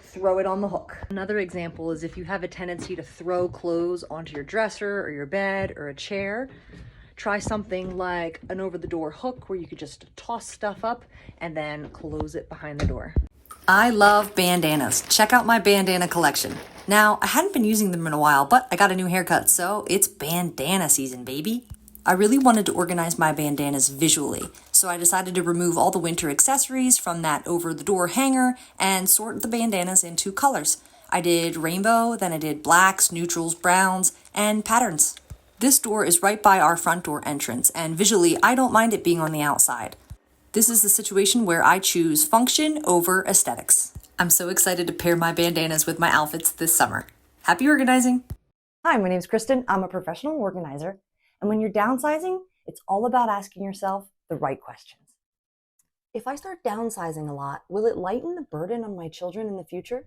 throw it on the hook. Another example is if you have a tendency to throw clothes onto your dresser or your bed or a chair, try something like an over-the-door hook where you could just toss stuff up and then close it behind the door. I love bandanas. Check out my bandana collection. Now, I hadn't been using them in a while, but I got a new haircut, so it's bandana season, baby. I really wanted to organize my bandanas visually, so I decided to remove all the winter accessories from that over-the-door hanger and sort the bandanas into colors. I did rainbow, then I did blacks, neutrals, browns, and patterns. This door is right by our front door entrance, and visually, I don't mind it being on the outside. This is the situation where I choose function over aesthetics. I'm so excited to pair my bandanas with my outfits this summer. Happy organizing! Hi, my name is Kristen. I'm a professional organizer. And when you're downsizing, it's all about asking yourself the right questions. If I start downsizing a lot, will it lighten the burden on my children in the future?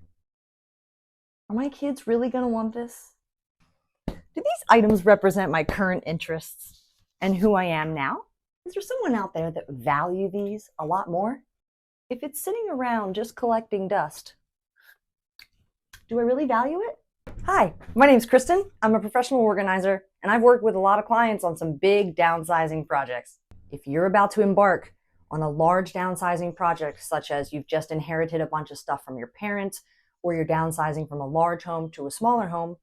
Are my kids really going to want this? Do these items represent my current interests and who I am now? Is there someone out there that would value these a lot more? If it's sitting around just collecting dust, do I really value it? Hi, my name's Kristen. I'm a professional organizer, and I've worked with a lot of clients on some big downsizing projects. If you're about to embark on a large downsizing project, such as you've just inherited a bunch of stuff from your parents, or you're downsizing from a large home to a smaller home,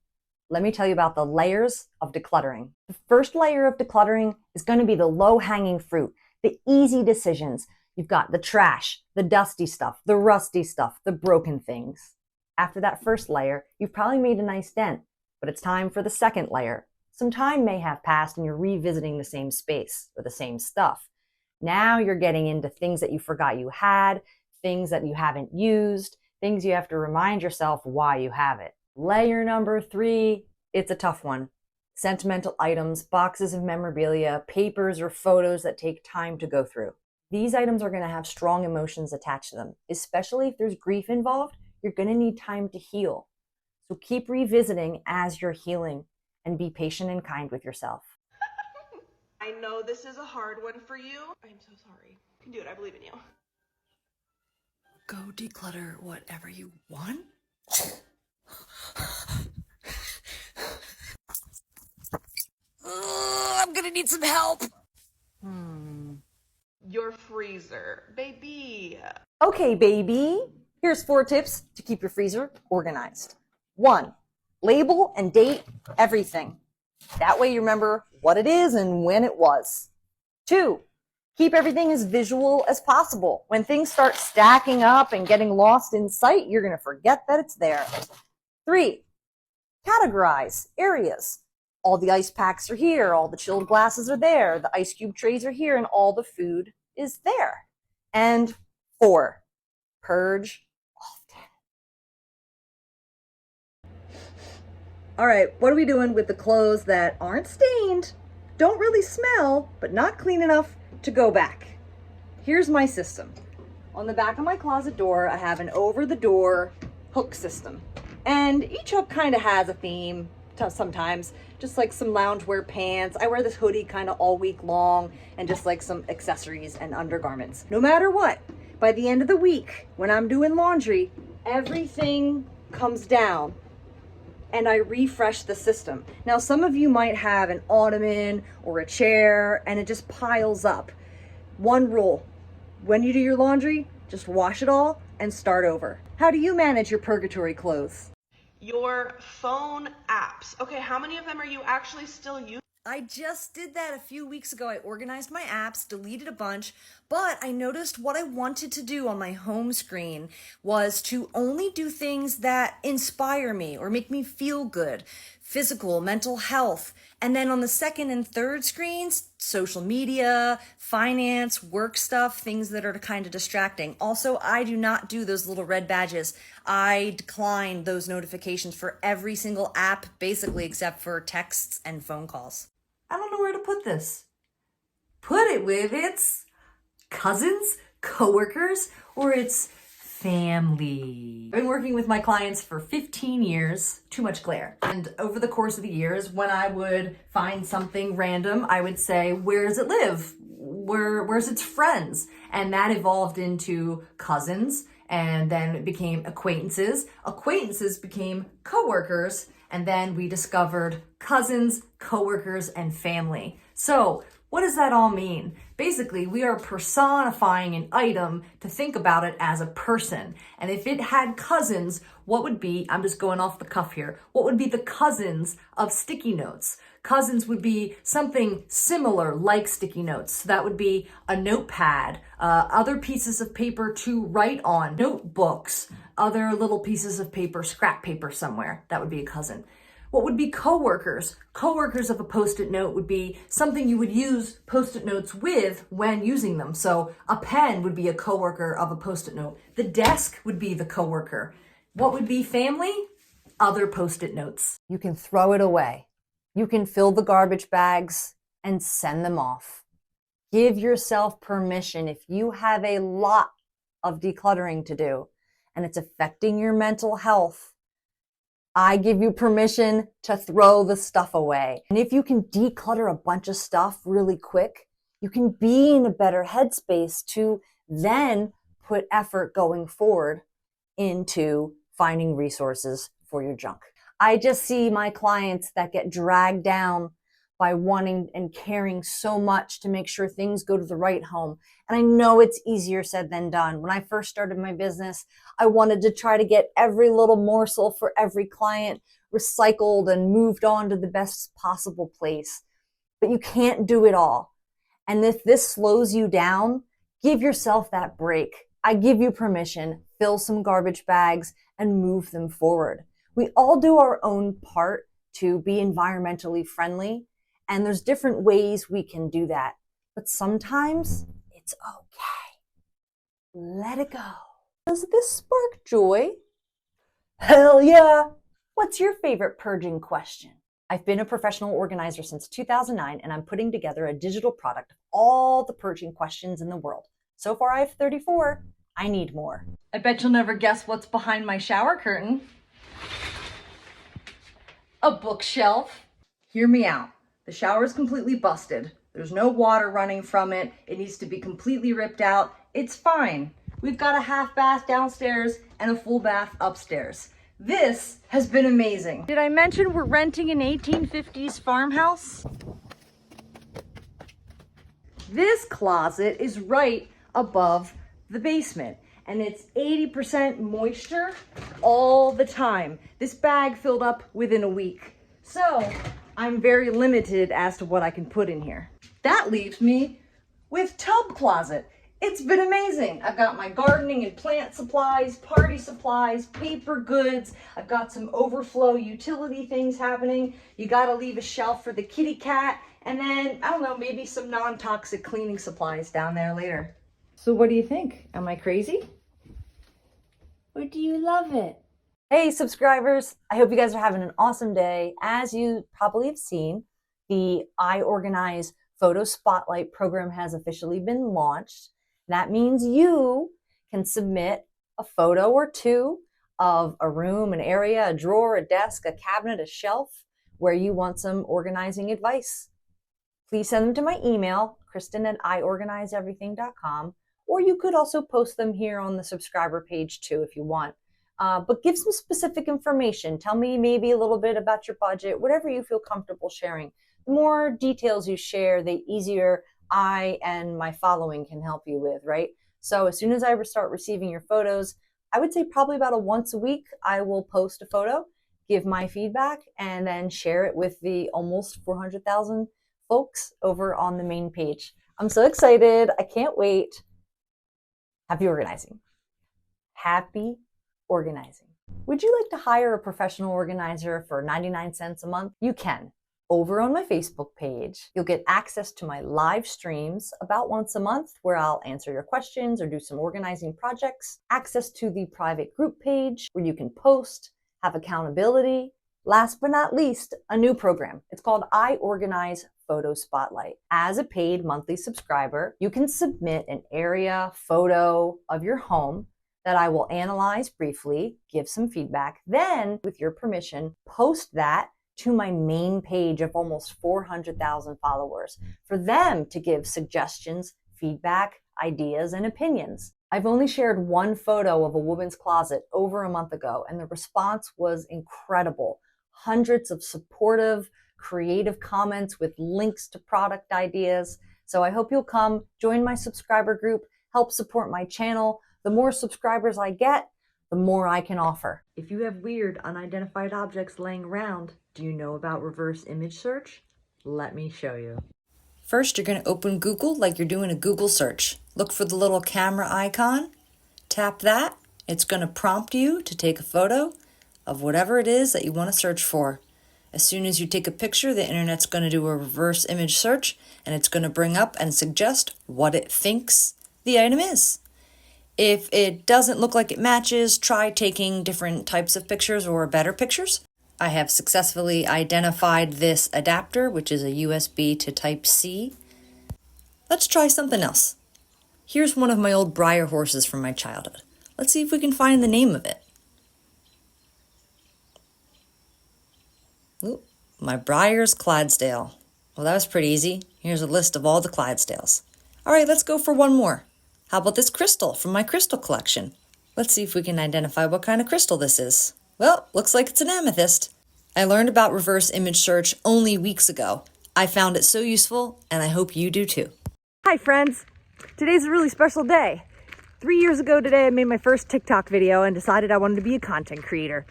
let me tell you about the layers of decluttering. The first layer of decluttering is going to be the low-hanging fruit, the easy decisions. You've got the trash, the dusty stuff, the rusty stuff, the broken things. After that first layer, you've probably made a nice dent, but it's time for the second layer. Some time may have passed and you're revisiting the same space or the same stuff. Now you're getting into things that you forgot you had, things that you haven't used, things you have to remind yourself why you have it. Layer number 3, it's a tough one. Sentimental items, boxes of memorabilia, papers or photos that take time to go through. These items are going to have strong emotions attached to them, especially if there's grief involved. You're going to need time to heal. So keep revisiting as you're healing and be patient and kind with yourself. I know this is a hard one for you. I'm so sorry. You can do it. I believe in you. Go declutter whatever you want? I'm gonna need some help. Your freezer, baby. Okay, baby. Here's 4 tips to keep your freezer organized. 1, label and date everything. That way you remember what it is and when it was. 2, keep everything as visual as possible. When things start stacking up and getting lost in sight, you're going to forget that it's there. 3, categorize areas. All the ice packs are here, all the chilled glasses are there, the ice cube trays are here, and all the food is there. And 4, purge often. All right, what are we doing with the clothes that aren't stained, don't really smell, but not clean enough to go back? Here's my system. On the back of my closet door, I have an over-the-door hook system. And each hook kind of has a theme sometimes, just like some loungewear pants. I wear this hoodie kind of all week long, and just like some accessories and undergarments. No matter what, by the end of the week, when I'm doing laundry, everything comes down and I refresh the system. Now, some of you might have an ottoman or a chair and it just piles up. One rule, when you do your laundry, just wash it all and start over. How do you manage your purgatory clothes? Your phone apps. Okay, how many of them are you actually still using? I just did that a few weeks ago. I organized my apps, deleted a bunch, but I noticed what I wanted to do on my home screen was to only do things that inspire me or make me feel good, physical, mental health. And then on the second and third screens, social media, finance, work stuff, things that are kind of distracting. Also, I do not do those little red badges. I decline those notifications for every single app, basically, except for texts and phone calls. I don't know where to put this. Put it with its cousins, coworkers, or its family. I've been working with my clients for 15 years, too much glare. And over the course of the years, when I would find something random, I would say, where does it live? Where's its friends? And that evolved into cousins, and then it became acquaintances. Acquaintances became coworkers, and then we discovered cousins, coworkers, and family. So what does that all mean? Basically, we are personifying an item to think about it as a person. And if it had cousins, what would be, I'm just going off the cuff here, what would be the cousins of sticky notes? Cousins would be something similar like sticky notes. So that would be a notepad, other pieces of paper to write on, notebooks, other little pieces of paper, scrap paper somewhere. That would be a cousin. What would be coworkers? Coworkers of a Post-it note would be something you would use Post-it notes with when using them. So a pen would be a coworker of a Post-it note. The desk would be the coworker. What would be family? Other Post-it notes. You can throw it away. You can fill the garbage bags and send them off. Give yourself permission if you have a lot of decluttering to do and it's affecting your mental health. I give you permission to throw the stuff away. And if you can declutter a bunch of stuff really quick, you can be in a better headspace to then put effort going forward into finding resources for your junk. I just see my clients that get dragged down by wanting and caring so much to make sure things go to the right home. And I know it's easier said than done. When I first started my business, I wanted to try to get every little morsel for every client recycled and moved on to the best possible place. But you can't do it all. And if this slows you down, give yourself that break. I give you permission, fill some garbage bags and move them forward. We all do our own part to be environmentally friendly. And there's different ways we can do that. But sometimes it's okay. Let it go. Does this spark joy? Hell yeah. What's your favorite purging question? I've been a professional organizer since 2009, and I'm putting together a digital product of all the purging questions in the world. So far, I have 34. I need more. I bet you'll never guess what's behind my shower curtain. A bookshelf. Hear me out. The shower is completely busted. There's no water running from it. It needs to be completely ripped out. It's fine. We've got a half bath downstairs and a full bath upstairs. This has been amazing. Did I mention we're renting an 1850s farmhouse? This closet is right above the basement, and it's 80% moisture all the time. This bag filled up within a week. So I'm very limited as to what I can put in here. That leaves me with tub closet. It's been amazing. I've got my gardening and plant supplies, party supplies, paper goods. I've got some overflow utility things happening. You gotta leave a shelf for the kitty cat. And then, I don't know, maybe some non-toxic cleaning supplies down there later. So what do you think? Am I crazy? Or do you love it? Hey subscribers, I hope you guys are having an awesome day. As you probably have seen, the iOrganize Photo Spotlight program has officially been launched. That means you can submit a photo or two of a room, an area, a drawer, a desk, a cabinet, a shelf where you want some organizing advice. Please send them to my email, kristen@iorganizeeverything.com, or you could also post them here on the subscriber page too if you want. But give some specific information. Tell me maybe a little bit about your budget, whatever you feel comfortable sharing. The more details you share, the easier I and my following can help you with, right? So as soon as I start receiving your photos, I would say probably about once a week, I will post a photo, give my feedback, and then share it with the almost 400,000 folks over on the main page. I'm so excited. I can't wait. Happy organizing. Happy organizing. Would you like to hire a professional organizer for 99 cents a month? You can. Over on my Facebook page, you'll get access to my live streams about once a month where I'll answer your questions or do some organizing projects, access to the private group page where you can post, have accountability. Last but not least, a new program. It's called iOrganize Photo Spotlight. As a paid monthly subscriber, you can submit an area photo of your home that I will analyze briefly, give some feedback, then, with your permission, post that to my main page of almost 400,000 followers for them to give suggestions, feedback, ideas, and opinions. I've only shared one photo of a woman's closet over a month ago, and the response was incredible. Hundreds of supportive, creative comments with links to product ideas. So I hope you'll come, join my subscriber group, help support my channel. The more subscribers I get, the more I can offer. If you have weird, unidentified objects laying around, do you know about reverse image search? Let me show you. First, you're going to open Google like you're doing a Google search. Look for the little camera icon. Tap that. It's going to prompt you to take a photo of whatever it is that you want to search for. As soon as you take a picture, the internet's going to do a reverse image search, and it's going to bring up and suggest what it thinks the item is. If it doesn't look like it matches, try taking different types of pictures or better pictures. I have successfully identified this adapter, which is a USB to Type-C. Let's try something else. Here's one of my old Breyer horses from my childhood. Let's see if we can find the name of it. Ooh, my Breyer's Clydesdale. Well, that was pretty easy. Here's a list of all the Clydesdales. All right, let's go for one more. How about this crystal from my crystal collection? Let's see if we can identify what kind of crystal this is. Well, looks like it's an amethyst. I learned about reverse image search only weeks ago. I found it so useful, and I hope you do too. Hi friends! Today's a really special day. 3 years ago today, I made my first TikTok video and decided I wanted to be a content creator.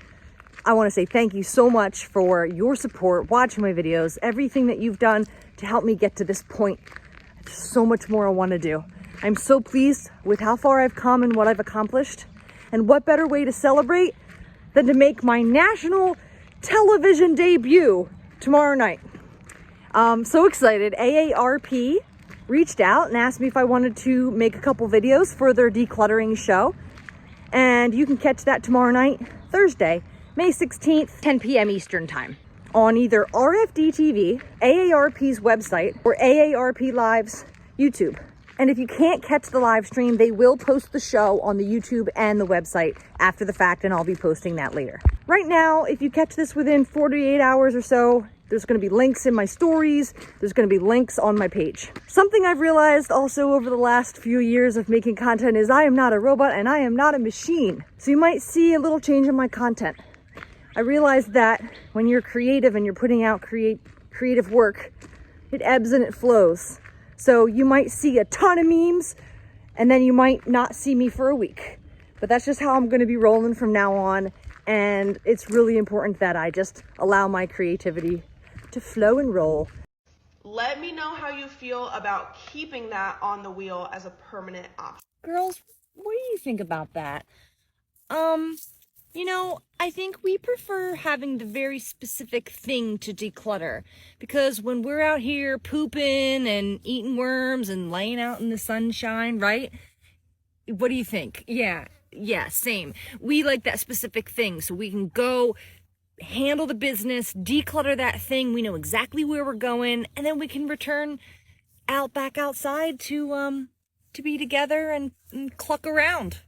I want to say thank you so much for your support, watching my videos, everything that you've done to help me get to this point. There's so much more I want to do. I'm so pleased with how far I've come and what I've accomplished. And what better way to celebrate than to make my national television debut tomorrow night. I'm so excited. AARP reached out and asked me if I wanted to make a couple videos for their decluttering show. And you can catch that tomorrow night, Thursday, May 16th, 10 p.m. Eastern Time, on either RFD TV, AARP's website, or AARP Live's YouTube. And if you can't catch the live stream, they will post the show on the YouTube and the website after the fact, and I'll be posting that later. Right now, if you catch this within 48 hours or so, there's going to be links in my stories. There's going to be links on my page. Something I've realized also over the last few years of making content is I am not a robot and I am not a machine. So you might see a little change in my content. I realized that when you're creative and you're putting out creative work, it ebbs and it flows. So you might see a ton of memes and then you might not see me for a week. But that's just how I'm going to be rolling from now on. And it's really important that I just allow my creativity to flow and roll. Let me know how you feel about keeping that on the wheel as a permanent option. Girls, what do you think about that? You know, I think we prefer having the very specific thing to declutter, because when we're out here pooping and eating worms and laying out in the sunshine, right? What do you think? Yeah, same. We like that specific thing so we can go handle the business, declutter that thing. We know exactly where we're going, and then we can return back outside to be together and cluck around.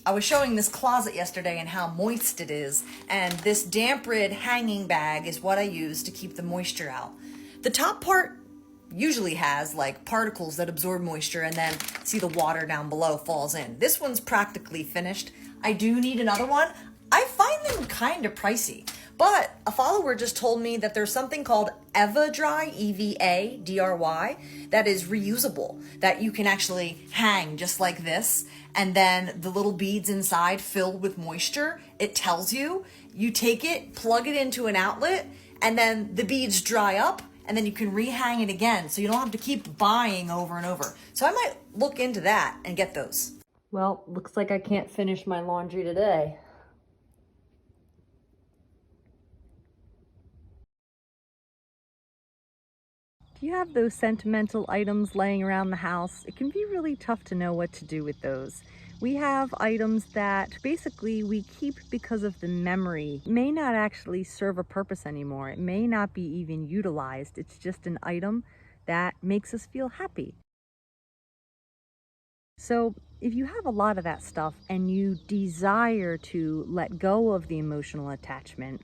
I was showing this closet yesterday and how moist it is, and this damp rid hanging bag is what I use to keep the moisture out. The top part usually has like particles that absorb moisture, and then see the water down below falls in. This one's practically finished. I do need another one. I find them kind of pricey, but a follower just told me that there's something called EvaDry, EVADRY, that is reusable, that you can actually hang just like this, and then the little beads inside filled with moisture, it tells you, you take it, plug it into an outlet, and then the beads dry up, and then you can rehang it again, so you don't have to keep buying over and over. So I might look into that and get those. Well, looks like I can't finish my laundry today. If you have those sentimental items laying around the house, it can be really tough to know what to do with those. We have items that basically we keep because of the memory. It may not actually serve a purpose anymore. It may not be even utilized. It's just an item that makes us feel happy. So if you have a lot of that stuff and you desire to let go of the emotional attachment,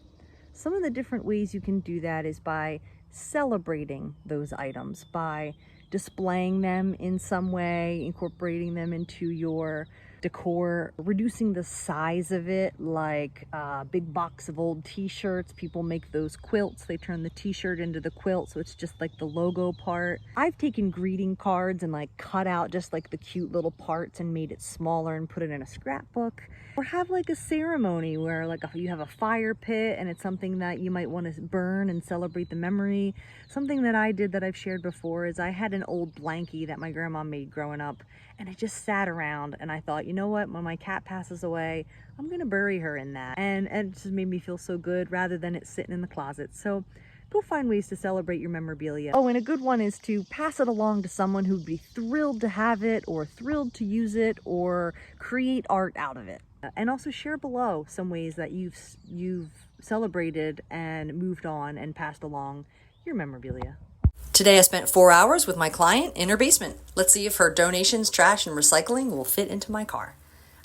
some of the different ways you can do that is by celebrating those items, by displaying them in some way, incorporating them into your decor, reducing the size of it, like a big box of old t-shirts. People make those quilts. They turn the t-shirt into the quilt, so it's just like the logo part. I've taken greeting cards and like cut out just like the cute little parts and made it smaller and put it in a scrapbook. Or have like a ceremony where like you have a fire pit and it's something that you might want to burn and celebrate the memory. Something that I did that I've shared before is I had an old blankie that my grandma made growing up, and it just sat around, and I thought, you know what, when my cat passes away, I'm gonna bury her in that. And it just made me feel so good rather than it sitting in the closet. So go find ways to celebrate your memorabilia. Oh, and a good one is to pass it along to someone who'd be thrilled to have it or thrilled to use it or create art out of it. And also share below some ways that you've celebrated and moved on and passed along your memorabilia. Today I spent 4 hours with my client in her basement. Let's see if her donations, trash, and recycling will fit into my car.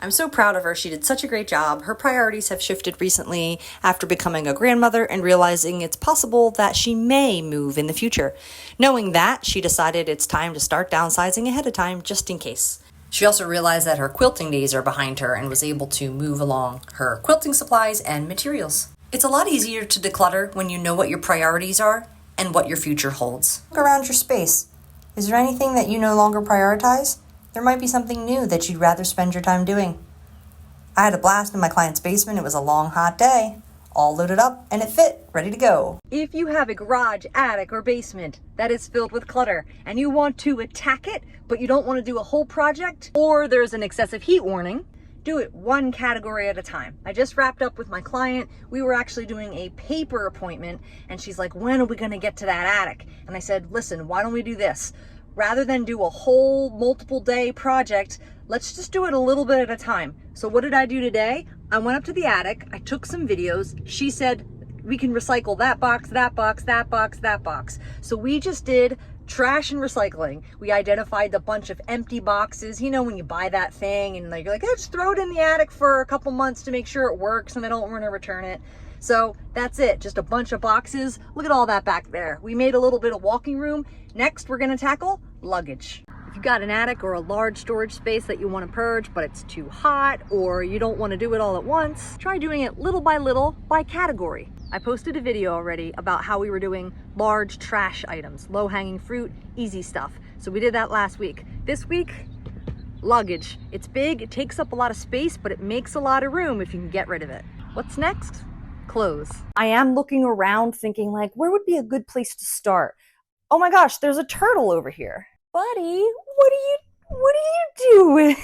I'm so proud of her. She did such a great job. Her priorities have shifted recently after becoming a grandmother and realizing it's possible that she may move in the future. Knowing that, she decided it's time to start downsizing ahead of time just in case. She also realized that her quilting days are behind her and was able to move along her quilting supplies and materials. It's a lot easier to declutter when you know what your priorities are and what your future holds. Look around your space. Is there anything that you no longer prioritize? There might be something new that you'd rather spend your time doing. I had a blast in my client's basement. It was a long, hot day. All loaded up and it fit, ready to go. If you have a garage, attic, or basement that is filled with clutter and you want to attack it, but you don't want to do a whole project, or there's an excessive heat warning, do it one category at a time. I just wrapped up with my client. We were actually doing a paper appointment and she's like, when are we gonna get to that attic? And I said, listen, why don't we do this? Rather than do a whole multiple day project, let's just do it a little bit at a time. So what did I do today? I went up to the attic, I took some videos. She said, we can recycle that box, that box, that box, that box. So we just did trash and recycling. We identified a bunch of empty boxes. You know, when you buy that thing and you're like, let's throw it in the attic for a couple months to make sure it works and I don't want to return it. So that's it, just a bunch of boxes. Look at all that back there. We made a little bit of walking room. Next, we're gonna tackle luggage. If you've got an attic or a large storage space that you want to purge, but it's too hot or you don't want to do it all at once, try doing it little by category. I posted a video already about how we were doing large trash items, low-hanging fruit, easy stuff. So we did that last week. This week, luggage. It's big, it takes up a lot of space, but it makes a lot of room if you can get rid of it. What's next? Clothes. I am looking around thinking like, where would be a good place to start? Oh my gosh, there's a turtle over here. Buddy, what are you doing?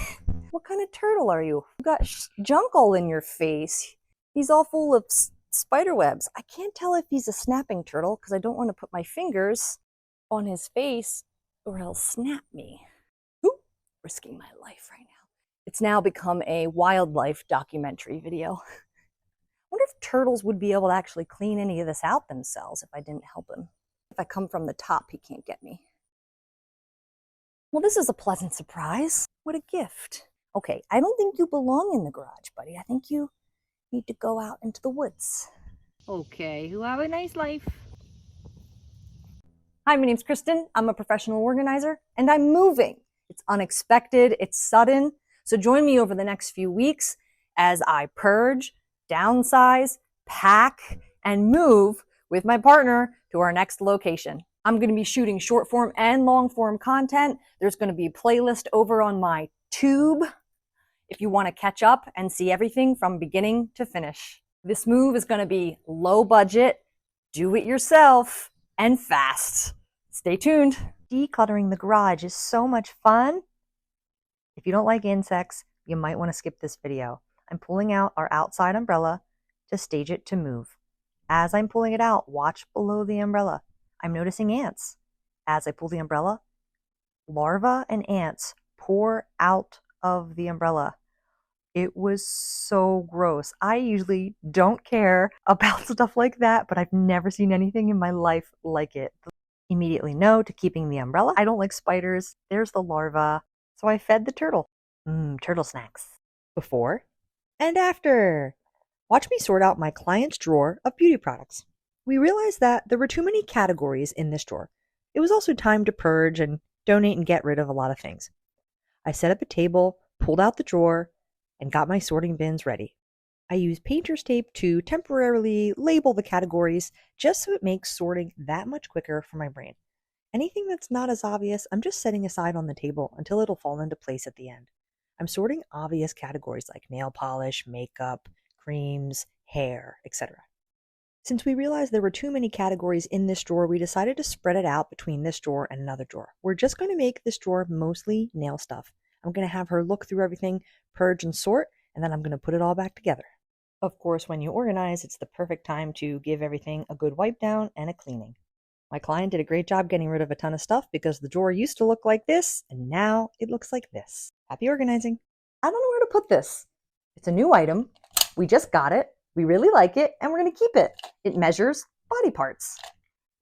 What kind of turtle are you? You got junk all in your face. He's all full of spider webs. I can't tell if he's a snapping turtle because I don't want to put my fingers on his face or he'll snap me. Ooh, risking my life right now. It's now become a wildlife documentary video. I wonder if turtles would be able to actually clean any of this out themselves if I didn't help him. If I come from the top, he can't get me. Well, this is a pleasant surprise. What a gift. Okay, I don't think you belong in the garage, buddy. I think you need to go out into the woods. Okay, you have a nice life. Hi, my name's Kristen. I'm a professional organizer, and I'm moving. It's unexpected, it's sudden, so join me over the next few weeks as I purge, downsize, pack, and move with my partner to our next location. I'm going to be shooting short form and long form content. There's going to be a playlist over on my tube if you want to catch up and see everything from beginning to finish. This move is going to be low budget, do it yourself, and fast. Stay tuned. Decluttering the garage is so much fun. If you don't like insects, you might want to skip this video. I'm pulling out our outside umbrella to stage it to move. As I'm pulling it out, watch below the umbrella. I'm noticing ants. As I pull the umbrella, larvae and ants pour out of the umbrella. It was so gross. I usually don't care about stuff like that, but I've never seen anything in my life like it. Immediately no to keeping the umbrella. I don't like spiders. There's the larva. So I fed the turtle. Turtle snacks. Before and after. Watch me sort out my client's drawer of beauty products. We realized that there were too many categories in this drawer. It was also time to purge and donate and get rid of a lot of things. I set up a table pulled out the drawer, and got my sorting bins ready. I use painter's tape to temporarily label the categories just so it makes sorting that much quicker for my brain. Anything that's not as obvious, I'm just setting aside on the table until it'll fall into place at the end. I'm sorting obvious categories like nail polish, makeup, creams, hair, etc. Since we realized there were too many categories in this drawer, we decided to spread it out between this drawer and another drawer. We're just going to make this drawer mostly nail stuff. I'm going to have her look through everything, purge and sort, and then I'm going to put it all back together. Of course, when you organize, it's the perfect time to give everything a good wipe down and a cleaning. My client did a great job getting rid of a ton of stuff because the drawer used to look like this, and now it looks like this. Happy organizing. I don't know where to put this. It's a new item. We just got it. We really like it, and we're going to keep it. It measures body parts.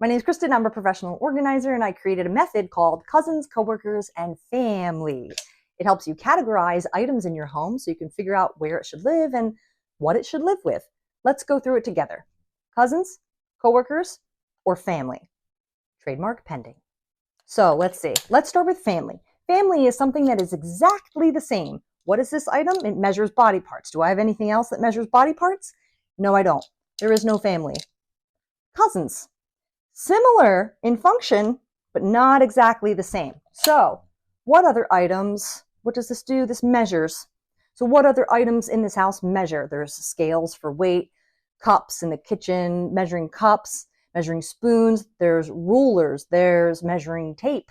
My name is Kristen. I'm a professional organizer, and I created a method called Cousins, Coworkers, and Family. It helps you categorize items in your home so you can figure out where it should live and what it should live with. Let's go through it together. Cousins, coworkers, or family? Trademark pending. So let's see. Let's start with family. Family is something that is exactly the same. What is this item? It measures body parts. Do I have anything else that measures body parts? No, I don't. There is no family. Cousins. Similar in function, but not exactly the same. So what other items, what does this do? This measures. So what other items in this house measure? There's scales for weight, cups in the kitchen, measuring cups, measuring spoons. There's rulers. There's measuring tape.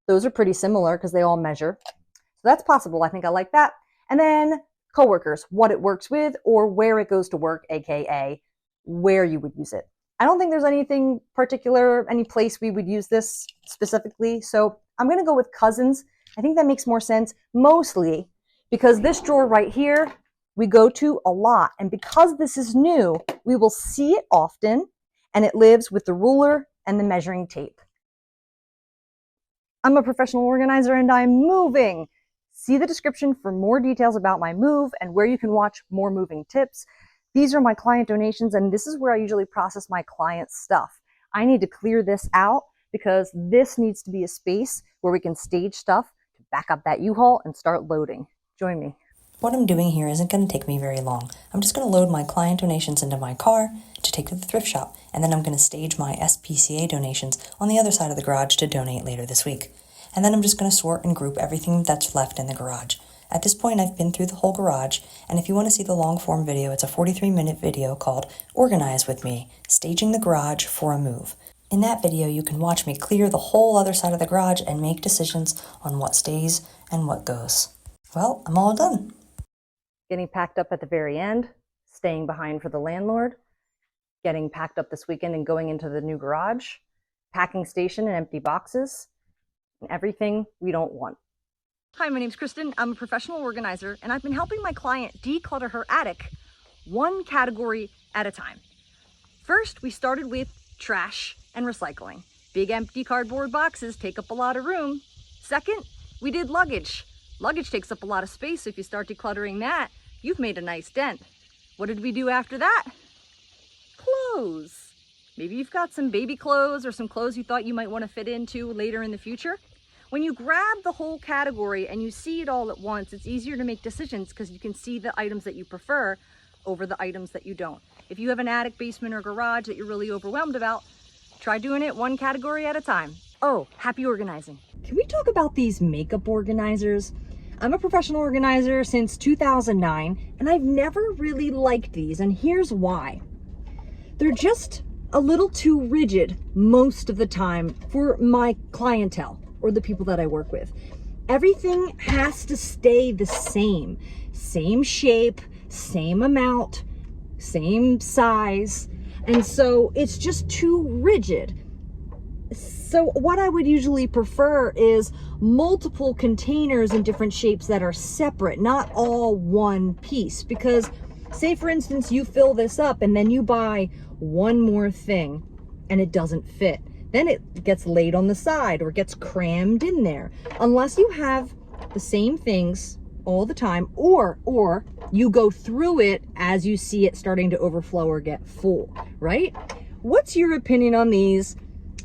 Those are pretty similar because they all measure. So that's possible. I think I like that. And then coworkers, what it works with or where it goes to work, aka where you would use it. I don't think there's anything particular, any place we would use this specifically. So I'm going to go with cousins. I think that makes more sense, mostly because this drawer right here, we go to a lot. And because this is new, we will see it often, and it lives with the ruler and the measuring tape. I'm a professional organizer and I'm moving. See the description for more details about my move and where you can watch more moving tips. These are my client donations, and this is where I usually process my client's stuff. I need to clear this out because this needs to be a space where we can stage stuff to back up that U-Haul and start loading. Join me. What I'm doing here isn't going to take me very long. I'm just going to load my client donations into my car to take to the thrift shop, and then I'm going to stage my SPCA donations on the other side of the garage to donate later this week. And then I'm just going to sort and group everything that's left in the garage. At this point, I've been through the whole garage, and if you want to see the long form video, it's a 43-minute video called Organize with Me, Staging the Garage for a Move. In that video, you can watch me clear the whole other side of the garage and make decisions on what stays and what goes. Well, I'm all done. Getting packed up at the very end, staying behind for the landlord, getting packed up this weekend and going into the new garage, packing station and empty boxes, and everything we don't want. Hi, my name's Kristen. I'm a professional organizer, and I've been helping my client declutter her attic one category at a time. First, we started with trash and recycling. Big empty cardboard boxes take up a lot of room. Second, we did luggage. Luggage takes up a lot of space, so if you start decluttering that, you've made a nice dent. What did we do after that? Clothes. Maybe you've got some baby clothes or some clothes you thought you might want to fit into later in the future. When you grab the whole category and you see it all at once, it's easier to make decisions because you can see the items that you prefer over the items that you don't. If you have an attic, basement, or garage that you're really overwhelmed about, try doing it one category at a time. Oh, happy organizing. Can we talk about these makeup organizers? I'm a professional organizer since 2009, and I've never really liked these, and here's why. They're just a little too rigid most of the time for my clientele or the people that I work with. Everything has to stay the same. Same shape, same amount, same size, and so it's just too rigid. So what I would usually prefer is multiple containers in different shapes that are separate, not all one piece. Because say for instance, you fill this up and then you buy one more thing and it doesn't fit. Then it gets laid on the side or gets crammed in there. Unless you have the same things all the time, or you go through it as you see it starting to overflow or get full, right? What's your opinion on these?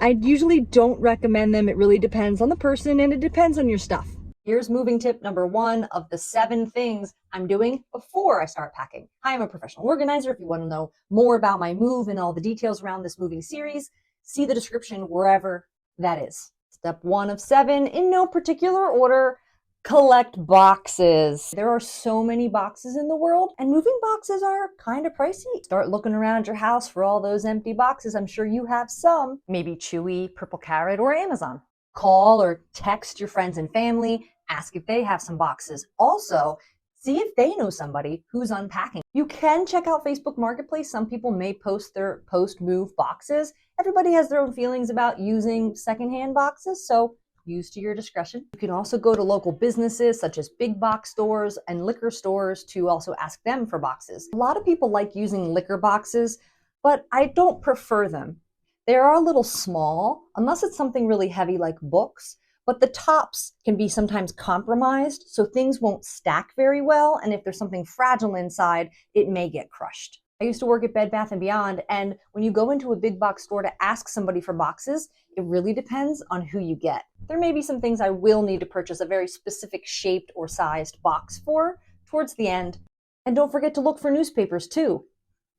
I usually don't recommend them. It really depends on the person and it depends on your stuff. Here's moving tip number 1 of the 7 things I'm doing before I start packing. I am a professional organizer. If you want to know more about my move and all the details around this moving series, see the description wherever that is. Step 1 of 7, in no particular order, collect boxes. There are so many boxes in the world, and moving boxes are kind of pricey. Start looking around your house for all those empty boxes. I'm sure you have some. Maybe Chewy, Purple Carrot, or Amazon. Call or text your friends and family. Ask if they have some boxes. Also, see if they know somebody who's unpacking. You can check out Facebook Marketplace. Some people may post their post-move boxes. Everybody has their own feelings about using secondhand boxes, so use to your discretion. You can also go to local businesses such as big box stores and liquor stores to also ask them for boxes. A lot of people like using liquor boxes, but I don't prefer them. They are a little small, unless it's something really heavy like books, but the tops can be sometimes compromised, so things won't stack very well, and if there's something fragile inside, it may get crushed. I used to work at Bed Bath & Beyond, and when you go into a big box store to ask somebody for boxes, it really depends on who you get. There may be some things I will need to purchase a very specific shaped or sized box for towards the end. And don't forget to look for newspapers too.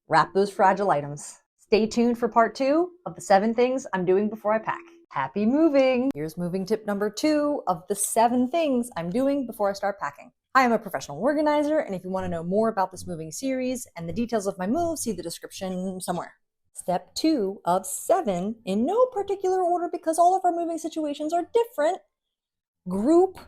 Wrap those fragile items. Stay tuned for part 2 of the 7 things I'm doing before I pack. Happy moving! Here's moving tip number 2 of the 7 things I'm doing before I start packing. I am a professional organizer, and if you want to know more about this moving series and the details of my move, see the description somewhere. Step 2 of 7, in no particular order because all of our moving situations are different, group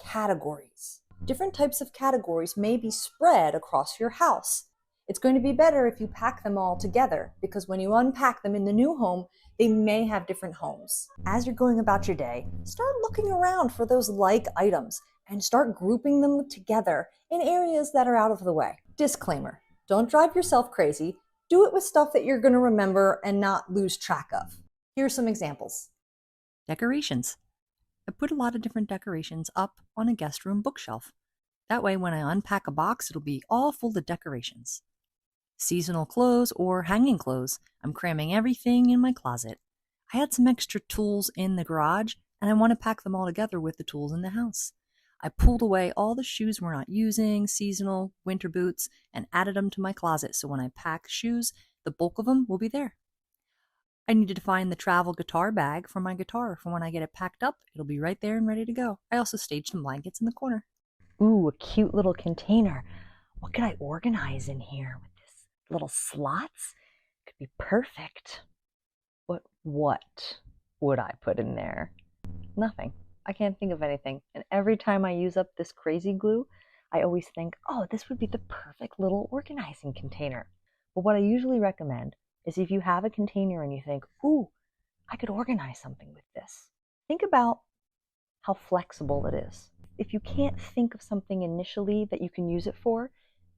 categories. Different types of categories may be spread across your house. It's going to be better if you pack them all together because when you unpack them in the new home, they may have different homes. As you're going about your day, start looking around for those like items and start grouping them together in areas that are out of the way. Disclaimer, don't drive yourself crazy. Do it with stuff that you're going to remember and not lose track of. Here are some examples. Decorations. I put a lot of different decorations up on a guest room bookshelf. That way when I unpack a box, it'll be all full of decorations. Seasonal clothes or hanging clothes. I'm cramming everything in my closet. I had some extra tools in the garage and I want to pack them all together with the tools in the house. I pulled away all the shoes we're not using, seasonal, winter boots, and added them to my closet so when I pack shoes, the bulk of them will be there. I needed to find the travel guitar bag for my guitar. For when I get it packed up, it'll be right there and ready to go. I also staged some blankets in the corner. Ooh, a cute little container. What could I organize in here with this? Little slots? Could be perfect. But what would I put in there? Nothing. I can't think of anything. And every time I use up this crazy glue, I always think, oh, this would be the perfect little organizing container. But what I usually recommend is if you have a container and you think, ooh, I could organize something with this. Think about how flexible it is. If you can't think of something initially that you can use it for,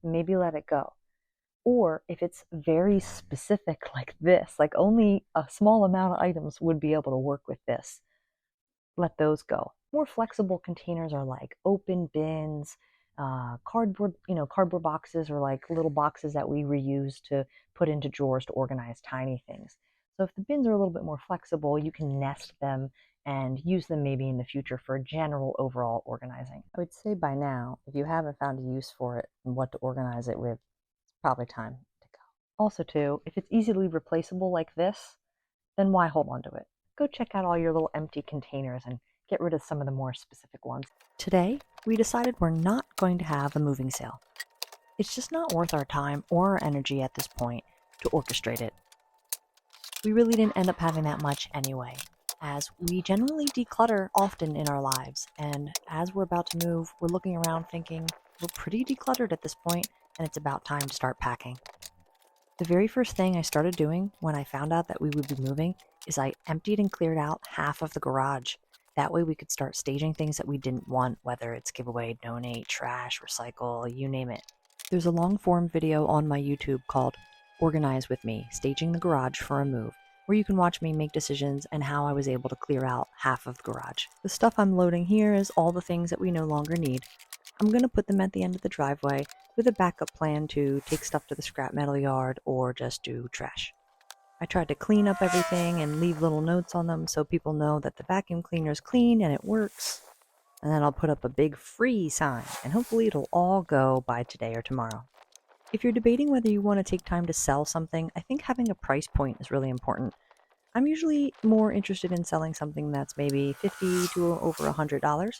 maybe let it go. Or if it's very specific like this, like only a small amount of items would be able to work with this, let those go. More flexible containers are like open bins, cardboard boxes, or like little boxes that we reuse to put into drawers to organize tiny things. So if the bins are a little bit more flexible, you can nest them and use them maybe in the future for general overall organizing. I would say by now, if you haven't found a use for it and what to organize it with, it's probably time to go. Also too, if it's easily replaceable like this, then why hold on to it? Go check out all your little empty containers and get rid of some of the more specific ones. Today, we decided we're not going to have a moving sale. It's just not worth our time or our energy at this point to orchestrate it. We really didn't end up having that much anyway, as we generally declutter often in our lives, and as we're about to move, we're looking around thinking we're pretty decluttered at this point, and it's about time to start packing. The very first thing I started doing when I found out that we would be moving is I emptied and cleared out half of the garage. That way we could start staging things that we didn't want, whether it's giveaway, donate, trash, recycle, you name it. There's a long form video on my YouTube called Organize with Me, Staging the Garage for a Move, where you can watch me make decisions and how I was able to clear out half of the garage. The stuff I'm loading here is all the things that we no longer need. I'm going to put them at the end of the driveway with a backup plan to take stuff to the scrap metal yard or just do trash. I tried to clean up everything and leave little notes on them so people know that the vacuum cleaner is clean and it works. And then I'll put up a big free sign, and hopefully it'll all go by today or tomorrow. If you're debating whether you want to take time to sell something, I think having a price point is really important. I'm usually more interested in selling something that's maybe $50 to over $100.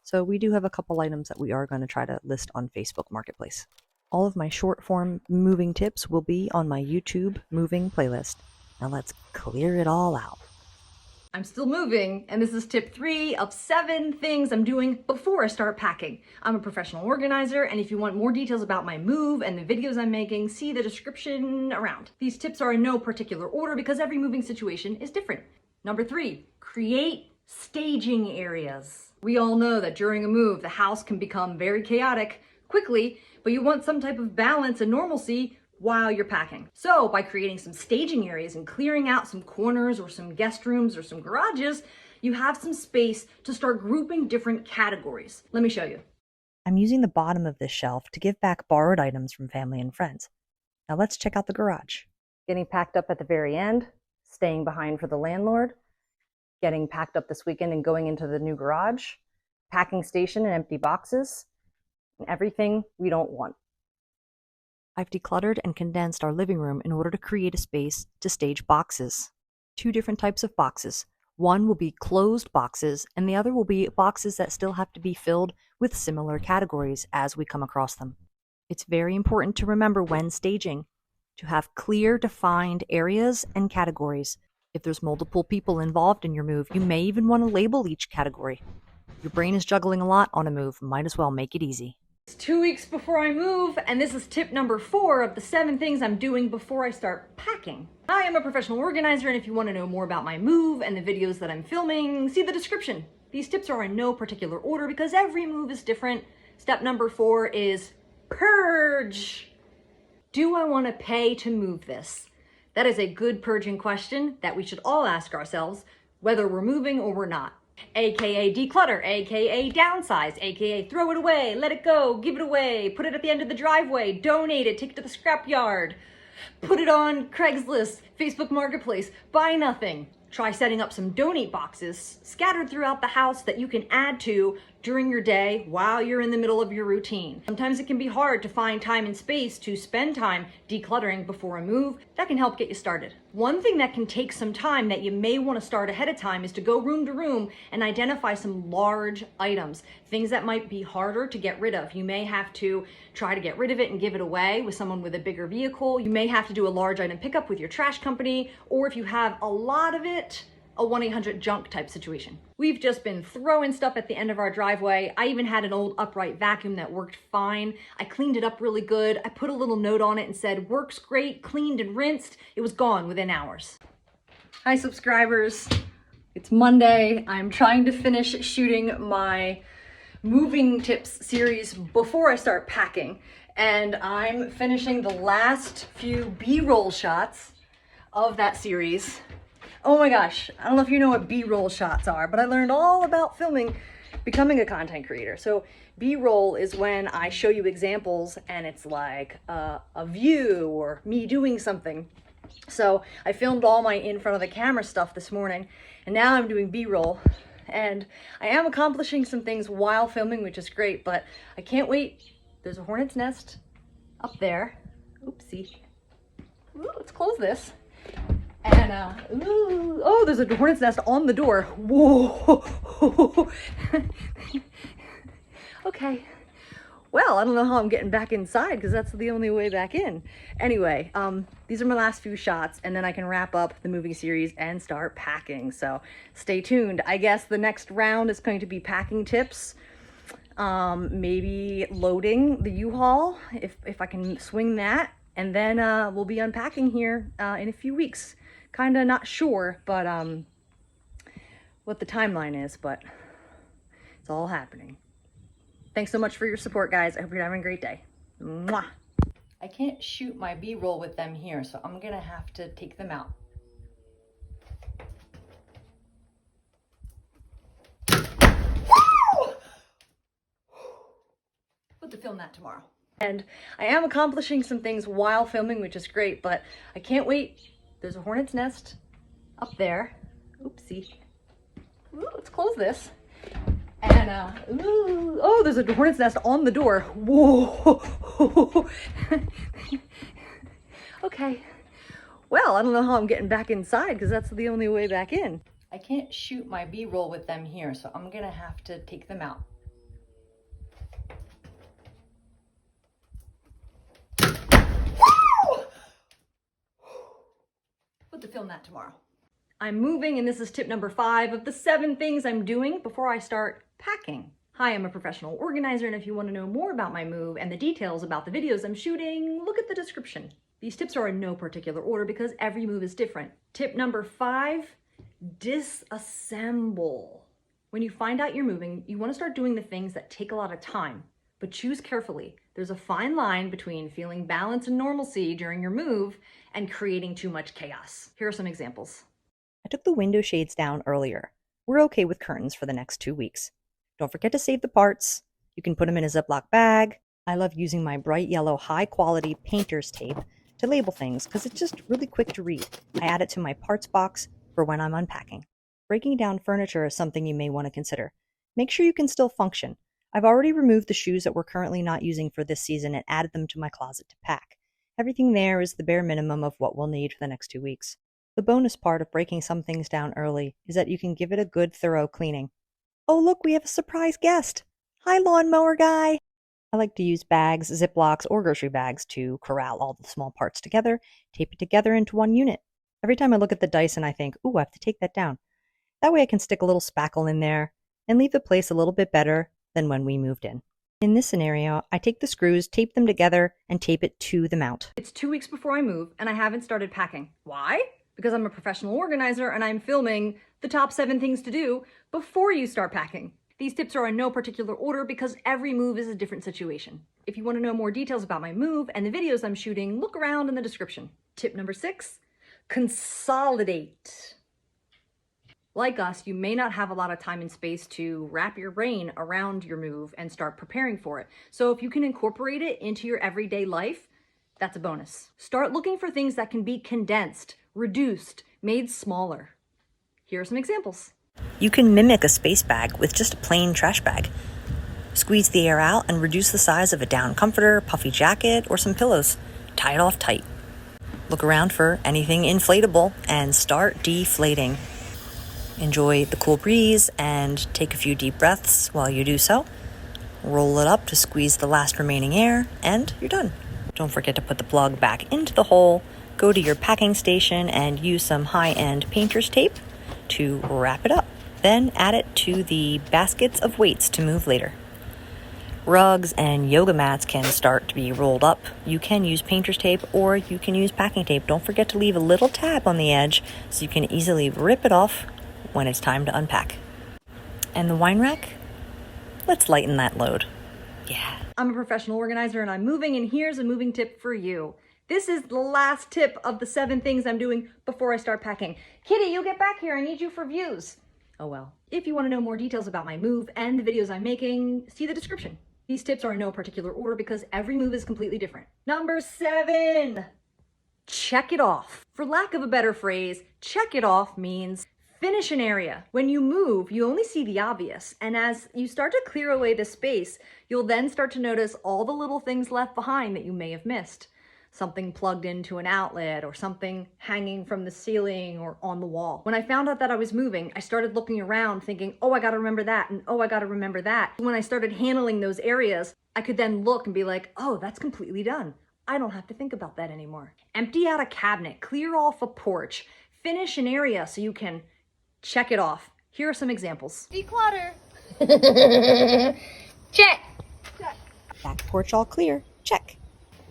So we do have a couple items that we are going to try to list on Facebook Marketplace. All of my short form moving tips will be on my YouTube moving playlist. Now let's clear it all out. I'm still moving, and this is tip 3 of 7 things I'm doing before I start packing. I'm a professional organizer, and if you want more details about my move and the videos I'm making, see the description around. These tips are in no particular order because every moving situation is different. Number 3, create staging areas. We all know that during a move, the house can become very chaotic quickly, but you want some type of balance and normalcy while you're packing. So by creating some staging areas and clearing out some corners or some guest rooms or some garages, you have some space to start grouping different categories. Let me show you. I'm using the bottom of this shelf to give back borrowed items from family and friends. Now let's check out the garage. Getting packed up at the very end, staying behind for the landlord, getting packed up this weekend and going into the new garage, packing station and empty boxes, and everything we don't want. I've decluttered and condensed our living room in order to create a space to stage boxes. 2 different types of boxes. One will be closed boxes, and the other will be boxes that still have to be filled with similar categories as we come across them. It's very important to remember when staging to have clear, defined areas and categories. If there's multiple people involved in your move, you may even want to label each category. Your brain is juggling a lot on a move. Might as well make it easy. It's 2 weeks before I move, and this is tip number 4 of the 7 things I'm doing before I start packing. I am a professional organizer, and if you want to know more about my move and the videos that I'm filming, see the description. These tips are in no particular order because every move is different. Step number 4 is purge. Do I want to pay to move this? That is a good purging question that we should all ask ourselves, whether we're moving or we're not. AKA declutter, AKA downsize, AKA throw it away, let it go, give it away, put it at the end of the driveway, donate it, take it to the scrapyard, put it on Craigslist, Facebook Marketplace, buy nothing. Try setting up some donate boxes scattered throughout the house that you can add to during your day while you're in the middle of your routine. Sometimes it can be hard to find time and space to spend time decluttering before a move. That can help get you started. One thing that can take some time that you may want to start ahead of time is to go room to room and identify some large items, things that might be harder to get rid of. You may have to try to get rid of it and give it away with someone with a bigger vehicle. You may have to do a large item pickup with your trash company, or if you have a lot of it, a 1-800-JUNK type situation. We've just been throwing stuff at the end of our driveway. I even had an old upright vacuum that worked fine. I cleaned it up really good. I put a little note on it and said, works great, cleaned and rinsed. It was gone within hours. Hi subscribers, it's Monday. I'm trying to finish shooting my moving tips series before I start packing. And I'm finishing the last few B-roll shots of that series. Oh my gosh, I don't know if you know what B-roll shots are, but I learned all about filming becoming a content creator. So B-roll is when I show you examples and it's like a view or me doing something. So I filmed all my in front of the camera stuff this morning, and now I'm doing B-roll. And I am accomplishing some things while filming, which is great, but I can't wait. There's a hornet's nest up there. Oopsie. Ooh, let's close this. And, ooh, oh, there's a hornet's nest on the door. Whoa. Okay. Well, I don't know how I'm getting back inside because that's the only way back in. Anyway, these are my last few shots, and then I can wrap up the movie series and start packing. So stay tuned. I guess the next round is going to be packing tips. Maybe loading the U-Haul if I can swing that. And then we'll be unpacking here in a few weeks. Kind of not sure, but what the timeline is, but it's all happening. Thanks so much for your support, guys. I hope you're having a great day. Mwah. I can't shoot my B-roll with them here, so I'm gonna have to take them out. We'll have to film that tomorrow. And I am accomplishing some things while filming, which is great, but I can't wait. There's a hornet's nest up there. Oopsie. Ooh, let's close this. And Anna. Ooh. Oh, there's a hornet's nest on the door. Whoa. Okay. Well, I don't know how I'm getting back inside because that's the only way back in. I can't shoot my B-roll with them here, so I'm gonna have to take them out. We'll have to film that tomorrow. I'm moving, and this is tip number 5 of the 7 things I'm doing before I start packing. Hi, I'm a professional organizer, and if you want to know more about my move and the details about the videos I'm shooting, look at the description. These tips are in no particular order because every move is different. Tip number 5, disassemble. When you find out you're moving, you want to start doing the things that take a lot of time, but choose carefully. There's a fine line between feeling balance and normalcy during your move and creating too much chaos. Here are some examples. I took the window shades down earlier. We're okay with curtains for the next 2 weeks. Don't forget to save the parts. You can put them in a Ziploc bag. I love using my bright yellow high-quality painter's tape to label things because it's just really quick to read. I add it to my parts box for when I'm unpacking. Breaking down furniture is something you may want to consider. Make sure you can still function. I've already removed the shoes that we're currently not using for this season and added them to my closet to pack. Everything there is the bare minimum of what we'll need for the next 2 weeks. The bonus part of breaking some things down early is that you can give it a good, thorough cleaning. Oh, look, we have a surprise guest. Hi, lawnmower guy. I like to use bags, Ziplocs, or grocery bags to corral all the small parts together, tape it together into one unit. Every time I look at the Dyson, I think, ooh, I have to take that down. That way I can stick a little spackle in there and leave the place a little bit better than when we moved in. In this scenario, I take the screws, tape them together, and tape it to the mount. It's 2 weeks before I move, and I haven't started packing. Why? Because I'm a professional organizer and I'm filming the top 7 things to do before you start packing. These tips are in no particular order because every move is a different situation. If you want to know more details about my move and the videos I'm shooting, look around in the description. Tip number 6, consolidate. Like us, you may not have a lot of time and space to wrap your brain around your move and start preparing for it. So if you can incorporate it into your everyday life, that's a bonus. Start looking for things that can be condensed, reduced, made smaller. Here are some examples. You can mimic a space bag with just a plain trash bag. Squeeze the air out and reduce the size of a down comforter, puffy jacket, or some pillows. Tie it off tight. Look around for anything inflatable and start deflating. Enjoy the cool breeze and take a few deep breaths while you do so. Roll it up to squeeze the last remaining air, and you're done. Don't forget to put the plug back into the hole. Go to your packing station and use some high-end painter's tape to wrap it up. Then add it to the baskets of weights to move later. Rugs and yoga mats can start to be rolled up. You can use painter's tape or you can use packing tape. Don't forget to leave a little tab on the edge so you can easily rip it off when it's time to unpack. And the wine rack? Let's lighten that load. Yeah. I'm a professional organizer and I'm moving, and here's a moving tip for you. This is the last tip of the 7 things I'm doing before I start packing. Kitty, you get back here. I need you for views. Oh well. If you want to know more details about my move and the videos I'm making, see the description. These tips are in no particular order because every move is completely different. Number 7, check it off. For lack of a better phrase, check it off means finish an area. When you move, you only see the obvious, and as you start to clear away the space, you'll then start to notice all the little things left behind that you may have missed. Something plugged into an outlet or something hanging from the ceiling or on the wall. When I found out that I was moving, I started looking around thinking, oh, I gotta remember that, and oh, I gotta remember that. When I started handling those areas, I could then look and be like, oh, that's completely done. I don't have to think about that anymore. Empty out a cabinet, clear off a porch, finish an area so you can check it off. Here are some examples. Declutter. Check. Back porch all clear. Check.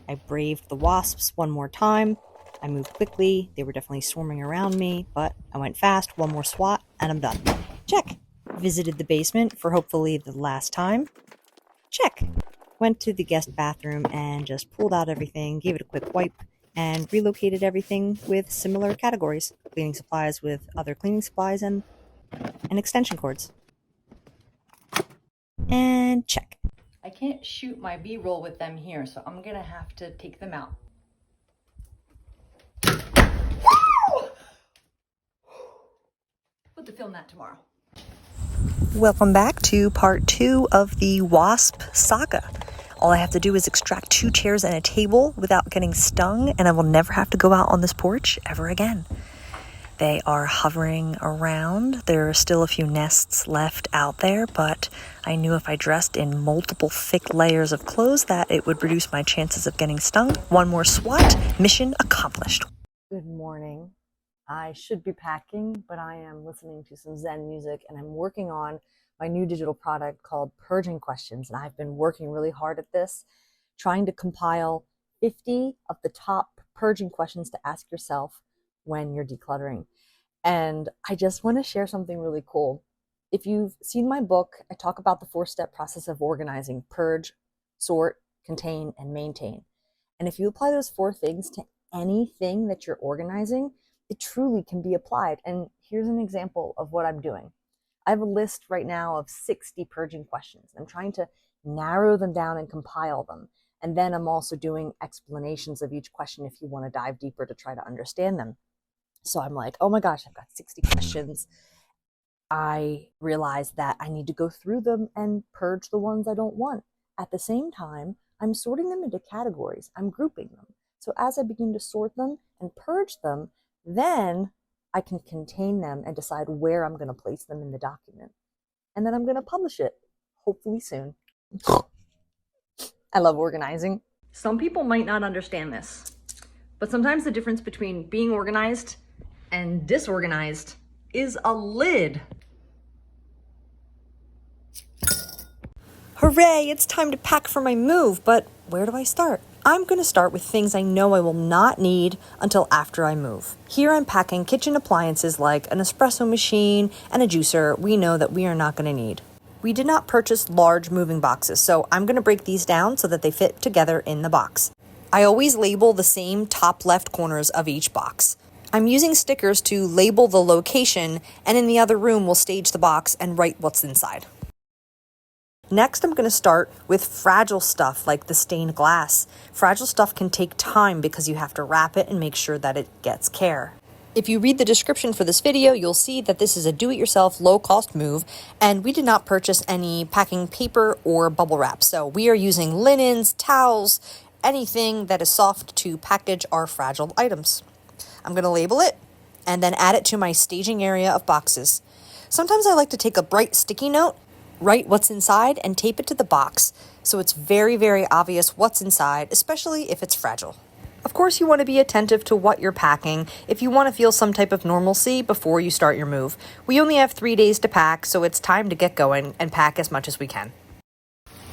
I braved the wasps one more time. I moved quickly. They were definitely swarming around me, but I went fast. One more swat, and I'm done. Check. Visited the basement for hopefully the last time. Check. Went to the guest bathroom and just pulled out everything, gave it a quick wipe, and relocated everything with similar categories. Cleaning supplies with other cleaning supplies and extension cords. And check. I can't shoot my B-roll with them here, so I'm gonna have to take them out. We'll have to film that tomorrow. Welcome back to part 2 of the wasp saga. All I have to do is extract 2 chairs and a table without getting stung, and I will never have to go out on this porch ever again. They are hovering around. There are still a few nests left out there, but I knew if I dressed in multiple thick layers of clothes that it would reduce my chances of getting stung. One more swat, mission accomplished. Good morning. I should be packing, but I am listening to some Zen music, and I'm working on my new digital product called Purging Questions. And I've been working really hard at this, trying to compile 50 of the top purging questions to ask yourself when you're decluttering. And I just want to share something really cool. If you've seen my book, I talk about the 4-step process of organizing: purge, sort, contain, and maintain. And if you apply those 4 things to anything that you're organizing, it truly can be applied. And here's an example of what I'm doing. I have a list right now of 60 purging questions. I'm trying to narrow them down and compile them. And then I'm also doing explanations of each question if you want to dive deeper to try to understand them. So I'm like, oh my gosh, I've got 60 questions. I realized that I need to go through them and purge the ones I don't want. At the same time, I'm sorting them into categories. I'm grouping them. So as I begin to sort them and purge them, then I can contain them and decide where I'm going to place them in the document. And then I'm going to publish it, hopefully soon. I love organizing. Some people might not understand this, but sometimes the difference between being organized and disorganized is a lid. Hooray, it's time to pack for my move, but where do I start? I'm going to start with things I know I will not need until after I move. Here I'm packing kitchen appliances like an espresso machine and a juicer we know that we are not going to need. We did not purchase large moving boxes, so I'm going to break these down so that they fit together in the box. I always label the same top left corners of each box. I'm using stickers to label the location, and in the other room we'll stage the box and write what's inside. Next, I'm going to start with fragile stuff like the stained glass. Fragile stuff can take time because you have to wrap it and make sure that it gets care. If you read the description for this video, you'll see that this is a do-it-yourself, low-cost move, and we did not purchase any packing paper or bubble wrap. So we are using linens, towels, anything that is soft to package our fragile items. I'm going to label it and then add it to my staging area of boxes. Sometimes I like to take a bright sticky note, write what's inside, and tape it to the box so it's very, very obvious what's inside, especially if it's fragile. Of course, you want to be attentive to what you're packing if you want to feel some type of normalcy before you start your move. We only have 3 days to pack, so it's time to get going and pack as much as we can.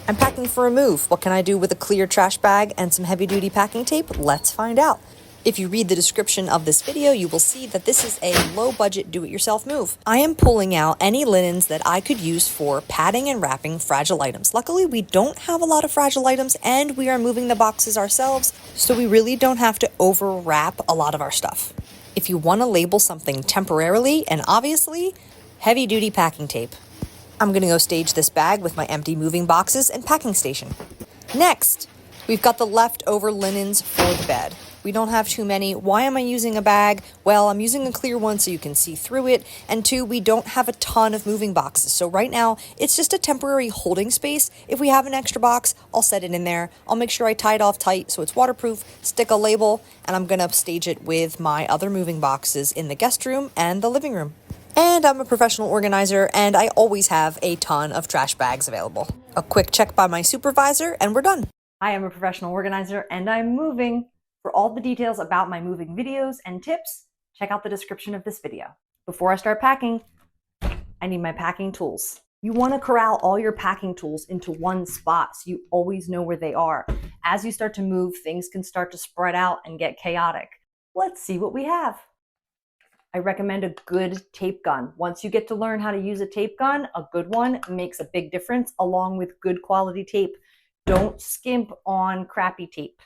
I'm packing for a move. What can I do with a clear trash bag and some heavy-duty packing tape? Let's find out. If you read the description of this video, you will see that this is a low-budget do-it-yourself move. I am pulling out any linens that I could use for padding and wrapping fragile items. Luckily, we don't have a lot of fragile items, and we are moving the boxes ourselves, so we really don't have to over-wrap a lot of our stuff. If you want to label something temporarily and obviously, heavy-duty packing tape. I'm going to go stage this bag with my empty moving boxes and packing station. Next, we've got the leftover linens for the bed. We don't have too many. Why am I using a bag? Well, I'm using a clear one so you can see through it. And 2, we don't have a ton of moving boxes. So right now, it's just a temporary holding space. If we have an extra box, I'll set it in there. I'll make sure I tie it off tight so it's waterproof, stick a label, and I'm gonna stage it with my other moving boxes in the guest room and the living room. And I'm a professional organizer, and I always have a ton of trash bags available. A quick check by my supervisor, and we're done. I am a professional organizer, and I'm moving. For all the details about my moving videos and tips, check out the description of this video. Before I start packing, I need my packing tools. You want to corral all your packing tools into one spot so you always know where they are. As you start to move, things can start to spread out and get chaotic. Let's see what we have. I recommend a good tape gun. Once you get to learn how to use a tape gun, a good one makes a big difference along with good quality tape. Don't skimp on crappy tape.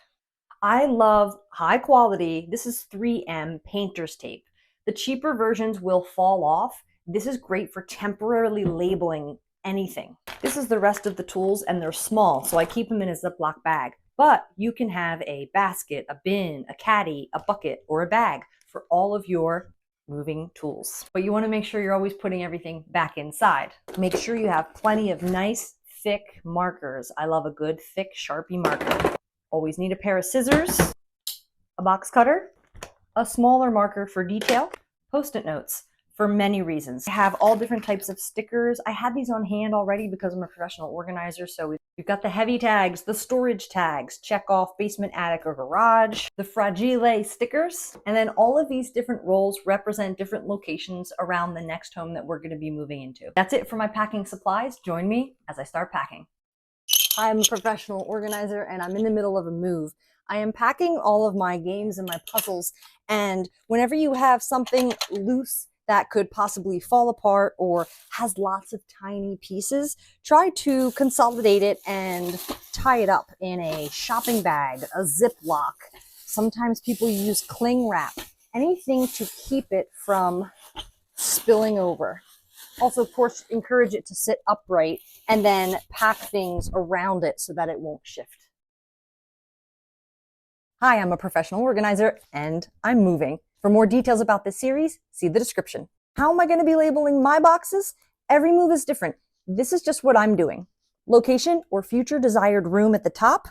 I love high quality, this is 3M painter's tape. The cheaper versions will fall off. This is great for temporarily labeling anything. This is the rest of the tools, and they're small, so I keep them in a Ziploc bag. But you can have a basket, a bin, a caddy, a bucket, or a bag for all of your moving tools. But you want to make sure you're always putting everything back inside. Make sure you have plenty of nice, thick markers. I love a good, thick Sharpie marker. Always need a pair of scissors, a box cutter, a smaller marker for detail, Post-it notes for many reasons. I have all different types of stickers. I had these on hand already because I'm a professional organizer. So we've got the heavy tags, the storage tags, check off basement, attic, or garage, the fragile stickers, and then all of these different rolls represent different locations around the next home that we're going to be moving into. That's it for my packing supplies. Join me as I start packing. I'm a professional organizer and I'm in the middle of a move. I am packing all of my games and my puzzles, and whenever you have something loose that could possibly fall apart or has lots of tiny pieces, try to consolidate it and tie it up in a shopping bag, a Ziploc. Sometimes people use cling wrap, anything to keep it from spilling over. Also, of course, encourage it to sit upright and then pack things around it so that it won't shift. Hi, I'm a professional organizer and I'm moving. For more details about this series, see the description. How am I going to be labeling my boxes? Every move is different. This is just what I'm doing. Location or future desired room at the top,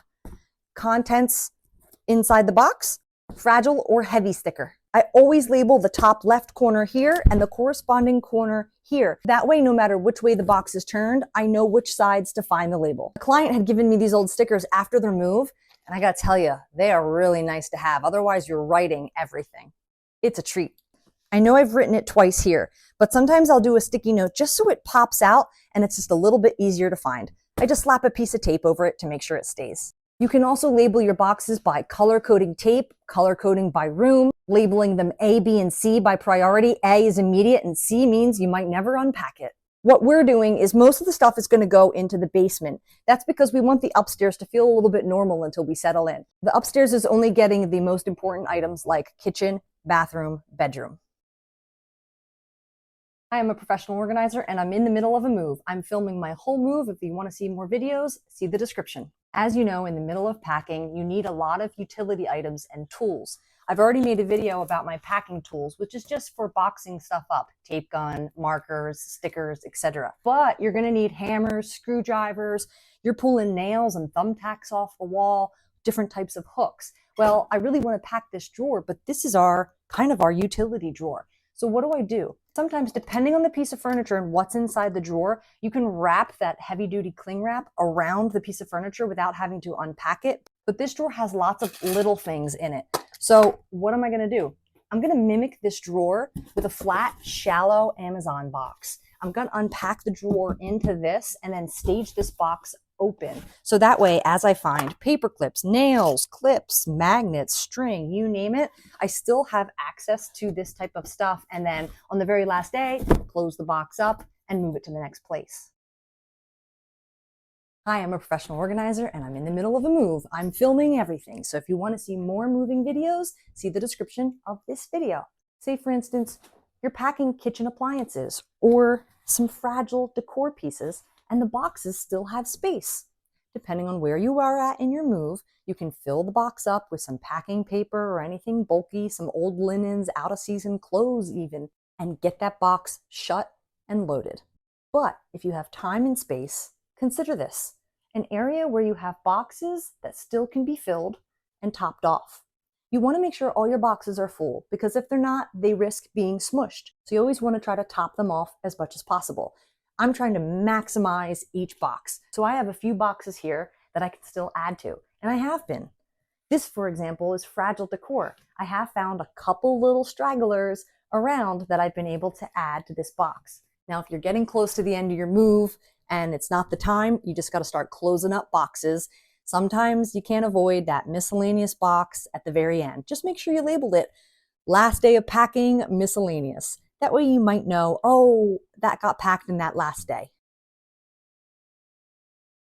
contents inside the box, fragile or heavy sticker. I always label the top left corner here and the corresponding corner here. That way, no matter which way the box is turned, I know which sides to find the label. The client had given me these old stickers after their move, and I gotta tell you, they are really nice to have. Otherwise, you're writing everything. It's a treat. I know I've written it twice here, but sometimes I'll do a sticky note just so it pops out and it's just a little bit easier to find. I just slap a piece of tape over it to make sure it stays. You can also label your boxes by color coding tape, color coding by room, labeling them A, B, and C by priority. A is immediate and C means you might never unpack it. What we're doing is most of the stuff is going to go into the basement. That's because we want the upstairs to feel a little bit normal until we settle in. The upstairs is only getting the most important items like kitchen, bathroom, bedroom. I am a professional organizer and I'm in the middle of a move. I'm filming my whole move. If you want to see more videos, see the description. As you know, in the middle of packing, you need a lot of utility items and tools. I've already made a video about my packing tools, which is just for boxing stuff up, tape gun, markers, stickers, etc. But you're going to need hammers, screwdrivers, you're pulling nails and thumbtacks off the wall, different types of hooks. Well, I really want to pack this drawer, but this is our utility drawer. So what do? Sometimes, depending on the piece of furniture and what's inside the drawer, you can wrap that heavy-duty cling wrap around the piece of furniture without having to unpack it. But this drawer has lots of little things in it. So what am I going to do? I'm going to mimic this drawer with a flat, shallow Amazon box. I'm going to unpack the drawer into this and then stage this box open. So that way, as I find paper clips, nails, clips, magnets, string, you name it, I still have access to this type of stuff. And then on the very last day, close the box up and move it to the next place. Hi, I'm a professional organizer and I'm in the middle of a move. I'm filming everything. So if you want to see more moving videos, see the description of this video. Say, for instance, you're packing kitchen appliances or some fragile decor pieces and the boxes still have space. Depending on where you are at in your move, you can fill the box up with some packing paper or anything bulky, some old linens, out of season clothes even, and get that box shut and loaded. But if you have time and space, consider this, an area where you have boxes that still can be filled and topped off. You want to make sure all your boxes are full because if they're not, they risk being smushed. So you always want to try to top them off as much as possible. I'm trying to maximize each box. So I have a few boxes here that I can still add to, and I have been. This, for example, is fragile decor. I have found a couple little stragglers around that I've been able to add to this box. Now, if you're getting close to the end of your move and it's not the time, you just got to start closing up boxes. Sometimes you can't avoid that miscellaneous box at the very end. Just make sure you labeled it, last day of packing, miscellaneous. That way you might know, oh, that got packed in that last day.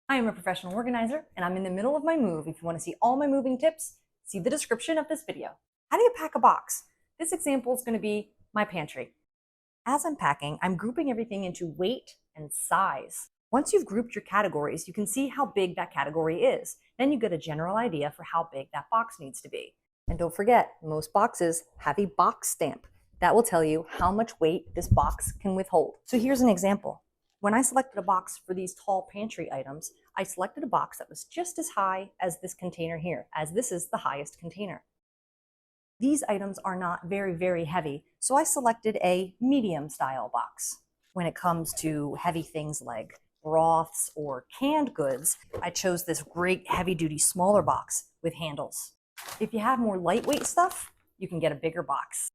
I am a professional organizer and I'm in the middle of my move. If you want to see all my moving tips, see the description of this video. How do you pack a box? This example is going to be my pantry. As I'm packing, I'm grouping everything into weight and size. Once you've grouped your categories, you can see how big that category is. Then you get a general idea for how big that box needs to be. And don't forget, most boxes have a box stamp. That will tell you how much weight this box can withhold. So here's an example. When I selected a box for these tall pantry items, I selected a box that was just as high as this container here, as this is the highest container. These items are not very, very heavy, so I selected a medium style box. When it comes to heavy things like broths or canned goods, I chose this great heavy duty smaller box with handles. If you have more lightweight stuff, you can get a bigger box.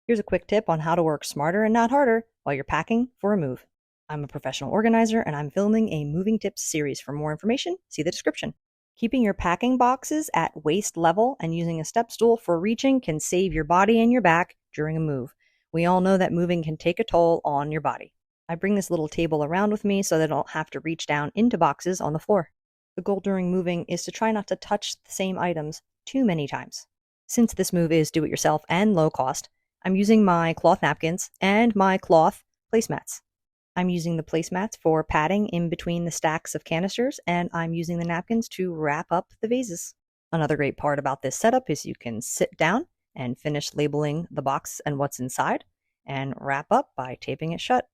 Here's a quick tip on how to work smarter and not harder while you're packing for a move. I'm a professional organizer and I'm filming a moving tips series. For more information, see the description. Keeping your packing boxes at waist level and using a step stool for reaching can save your body and your back during a move. We all know that moving can take a toll on your body. I bring this little table around with me so that I don't have to reach down into boxes on the floor. The goal during moving is to try not to touch the same items too many times. Since this move is do-it-yourself and low cost, I'm using my cloth napkins and my cloth placemats. I'm using the placemats for padding in between the stacks of canisters, and I'm using the napkins to wrap up the vases. Another great part about this setup is you can sit down and finish labeling the box and what's inside, and wrap up by taping it shut.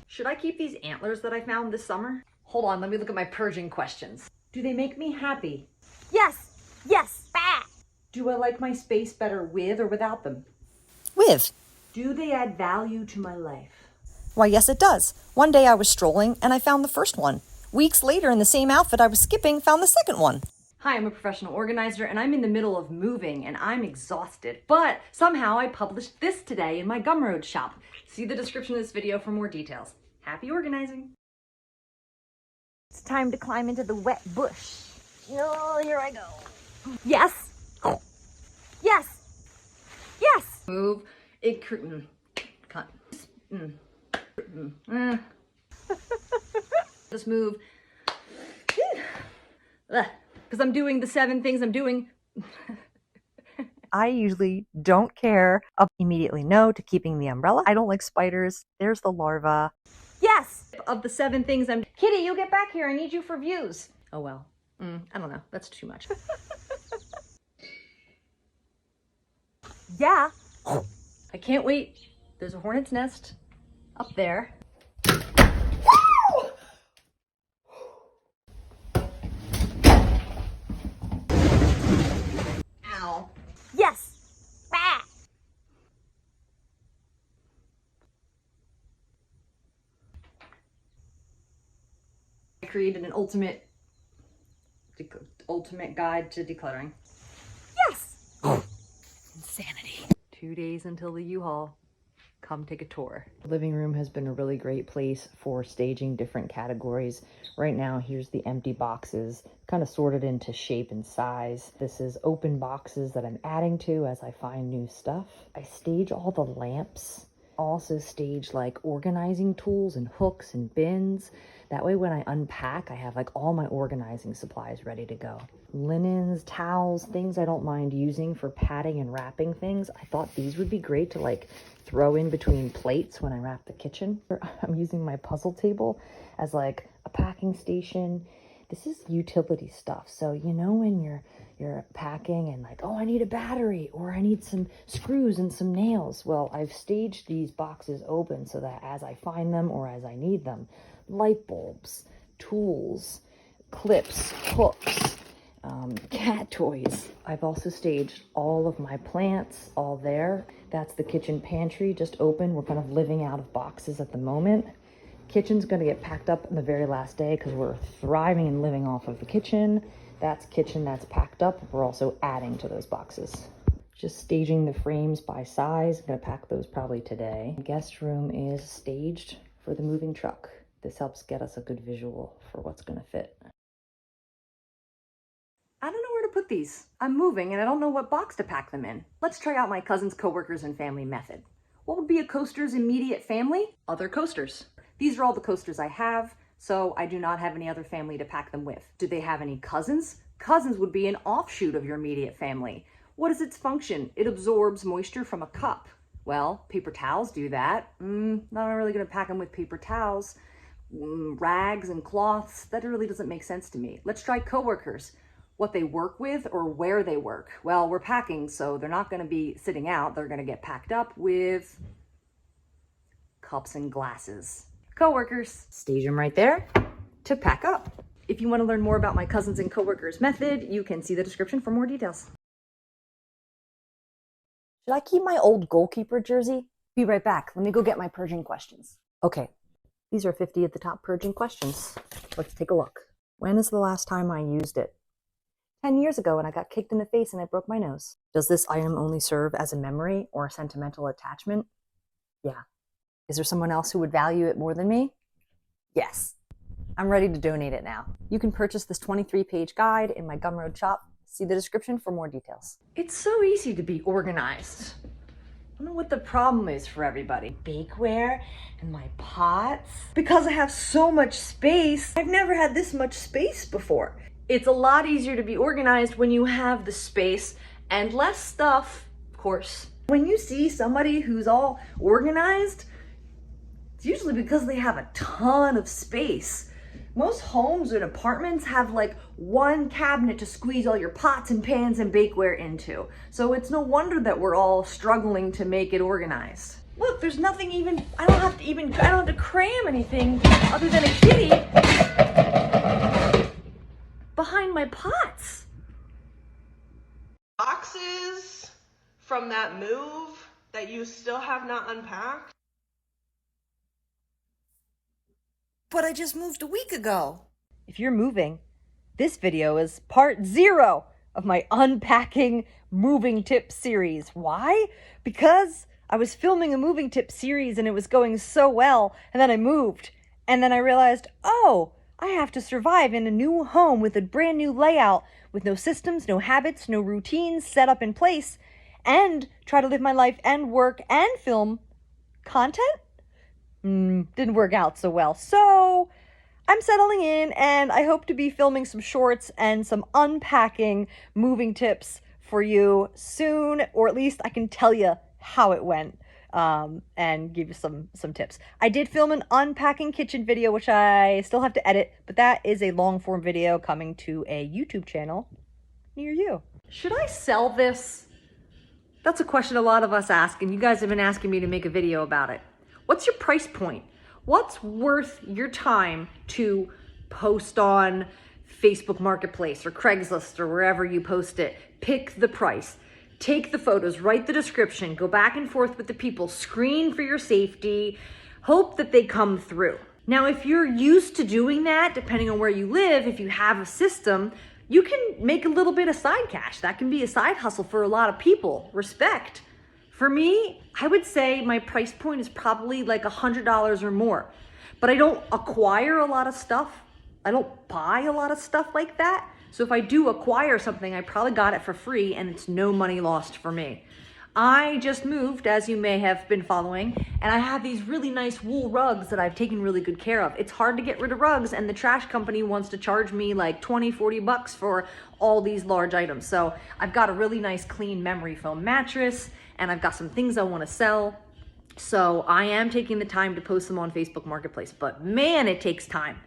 Should I keep these antlers that I found this summer? Hold on, let me look at my purging questions. Do they make me happy? Yes! Yes! Bah! Do I like my space better with or without them? With. Do they add value to my life? Why, yes, it does. One day I was strolling and I found the first one. Weeks later, in the same outfit I was skipping, found the second one. Hi, I'm a professional organizer and I'm in the middle of moving and I'm exhausted. But somehow I published this today in my Gumroad Shop. See the description of this video for more details. Happy organizing. It's time to climb into the wet bush. Oh, here I go. Yes! Yes! Yes! Move. Cut. Just move. Because I'm doing the 7 things I'm doing. I usually don't care. I'll immediately no to keeping the umbrella. I don't like spiders. There's the larva. Yes! Of the 7 things I'm... Kitty, you get back here. I need you for views. Oh, well. I don't know. That's too much. Yeah. I can't wait. There's a hornet's nest up there. Ow. Yes! Bah! I created an ultimate guide to decluttering. Yes! Insanity. 2 days until the U-Haul. Come take a tour. The living room has been a really great place for staging different categories. Right now, here's the empty boxes, kind of sorted into shape and size. This is open boxes that I'm adding to as I find new stuff. I stage all the lamps. Also stage like organizing tools and hooks and bins. That way when I unpack, I have like all my organizing supplies ready to go. Linens, towels, things I don't mind using for padding and wrapping things. I thought these would be great to like throw in between plates when I wrap the kitchen. I'm using my puzzle table as like a packing station. This is utility stuff. So you know when you're packing and like, oh, I need a battery or I need some screws and some nails. Well, I've staged these boxes open so that as I find them or as I need them, light bulbs, tools, clips, hooks, cat toys. I've also staged all of my plants all there. That's the kitchen pantry, just open. We're kind of living out of boxes at the moment. Kitchen's going to get packed up on the very last day because we're thriving and living off of the kitchen. That's kitchen that's packed up. We're also adding to those boxes. Just staging the frames by size. I'm going to pack those probably today. Guest room is staged for the moving truck. This helps get us a good visual for what's going to fit. I don't know where to put these. I'm moving and I don't know what box to pack them in. Let's try out my cousin's, coworkers, and family method. What would be a coaster's immediate family? Other coasters. These are all the coasters I have, so I do not have any other family to pack them with. Do they have any cousins? Cousins would be an offshoot of your immediate family. What is its function? It absorbs moisture from a cup. Well, paper towels do that. Not really gonna pack them with paper towels. Rags and cloths, that really doesn't make sense to me. Let's try coworkers. What they work with or where they work. Well, we're packing, so they're not gonna be sitting out. They're gonna get packed up with cups and glasses. Coworkers. Stage them right there to pack up. If you wanna learn more about my cousins and coworkers method, you can see the description for more details. Should I keep my old goalkeeper jersey? Be right back. Let me go get my purging questions. Okay, these are 50 of the top purging questions. Let's take a look. When is the last time I used it? 10 years ago when I got kicked in the face and I broke my nose. Does this item only serve as a memory or a sentimental attachment? Yeah. Is there someone else who would value it more than me? Yes. I'm ready to donate it now. You can purchase this 23-page guide in my Gumroad Shop. See the description for more details. It's so easy to be organized. I don't know what the problem is for everybody. Bakeware and my pots. Because I have so much space, I've never had this much space before. It's a lot easier to be organized when you have the space and less stuff, of course. When you see somebody who's all organized, it's usually because they have a ton of space. Most homes and apartments have like one cabinet to squeeze all your pots and pans and bakeware into. So it's no wonder that we're all struggling to make it organized. Look, there's nothing even, I don't have to cram anything other than a kitty behind my pots. Boxes from that move that you still have not unpacked. But I just moved a week ago. If you're moving, this video is part 0 of my unpacking moving tip series. Why? Because I was filming a moving tip series and it was going so well, and then I moved. And then I realized, oh, I have to survive in a new home with a brand new layout, with no systems, no habits, no routines set up in place, and try to live my life and work and film content? Didn't work out so well. So I'm settling in and I hope to be filming some shorts and some unpacking moving tips for you soon, or at least I can tell you how it went and give you some tips. I did film an unpacking kitchen video, which I still have to edit, but that is a long form video coming to a YouTube channel near you. Should I sell this? That's a question a lot of us ask, and you guys have been asking me to make a video about it. What's your price point? What's worth your time to post on Facebook Marketplace or Craigslist or wherever you post it? Pick the price. Take the photos, write the description, go back and forth with the people, screen for your safety, hope that they come through. Now, if you're used to doing that, depending on where you live, if you have a system, you can make a little bit of side cash. That can be a side hustle for a lot of people. Respect. For me, I would say my price point is probably like $100 or more, but I don't acquire a lot of stuff. I don't buy a lot of stuff like that. So if I do acquire something, I probably got it for free and it's no money lost for me. I just moved, as you may have been following, and I have these really nice wool rugs that I've taken really good care of. It's hard to get rid of rugs, and the trash company wants to charge me like 20, 40 bucks for all these large items. So I've got a really nice clean memory foam mattress, and I've got some things I want to sell. So I am taking the time to post them on Facebook Marketplace, but man, it takes time.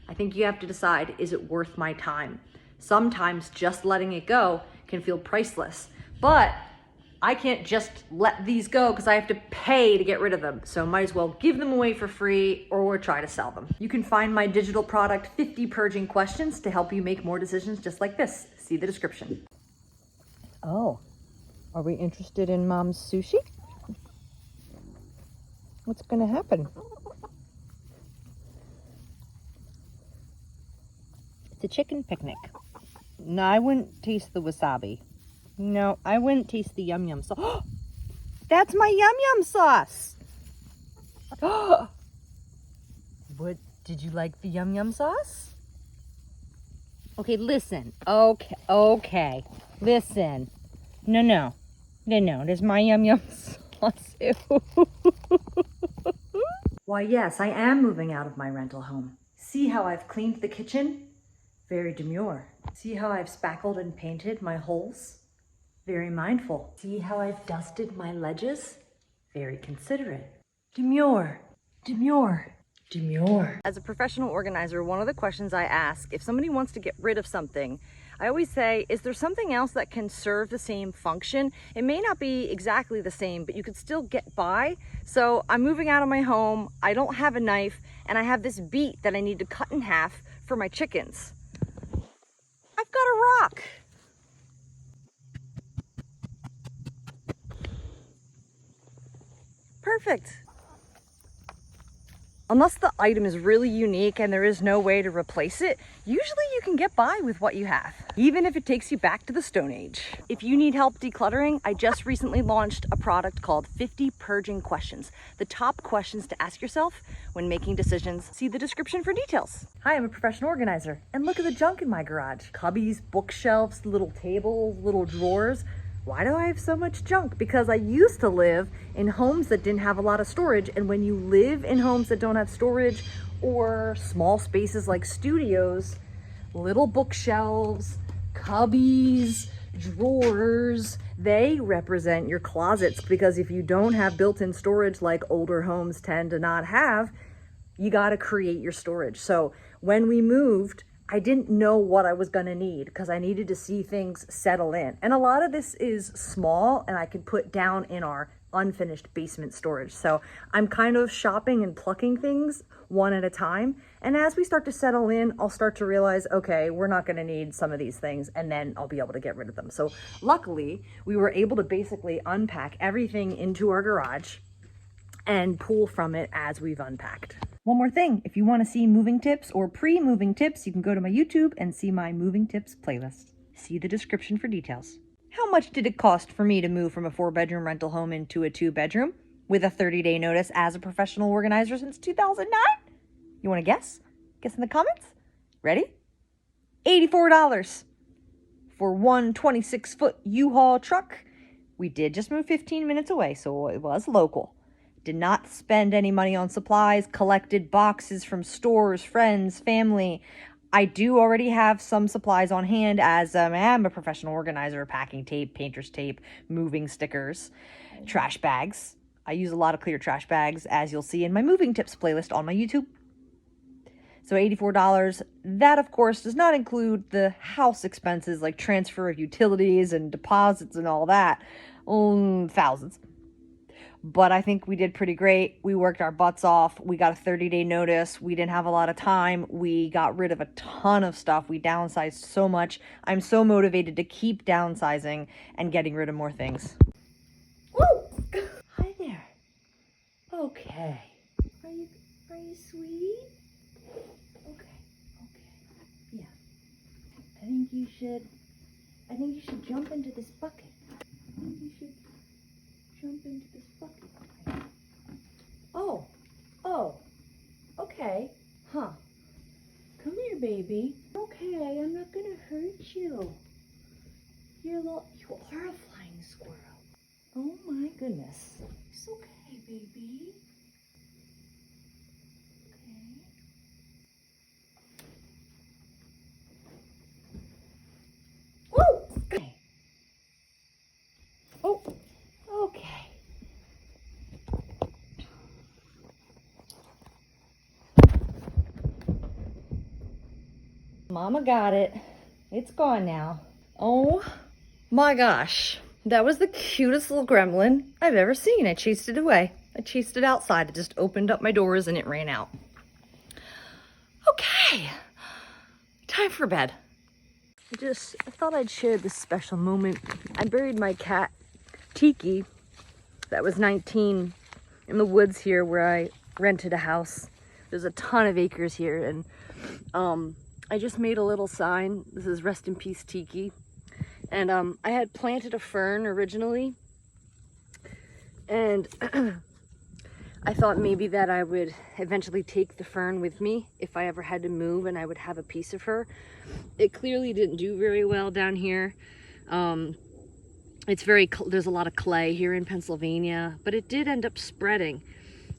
I think you have to decide, is it worth my time? Sometimes just letting it go can feel priceless, but I can't just let these go because I have to pay to get rid of them. So might as well give them away for free or try to sell them. You can find my digital product 50 Purging Questions to help you make more decisions just like this. See the description. Oh, are we interested in Mom's sushi? What's gonna happen? It's a chicken picnic. No, I wouldn't taste the wasabi. No, I wouldn't taste the yum yum sauce. That's my yum yum sauce. What? Did you like the yum yum sauce? Okay, listen. Okay. Listen. No. There's my yum yum sauce. Bless you. Why, yes, I am moving out of my rental home. See how I've cleaned the kitchen? Very demure. See how I've spackled and painted my holes? Very mindful. See how I've dusted my ledges? Very considerate. Demure. Demure. Demure. As a professional organizer, one of the questions I ask, if somebody wants to get rid of something, I always say, is there something else that can serve the same function? It may not be exactly the same, but you could still get by. So I'm moving out of my home, I don't have a knife, and I have this beet that I need to cut in half for my chickens. I've got a rock. Perfect. Unless the item is really unique and there is no way to replace it, usually you can get by with what you have, even if it takes you back to the Stone Age. If you need help decluttering, I just recently launched a product called 50 Purging Questions, the top questions to ask yourself when making decisions. See the description for details. Hi, I'm a professional organizer, and look at the junk in my garage. Cubbies, bookshelves, little tables, little drawers. Why do I have so much junk? Because I used to live in homes that didn't have a lot of storage, and when you live in homes that don't have storage or small spaces like studios, little bookshelves, cubbies, drawers, they represent your closets, because if you don't have built-in storage like older homes tend to not have, you got to create your storage. So when we moved, I didn't know what I was gonna need because I needed to see things settle in. And a lot of this is small and I can put down in our unfinished basement storage. So I'm kind of shopping and plucking things one at a time. And as we start to settle in, I'll start to realize, okay, we're not gonna need some of these things, and then I'll be able to get rid of them. So luckily, we were able to basically unpack everything into our garage and pull from it as we've unpacked. One more thing, if you want to see moving tips or pre-moving tips, you can go to my YouTube and see my moving tips playlist. See the description for details. How much did it cost for me to move from a 4-bedroom rental home into a 2-bedroom with a 30-day notice as a professional organizer since 2009? You want to guess? Guess in the comments? Ready? $84 for one 26-foot U-Haul truck. We did just move 15 minutes away, so it was local. Did not spend any money on supplies, collected boxes from stores, friends, family. I do already have some supplies on hand as I am a professional organizer, packing tape, painter's tape, moving stickers, trash bags. I use a lot of clear trash bags, as you'll see in my moving tips playlist on my YouTube. So $84. That, of course, does not include the house expenses like transfer of utilities and deposits and all that. Thousands. But I think we did pretty great. We worked our butts off. We got a 30-day notice. We didn't have a lot of time. We got rid of a ton of stuff. We downsized so much. I'm so motivated to keep downsizing and getting rid of more things. Woo! Hi there. Okay. Are you sweet? Okay. Yeah. I think you should jump into this bucket. I think you should jump into this bucket. Oh, okay. Huh. Come here, baby. Okay, I'm not gonna hurt you. You are a flying squirrel. Oh my goodness. It's okay, baby. Okay. Woo! Okay. Oh, okay. Mama got it. It's gone now. Oh my gosh. That was the cutest little gremlin I've ever seen. I chased it away. I chased it outside. I just opened up my doors and it ran out. Okay. Time for bed. I thought I'd share this special moment. I buried my cat, Tiki, that was 19, in the woods here where I rented a house. There's a ton of acres here, and I just made a little sign. This is Rest in Peace Tiki. And I had planted a fern originally, and I thought maybe that I would eventually take the fern with me if I ever had to move, and I would have a piece of her. It clearly didn't do very well down here. It's there's a lot of clay here in Pennsylvania, but it did end up spreading.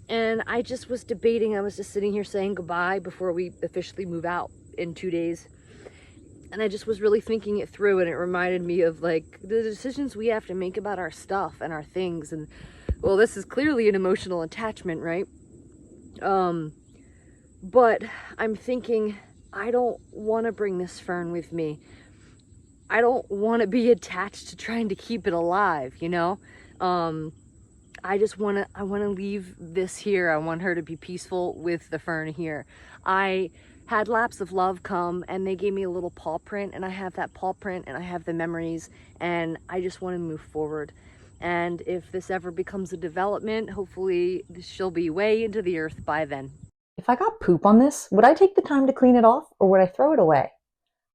And I just was debating, I was just sitting here saying goodbye before we officially move out in 2 days. And I just was really thinking it through, and it reminded me of like the decisions we have to make about our stuff and our things. And well, this is clearly an emotional attachment, right? But I'm thinking, I don't want to bring this fern with me. I don't want to be attached to trying to keep it alive, you know? I want to leave this here. I want her to be peaceful with the fern here. I had Laps of Love come and they gave me a little paw print, and I have that paw print and I have the memories, and I just want to move forward. And if this ever becomes a development, hopefully she'll be way into the earth by then. If I got poop on this, would I take the time to clean it off, or would I throw it away?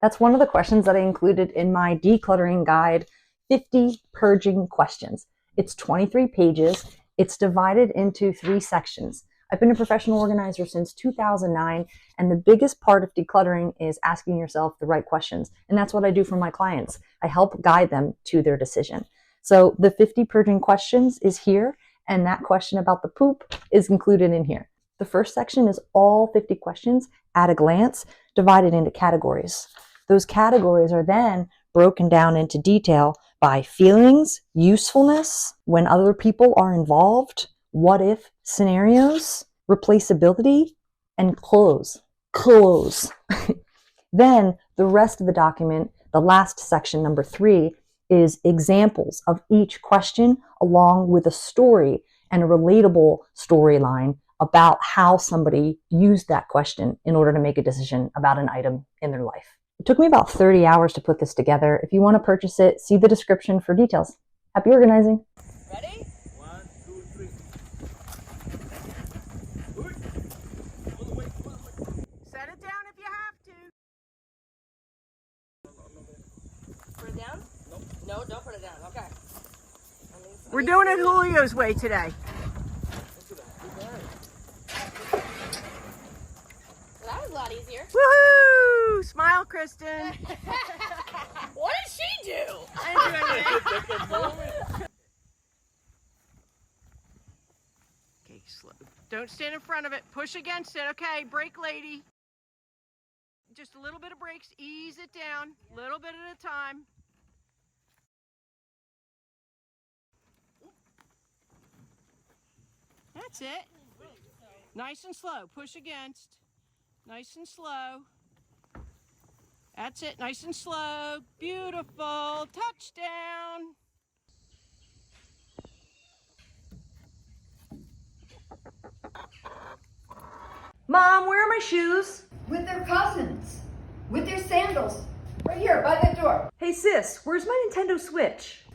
That's one of the questions that I included in my decluttering guide, 50 Purging Questions. It's 23 pages. It's divided into 3 sections. I've been a professional organizer since 2009, and the biggest part of decluttering is asking yourself the right questions. And that's what I do for my clients. I help guide them to their decision. So the 50 Purging Questions is here, and that question about the poop is included in here. The first section is all 50 questions at a glance, divided into categories. Those categories are then broken down into detail by feelings, usefulness, when other people are involved, what if scenarios, replaceability, and close. Then the rest of the document, the last section, number 3, is examples of each question along with a story and a relatable storyline about how somebody used that question in order to make a decision about an item in their life. It took me about 30 hours to put this together. If you want to purchase it, see the description for details. Happy organizing. Ready? 1, 2, 3. Set it down if you have to. Put it down? Nope. No, don't put it down. Okay. We're doing it Julio's way today. That was a lot easier. Woohoo! Smile, Kristen. What did she do? I didn't do anything. Okay, slow. Don't stand in front of it. Push against it. Okay, brake lady. Just a little bit of brakes. Ease it down. A little bit at a time. That's it. Nice and slow. Push against. Nice and slow. That's it. Nice and slow. Beautiful. Touchdown. Mom, where are my shoes? With their cousins. With their sandals. Right here, by the door. Hey sis, where's my Nintendo Switch?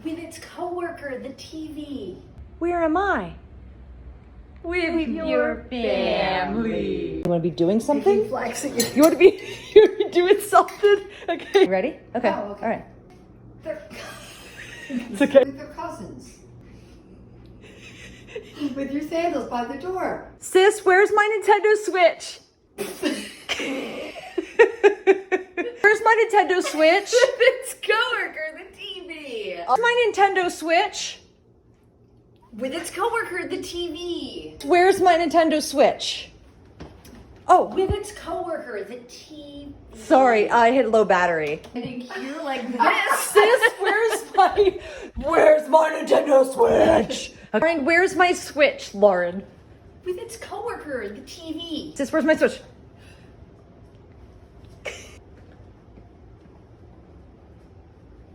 With its coworker, the TV. Where am I? With your family. You want to be doing something? You want to be doing something? Okay. Ready? Okay. Oh, okay. All right. It's okay. With their cousins. With your sandals by the door. Sis, where's my Nintendo Switch? Where's my Nintendo Switch? With its coworker, the TV. My Nintendo Switch. With its coworker, the TV. Where's my Nintendo Switch? Oh. With its coworker, the TV. Sorry, I hit low battery. You're like this. Sis, where's my Nintendo Switch? Lauren, where's my Switch, Lauren? With its coworker, the TV. Sis, where's my Switch?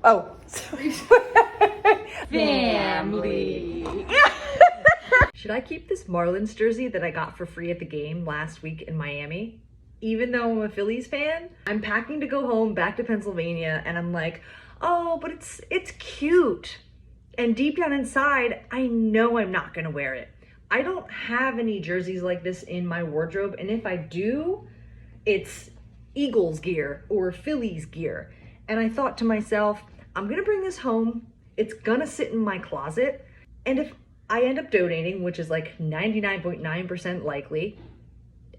Oh, sorry. Family. Should I keep this Marlins jersey that I got for free at the game last week in Miami? Even though I'm a Phillies fan, I'm packing to go home back to Pennsylvania, and I'm like, oh, but it's cute. And deep down inside, I know I'm not gonna wear it. I don't have any jerseys like this in my wardrobe, and if I do, it's Eagles gear or Phillies gear. And I thought to myself, I'm gonna bring this home, it's gonna sit in my closet, and if I end up donating, which is like 99.9% likely,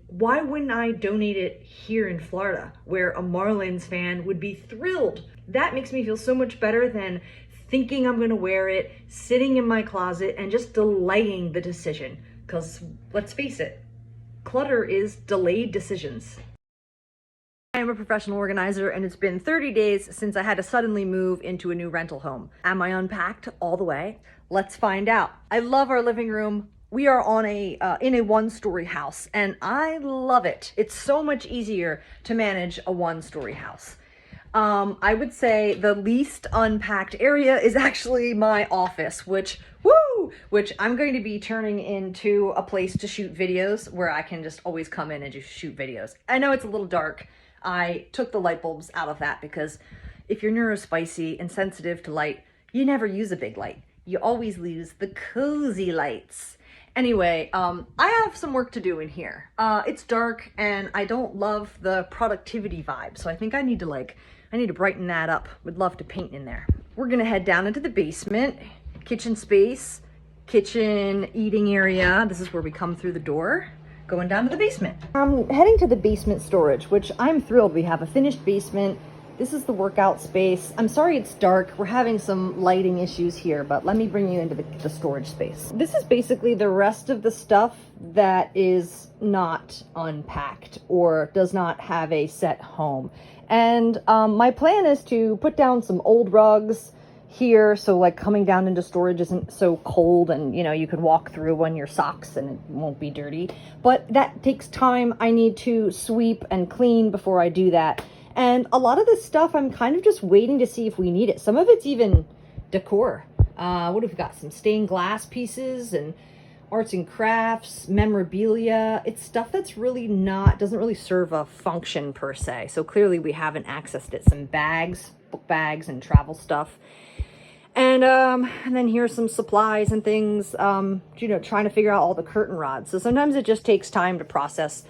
why wouldn't I donate it here in Florida, where a Marlins fan would be thrilled? That makes me feel so much better than thinking I'm gonna wear it, sitting in my closet, and just delaying the decision. Because let's face it, clutter is delayed decisions. I am a professional organizer, and it's been 30 days since I had to suddenly move into a new rental home. Am I unpacked all the way? Let's find out. I love our living room. We are on in a one-story house, and I love it. It's so much easier to manage a one-story house. I would say the least unpacked area is actually my office, which I'm going to be turning into a place to shoot videos where I can just always come in and just shoot videos. I know it's a little dark. I took the light bulbs out of that because if you're neurospicy and sensitive to light, you never use a big light. You always use the cozy lights. Anyway, I have some work to do in here. It's dark and I don't love the productivity vibe, so I think I need to brighten that up. Would love to paint in there. We're gonna head down into the basement, kitchen space, kitchen eating area. This is where we come through the door, going down to the basement. I'm heading to the basement storage, which I'm thrilled. We have a finished basement. This is the workout space. I'm sorry it's dark. We're having some lighting issues here, but let me bring you into the storage space. This is basically the rest of the stuff that is not unpacked or does not have a set home. And my plan is to put down some old rugs here, so like coming down into storage isn't so cold, and you know, you can walk through on your socks and it won't be dirty. But that takes time. I need to sweep and clean before I do that. And a lot of this stuff I'm kind of just waiting to see if we need it. Some of it's even decor. What have we got? Some stained glass pieces and arts and crafts, memorabilia. It's stuff that's really doesn't really serve a function per se. So clearly we haven't accessed it. Some bags, book bags and travel stuff. And then here's some supplies and things, you know, trying to figure out all the curtain rods. So sometimes it just takes time to process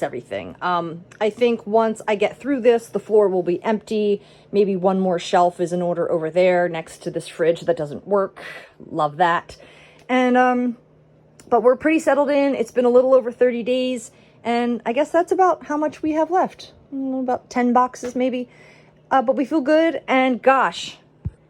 everything. I think once I get through this, the floor will be empty. Maybe one more shelf is in order over there next to this fridge that doesn't work. Love that. And, but we're pretty settled in. It's been a little over 30 days. And I guess that's about how much we have left. About 10 boxes maybe. But we feel good. And gosh,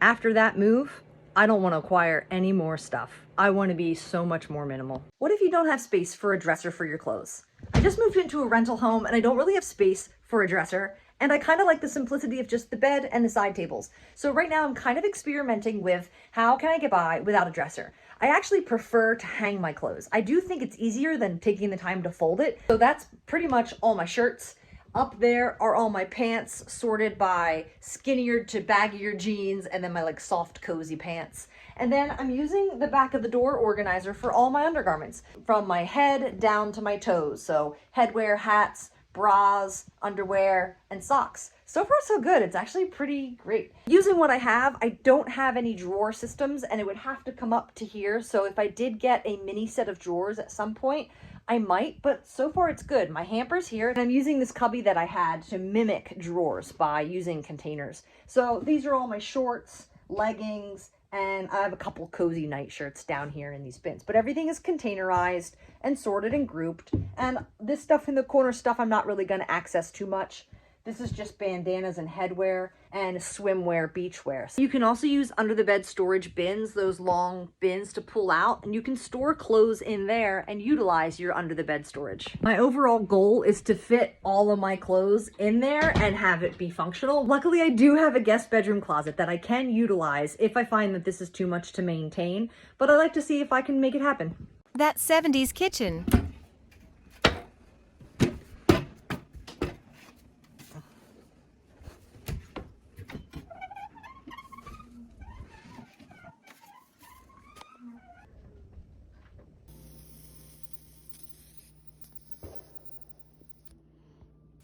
after that move, I don't want to acquire any more stuff. I want to be so much more minimal. What if you don't have space for a dresser for your clothes? I just moved into a rental home and I don't really have space for a dresser. And I kind of like the simplicity of just the bed and the side tables. So right now I'm kind of experimenting with how can I get by without a dresser. I actually prefer to hang my clothes. I do think it's easier than taking the time to fold it. So that's pretty much all my shirts. Up there are all my pants sorted by skinnier to baggier jeans and then my like soft cozy pants. And then I'm using the back of the door organizer for all my undergarments from my head down to my toes. So headwear, hats, bras, underwear, and socks. So far so good. It's actually pretty great. Using what I have, I don't have any drawer systems and it would have to come up to here. So if I did get a mini set of drawers at some point, I might, but so far it's good. My hamper's here and I'm using this cubby that I had to mimic drawers by using containers. So these are all my shorts, leggings, and I have a couple cozy night shirts down here in these bins, but everything is containerized and sorted and grouped. And this stuff in the corner stuff, I'm not really going to access too much. This is just bandanas and headwear and swimwear, beachwear. So you can also use under the bed storage bins, those long bins to pull out, and you can store clothes in there and utilize your under the bed storage. My overall goal is to fit all of my clothes in there and have it be functional. Luckily, I do have a guest bedroom closet that I can utilize if I find that this is too much to maintain, but I like to see if I can make it happen. That 70s kitchen.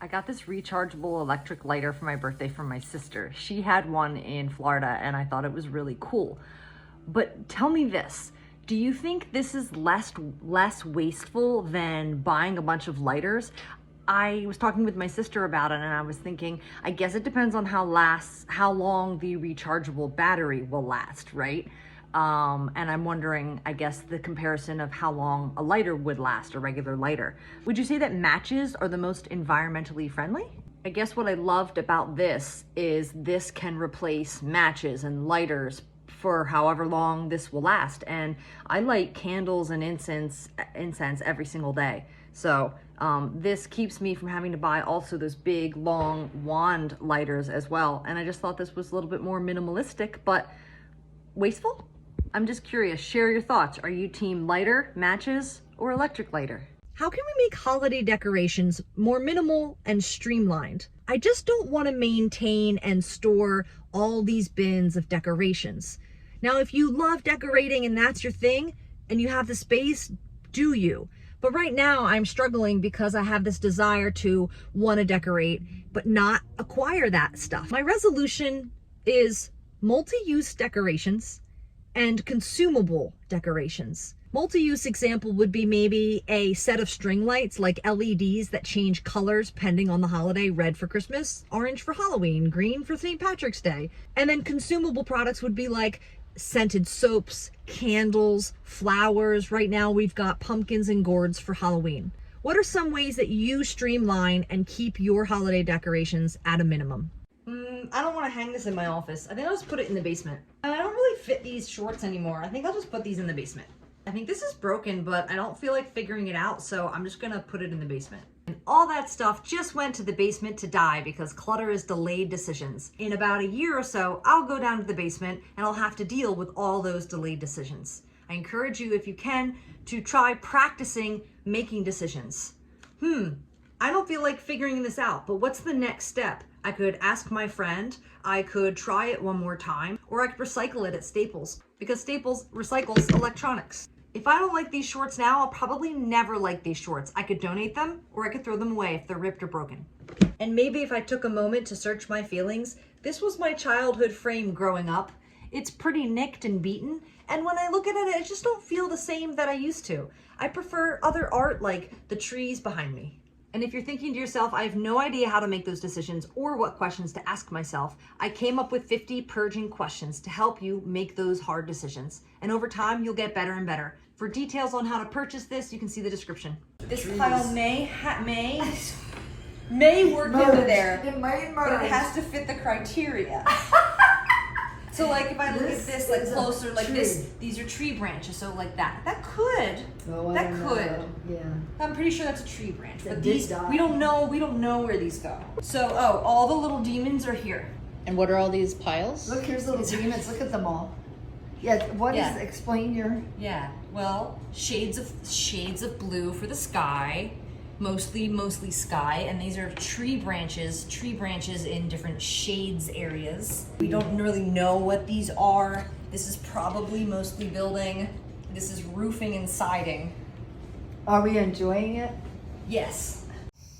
I got this rechargeable electric lighter for my birthday from my sister. She had one in Florida and I thought it was really cool. But tell me this, do you think this is less wasteful than buying a bunch of lighters? I was talking with my sister about it and I was thinking, I guess it depends on how long the rechargeable battery will last, right? And I'm wondering, I guess, the comparison of how long a lighter would last, a regular lighter. Would you say that matches are the most environmentally friendly? I guess what I loved about this is this can replace matches and lighters for however long this will last. And I light candles and incense every single day. So this keeps me from having to buy also those big long wand lighters as well. And I just thought this was a little bit more minimalistic, but wasteful? I'm just curious, share your thoughts. Are you team lighter, matches, or electric lighter? How can we make holiday decorations more minimal and streamlined? I just don't want to maintain and store all these bins of decorations. Now, if you love decorating and that's your thing, and you have the space, do you? But right now I'm struggling because I have this desire to want to decorate, but not acquire that stuff. My resolution is multi-use decorations and consumable decorations. Multi-use example would be maybe a set of string lights, like LEDs that change colors pending on the holiday: red for Christmas, orange for Halloween, green for St. Patrick's Day. And then consumable products would be like scented soaps, candles, flowers. Right now we've got pumpkins and gourds for Halloween. What are some ways that you streamline and keep your holiday decorations at a minimum? I don't want to hang this in my office. I think I'll just put it in the basement. I don't really fit these shorts anymore. I think I'll just put these in the basement. I think this is broken, but I don't feel like figuring it out, so I'm just gonna put it in the basement. And all that stuff just went to the basement to die because clutter is delayed decisions. In about a year or so, I'll go down to the basement and I'll have to deal with all those delayed decisions. I encourage you, if you can, to try practicing making decisions. I don't feel like figuring this out, but what's the next step? I could ask my friend, I could try it one more time, or I could recycle it at Staples, because Staples recycles electronics. If I don't like these shorts now, I'll probably never like these shorts. I could donate them, or I could throw them away if they're ripped or broken. And maybe if I took a moment to search my feelings, this was my childhood frame growing up. It's pretty nicked and beaten, and when I look at it, I just don't feel the same that I used to. I prefer other art like the trees behind me. And if you're thinking to yourself, I have no idea how to make those decisions or what questions to ask myself, I came up with 50 purging questions to help you make those hard decisions. And over time, you'll get better and better. For details on how to purchase this, you can see the description. This pile may work into there, but it has to fit the criteria. So like if I look at this like closer, like this, these are tree branches, so like that could. Yeah. I'm pretty sure that's a tree branch, but these, we don't know where these go. So, all the little demons are here. And what are all these piles? Look, here's little demons. Look at them all. Yeah, explain your... Yeah, well, shades of blue for the sky, mostly sky, and these are tree branches in different shades areas. We don't really know what these are. This is probably mostly building. This is roofing and siding. Are we enjoying it? Yes.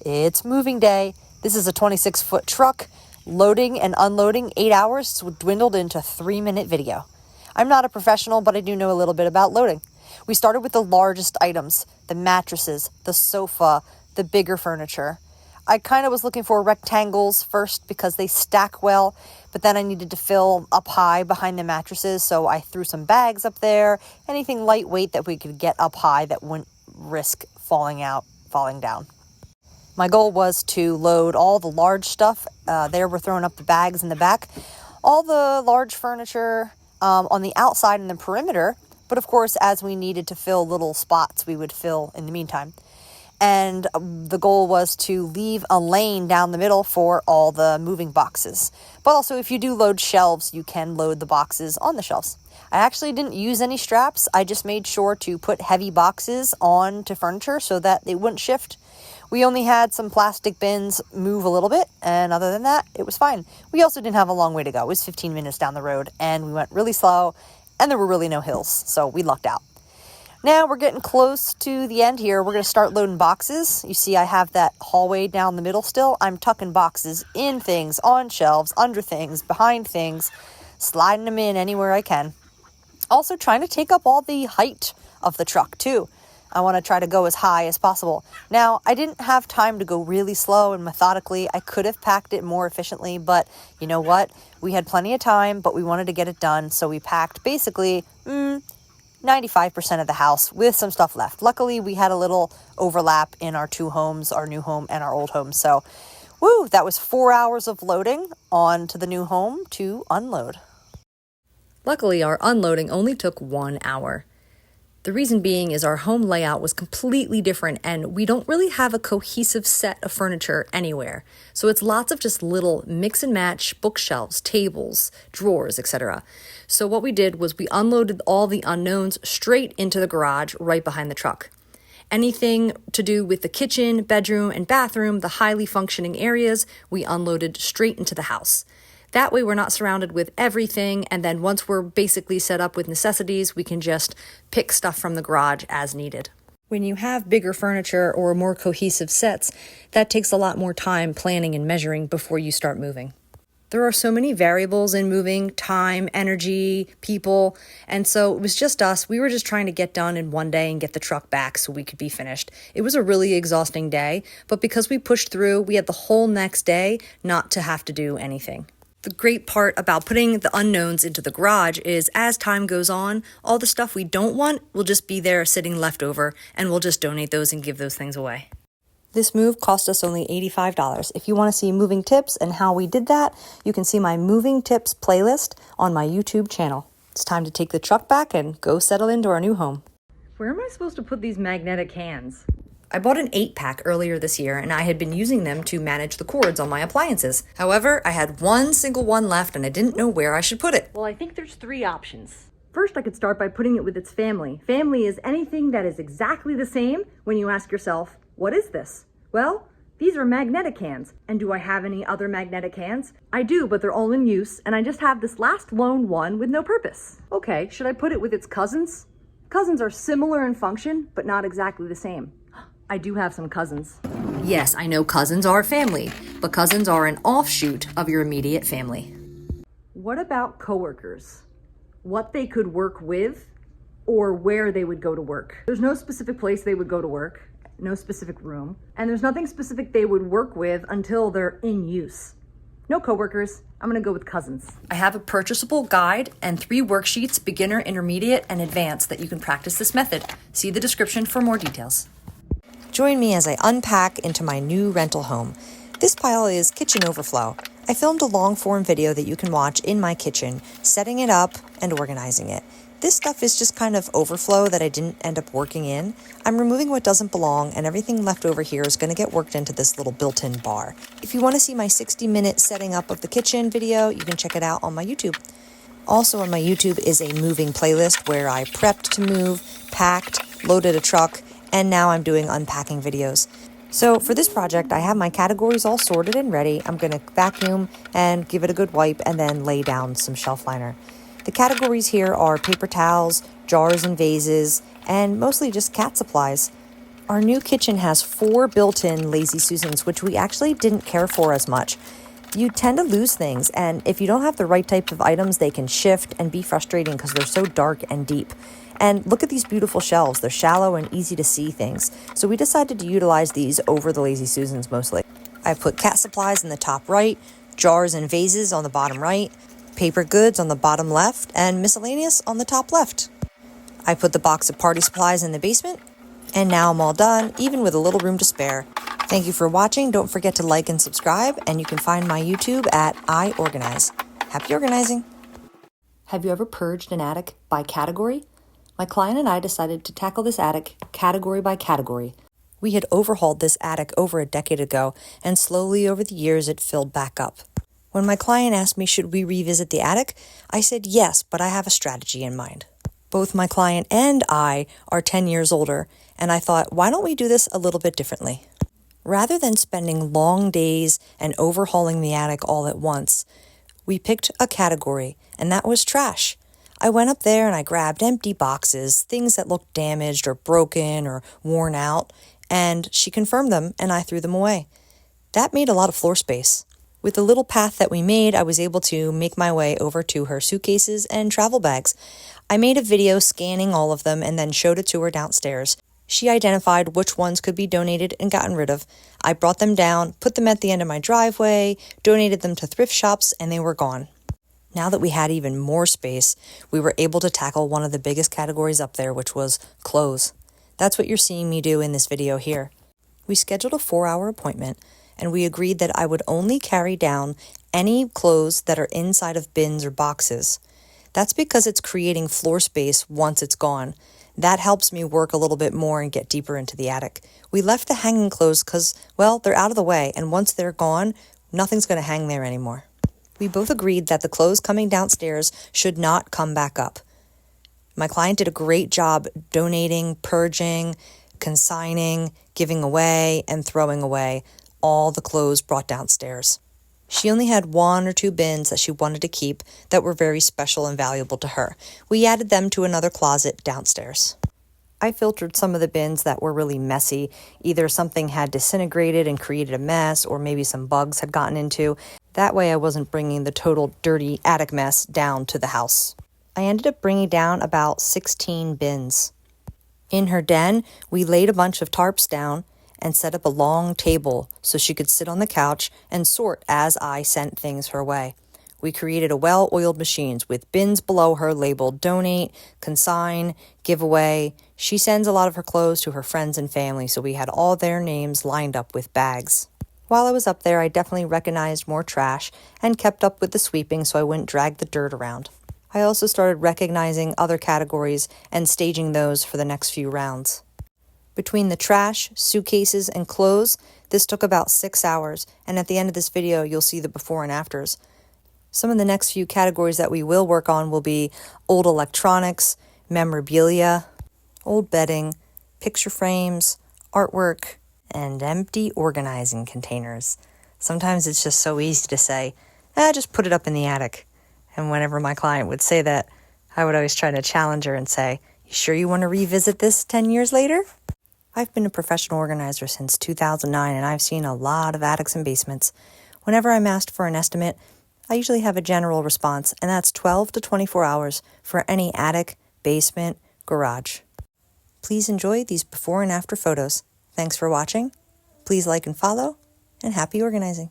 It's moving day. This is a 26-foot truck. Loading and unloading 8 hours dwindled into a 3-minute video. I'm not a professional, but I do know a little bit about loading. We started with the largest items, the mattresses, the sofa, the bigger furniture. I kind of was looking for rectangles first because they stack well, but then I needed to fill up high behind the mattresses, so I threw some bags up there, anything lightweight that we could get up high that wouldn't risk falling down. My goal was to load all the large stuff. There we're throwing up the bags in the back. All the large furniture on the outside and the perimeter, but of course, as we needed to fill little spots, we would fill in the meantime. And the goal was to leave a lane down the middle for all the moving boxes. But also, if you do load shelves, you can load the boxes on the shelves. I actually didn't use any straps. I just made sure to put heavy boxes onto furniture so that they wouldn't shift. We only had some plastic bins move a little bit, and other than that, it was fine. We also didn't have a long way to go. It was 15 minutes down the road, and we went really slow, and there were really no hills, so we lucked out. Now we're getting close to the end here. We're going to start loading boxes. You see I have that hallway down the middle still. I'm tucking boxes in things, on shelves, under things, behind things, sliding them in anywhere I can. Also trying to take up all the height of the truck too. I want to try to go as high as possible. Now, I didn't have time to go really slow and methodically. I could have packed it more efficiently, but you know what? We had plenty of time, but we wanted to get it done, so we packed basically 95% of the house with some stuff left. Luckily, we had a little overlap in our two homes, our new home and our old home, so Woo, that was 4 hours of loading on to the new home to unload. Luckily, our unloading only took 1 hour. The reason being is our home layout was completely different and we don't really have a cohesive set of furniture anywhere. So it's lots of just little mix and match bookshelves, tables, drawers, etc. So what we did was we unloaded all the unknowns straight into the garage right behind the truck. Anything to do with the kitchen, bedroom, and bathroom, the highly functioning areas, we unloaded straight into the house. That way we're not surrounded with everything, and then once we're basically set up with necessities, we can just pick stuff from the garage as needed. When you have bigger furniture or more cohesive sets, that takes a lot more time planning and measuring before you start moving. There are so many variables in moving: time, energy, people, and so it was just us. We were just trying to get done in one day and get the truck back so we could be finished. It was a really exhausting day, but because we pushed through, we had the whole next day not to have to do anything. The great part about putting the unknowns into the garage is as time goes on, all the stuff we don't want will just be there sitting left over, and we'll just donate those and give those things away. This move cost us only $85. If you want to see moving tips and how we did that, you can see my moving tips playlist on my YouTube channel. It's time to take the truck back and go settle into our new home. Where am I supposed to put these magnetic hands? I bought an 8-pack earlier this year and I had been using them to manage the cords on my appliances. However, I had one single one left and I didn't know where I should put it. Well, I think there's 3 options. First, I could start by putting it with its family. Family is anything that is exactly the same when you ask yourself, what is this? Well, these are magnetic hands. And do I have any other magnetic hands? I do, but they're all in use, and I just have this last lone one with no purpose. Okay, should I put it with its cousins? Cousins are similar in function, but not exactly the same. I do have some cousins. Yes, I know cousins are family, but cousins are an offshoot of your immediate family. What about coworkers? What they could work with or where they would go to work. There's no specific place they would go to work, no specific room, and there's nothing specific they would work with until they're in use. No coworkers. I'm gonna go with cousins. I have a purchasable guide and 3 worksheets, beginner, intermediate, and advanced, that you can practice this method. See the description for more details. Join me as I unpack into my new rental home. This pile is kitchen overflow. I filmed a long-form video that you can watch in my kitchen, setting it up and organizing it. This stuff is just kind of overflow that I didn't end up working in. I'm removing what doesn't belong, and everything left over here is going to get worked into this little built-in bar. If you want to see my 60-minute setting up of the kitchen video, you can check it out on my YouTube. Also on my YouTube is a moving playlist where I prepped to move, packed, loaded a truck, and now I'm doing unpacking videos. So for this project, I have my categories all sorted and ready. I'm going to vacuum and give it a good wipe and then lay down some shelf liner. The categories here are paper towels, jars and vases, and mostly just cat supplies. Our new kitchen has 4 built-in Lazy Susans, which we actually didn't care for as much. You tend to lose things, and if you don't have the right type of items, they can shift and be frustrating because they're so dark and deep. And look at these beautiful shelves. They're shallow and easy to see things. So we decided to utilize these over the Lazy Susans mostly. I've put cat supplies in the top right, jars and vases on the bottom right, paper goods on the bottom left, and miscellaneous on the top left. I put the box of party supplies in the basement, and now I'm all done, even with a little room to spare. Thank you for watching. Don't forget to like and subscribe, and you can find my YouTube at iOrganize. Happy organizing! Have you ever purged an attic by category? My client and I decided to tackle this attic category by category. We had overhauled this attic over a decade ago, and slowly over the years it filled back up. When my client asked me should we revisit the attic, I said yes, but I have a strategy in mind. Both my client and I are 10 years older, and I thought, why don't we do this a little bit differently? Rather than spending long days and overhauling the attic all at once, we picked a category, and that was trash. I went up there and I grabbed empty boxes, things that looked damaged or broken or worn out, and she confirmed them and I threw them away. That made a lot of floor space. With the little path that we made, I was able to make my way over to her suitcases and travel bags. I made a video scanning all of them and then showed it to her downstairs. She identified which ones could be donated and gotten rid of. I brought them down, put them at the end of my driveway, donated them to thrift shops, and they were gone. Now that we had even more space, we were able to tackle one of the biggest categories up there, which was clothes. That's what you're seeing me do in this video here. We scheduled a 4-hour appointment, and we agreed that I would only carry down any clothes that are inside of bins or boxes. That's because it's creating floor space once it's gone. That helps me work a little bit more and get deeper into the attic. We left the hanging clothes because, well, they're out of the way, and once they're gone, nothing's going to hang there anymore. We both agreed that the clothes coming downstairs should not come back up. My client did a great job donating, purging, consigning, giving away, and throwing away all the clothes brought downstairs. She only had 1 or 2 bins that she wanted to keep that were very special and valuable to her. We added them to another closet downstairs. I filtered some of the bins that were really messy. Either something had disintegrated and created a mess, or maybe some bugs had gotten into. That way I wasn't bringing the total dirty attic mess down to the house. I ended up bringing down about 16 bins. In her den, we laid a bunch of tarps down and set up a long table so she could sit on the couch and sort as I sent things her way. We created a well-oiled machine with bins below her labeled donate, consign, giveaway. She sends a lot of her clothes to her friends and family, so we had all their names lined up with bags. While I was up there, I definitely recognized more trash and kept up with the sweeping so I wouldn't drag the dirt around. I also started recognizing other categories and staging those for the next few rounds. Between the trash, suitcases, and clothes, this took about 6 hours, and at the end of this video, you'll see the before and afters. Some of the next few categories that we will work on will be old electronics, memorabilia, old bedding, picture frames, artwork, and empty organizing containers. Sometimes it's just so easy to say, just put it up in the attic. And whenever my client would say that, I would always try to challenge her and say, you sure you want to revisit this 10 years later? I've been a professional organizer since 2009, and I've seen a lot of attics and basements. Whenever I'm asked for an estimate, I usually have a general response, and that's 12 to 24 hours for any attic, basement, garage. Please enjoy these before and after photos. Thanks for watching. Please like and follow, and happy organizing.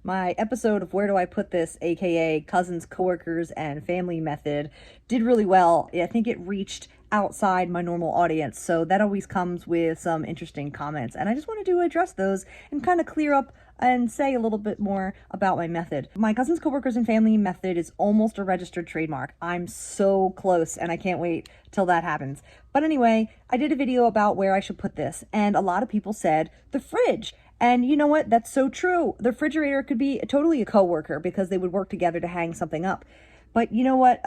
My episode of Where Do I Put This, aka Cousins, Coworkers, and Family Method, did really well. I think it reached outside my normal audience, so that always comes with some interesting comments, and I just wanted to address those and kind of clear up and say a little bit more about my method. My Cousins, Coworkers, and Family Method is almost a registered trademark. I'm so close, and I can't wait till that happens. But anyway, I did a video about where I should put this, and a lot of people said the fridge. And you know what? That's so true. The refrigerator could be totally a coworker because they would work together to hang something up. But you know what?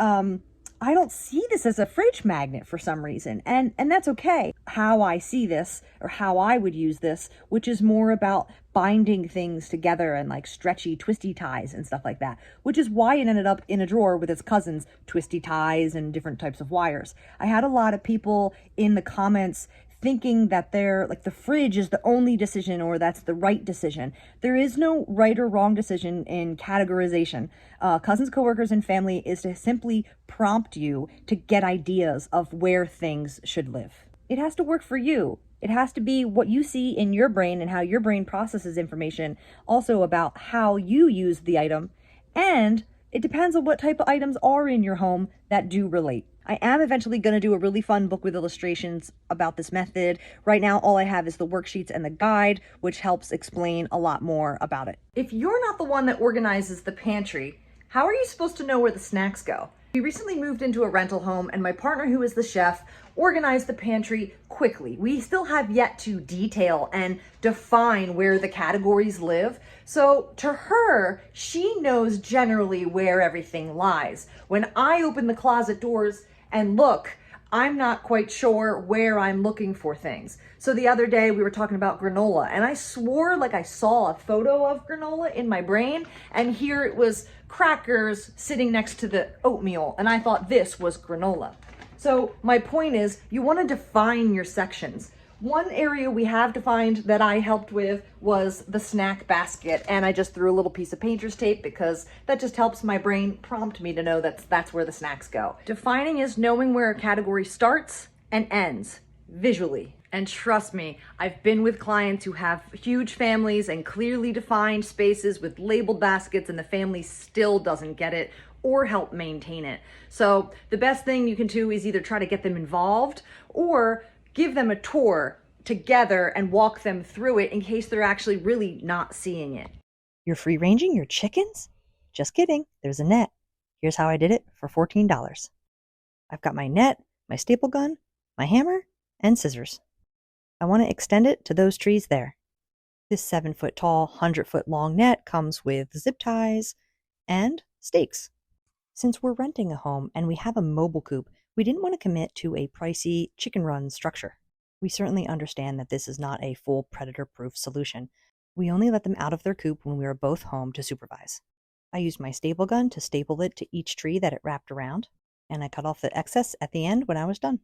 I don't see this as a fridge magnet for some reason, and that's okay. How I see this, or how I would use this, which is more about binding things together and like stretchy, twisty ties and stuff like that, which is why it ended up in a drawer with its cousins, twisty ties and different types of wires. I had a lot of people in the comments thinking that they're like the fridge is the only decision or that's the right decision. There is no right or wrong decision in categorization. Cousins, Coworkers, and Family is to simply prompt you to get ideas of where things should live. It has to work for you. It has to be what you see in your brain and how your brain processes information, also about how you use the item, and it depends on what type of items are in your home that do relate. I am eventually going to do a really fun book with illustrations about this method. Right now, all I have is the worksheets and the guide, which helps explain a lot more about it. If you're not the one that organizes the pantry, how are you supposed to know where the snacks go? We recently moved into a rental home, and my partner, who is the chef, organized the pantry quickly. We still have yet to detail and define where the categories live. So to her, she knows generally where everything lies. When I open the closet doors and look, I'm not quite sure where I'm looking for things. So the other day we were talking about granola, and I swore like I saw a photo of granola in my brain, and here it was crackers sitting next to the oatmeal, and I thought this was granola. So my point is, you want to define your sections. One area we have defined that I helped with was the snack basket, and I just threw a little piece of painter's tape because that just helps my brain prompt me to know that's where the snacks go. Defining is knowing where a category starts and ends visually. And trust me, I've been with clients who have huge families and clearly defined spaces with labeled baskets, and the family still doesn't get it or help maintain it. So the best thing you can do is either try to get them involved or give them a tour together and walk them through it in case they're actually really not seeing it. You're free ranging your chickens? Just kidding. There's a net. Here's how I did it for $14. I've got my net, my staple gun, my hammer, and scissors. I want to extend it to those trees there. This 7-foot tall, 100-foot long net comes with zip ties and stakes. Since we're renting a home and we have a mobile coop, we didn't want to commit to a pricey chicken run structure. We certainly understand that this is not a full predator-proof solution. We only let them out of their coop when we are both home to supervise. I used my staple gun to staple it to each tree that it wrapped around, and I cut off the excess at the end when I was done.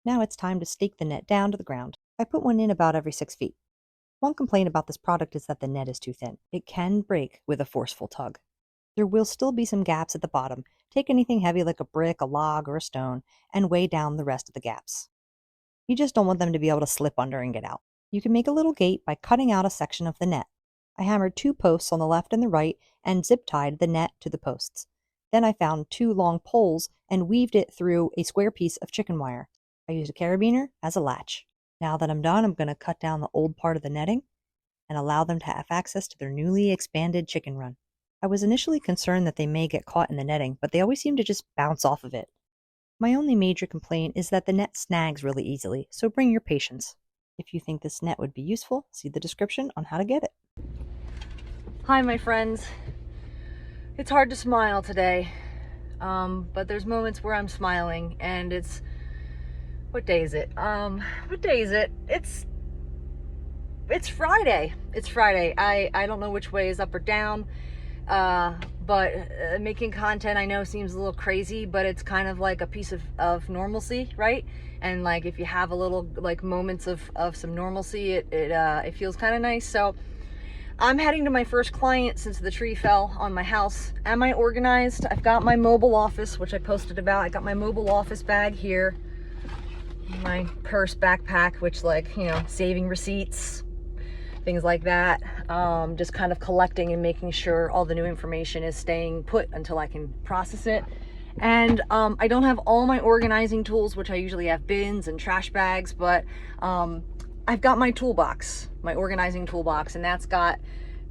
Now it's time to stake the net down to the ground. I put one in about every 6 feet. One complaint about this product is that the net is too thin. It can break with a forceful tug. There will still be some gaps at the bottom. Take anything heavy like a brick, a log, or a stone, and weigh down the rest of the gaps. You just don't want them to be able to slip under and get out. You can make a little gate by cutting out a section of the net. I hammered 2 posts on the left and the right and zip-tied the net to the posts. Then I found 2 long poles and weaved it through a square piece of chicken wire. I used a carabiner as a latch. Now that I'm done, I'm going to cut down the old part of the netting and allow them to have access to their newly expanded chicken run. I was initially concerned that they may get caught in the netting, but they always seem to just bounce off of it. My only major complaint is that the net snags really easily, so bring your patience. If you think this net would be useful, see the description on how to get it. Hi, my friends. It's hard to smile today, but there's moments where I'm smiling, and it's... What day is it? What day is it? It's Friday. It's Friday. I don't know which way is up or down, but making content I know seems a little crazy, but it's kind of like a piece of normalcy, right? And like if you have a little like moments of some normalcy, it feels kind of nice. So I'm heading to my first client since the tree fell on my house. Am I organized? I've got my mobile office, which I posted about. I got my mobile office bag here. My purse, backpack, which like, you know, saving receipts, things like that. Just kind of collecting and making sure all the new information is staying put until I can process it. And I don't have all my organizing tools, which I usually have bins and trash bags, but I've got my toolbox, my organizing toolbox, and that's got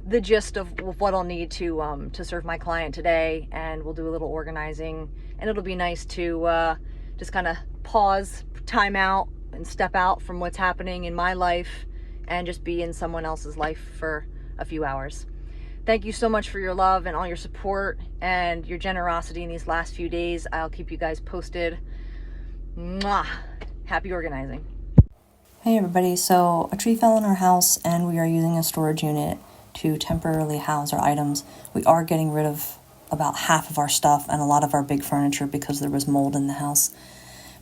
the gist of what I'll need to serve my client today. And we'll do a little organizing, and it'll be nice to just kind of pause, time out, and step out from what's happening in my life and just be in someone else's life for a few hours. Thank you so much for your love and all your support and your generosity in these last few days. I'll keep you guys posted. Mwah! Happy organizing. Hey everybody, so a tree fell in our house and we are using a storage unit to temporarily house our items. We are getting rid of about half of our stuff and a lot of our big furniture because there was mold in the house.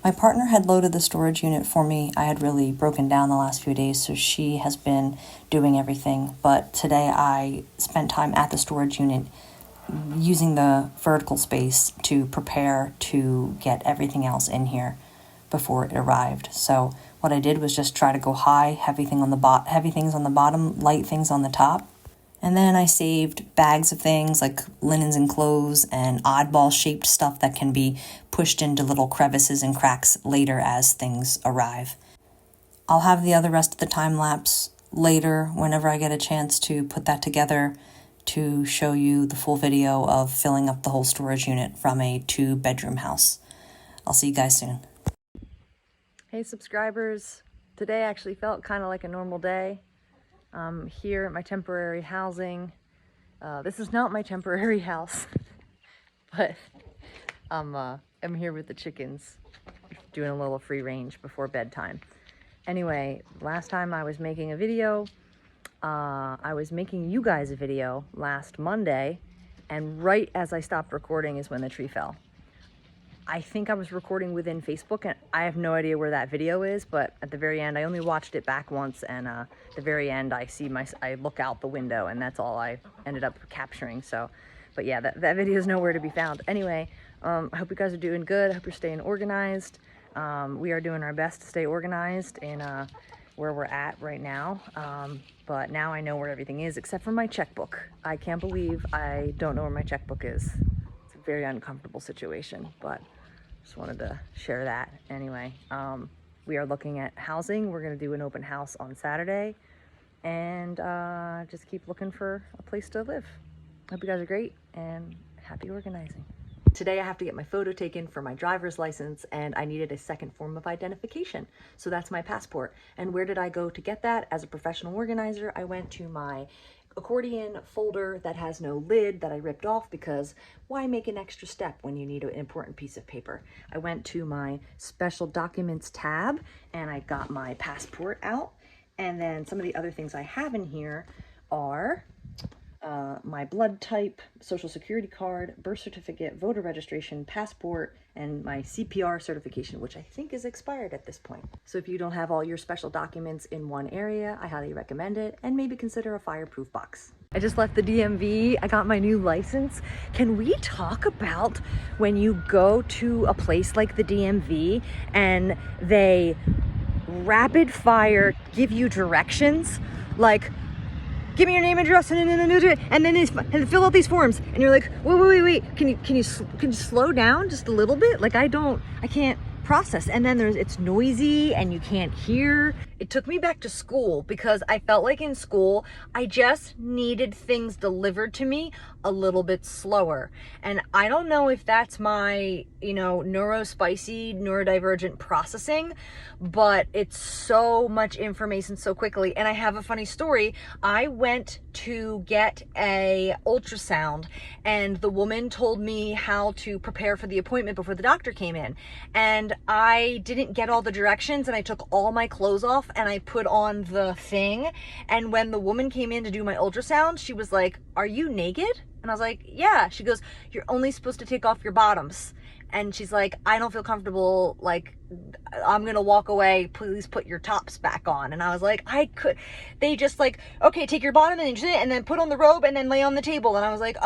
My partner had loaded the storage unit for me. I had really broken down the last few days, so she has been doing everything. But today I spent time at the storage unit using the vertical space to prepare to get everything else in here before it arrived. So what I did was just try to go high, heavy things on the bottom, light things on the top. And then I saved bags of things like linens and clothes and oddball-shaped stuff that can be pushed into little crevices and cracks later as things arrive. I'll have the other rest of the time lapse later whenever I get a chance to put that together to show you the full video of filling up the whole storage unit from a 2-bedroom house. I'll see you guys soon. Hey subscribers, today actually felt kind of like a normal day. Here at my temporary housing. This is not my temporary house, but I'm here with the chickens, doing a little free range before bedtime. Anyway, last time I was making a video, I was making you guys a video last Monday, and right as I stopped recording is when the tree fell. I think I was recording within Facebook, and I have no idea where that video is, but at the very end, I only watched it back once, and at the very end, I look out the window, and that's all I ended up capturing. So, but yeah, that video is nowhere to be found. Anyway, I hope you guys are doing good. I hope you're staying organized. We are doing our best to stay organized in where we're at right now. But now I know where everything is, except for my checkbook. I can't believe I don't know where my checkbook is. It's a very uncomfortable situation, but just wanted to share that. Anyway, We are looking at housing. We're going to do an open house on Saturday, and just keep looking for a place to live. Hope you guys are great and happy organizing. Today I have to get my photo taken for my driver's license, and I needed a second form of identification. So that's my passport. And where did I go to get that? As a professional organizer, I went to my accordion folder that has no lid that I ripped off, because why make an extra step when you need an important piece of paper? I went to my special documents tab and I got my passport out. And then some of the other things I have in here are my blood type, social security card, birth certificate, voter registration, passport, and my CPR certification, which I think is expired at this point. So if you don't have all your special documents in one area, I highly recommend it, and maybe consider a fireproof box. I just left the DMV. I got my new license. Can we talk about when you go to a place like the DMV and they rapid fire give you directions, like, give me your name and address, and then fill out these forms, and you're like, wait, can you slow down just a little bit? Like, I can't process. And then it's noisy and you can't hear. It took me back to school, because I felt like in school I just needed things delivered to me a little bit slower. And I don't know if that's my, neurospicy, neurodivergent processing, but it's so much information so quickly. And I have a funny story. I went to get a ultrasound, and the woman told me how to prepare for the appointment before the doctor came in. And I didn't get all the directions, and I took all my clothes off and I put on the thing. And when the woman came in to do my ultrasound, she was like, "Are you naked?" And I was like, "Yeah." She goes, "You're only supposed to take off your bottoms." And she's like, "I don't feel comfortable, like, I'm gonna walk away, please put your tops back on." And I was like, they just like, "Okay, take your bottom and then put on the robe and then lay on the table." And I was like,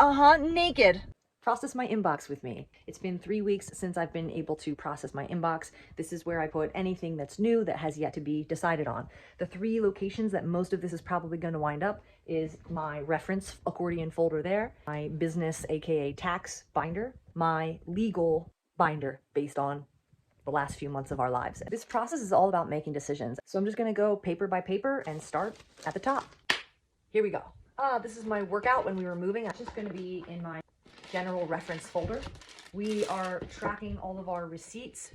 naked. Process my inbox with me. It's been 3 weeks since I've been able to process my inbox. This is where I put anything that's new that has yet to be decided on. The 3 locations that most of this is probably going to wind up is my reference accordion folder there, my business aka tax binder, my legal binder based on the last few months of our lives. This process is all about making decisions. So I'm just going to go paper by paper and start at the top. Here we go. This is my workout when we were moving. It's just going to be in my general reference folder. We are tracking all of our receipts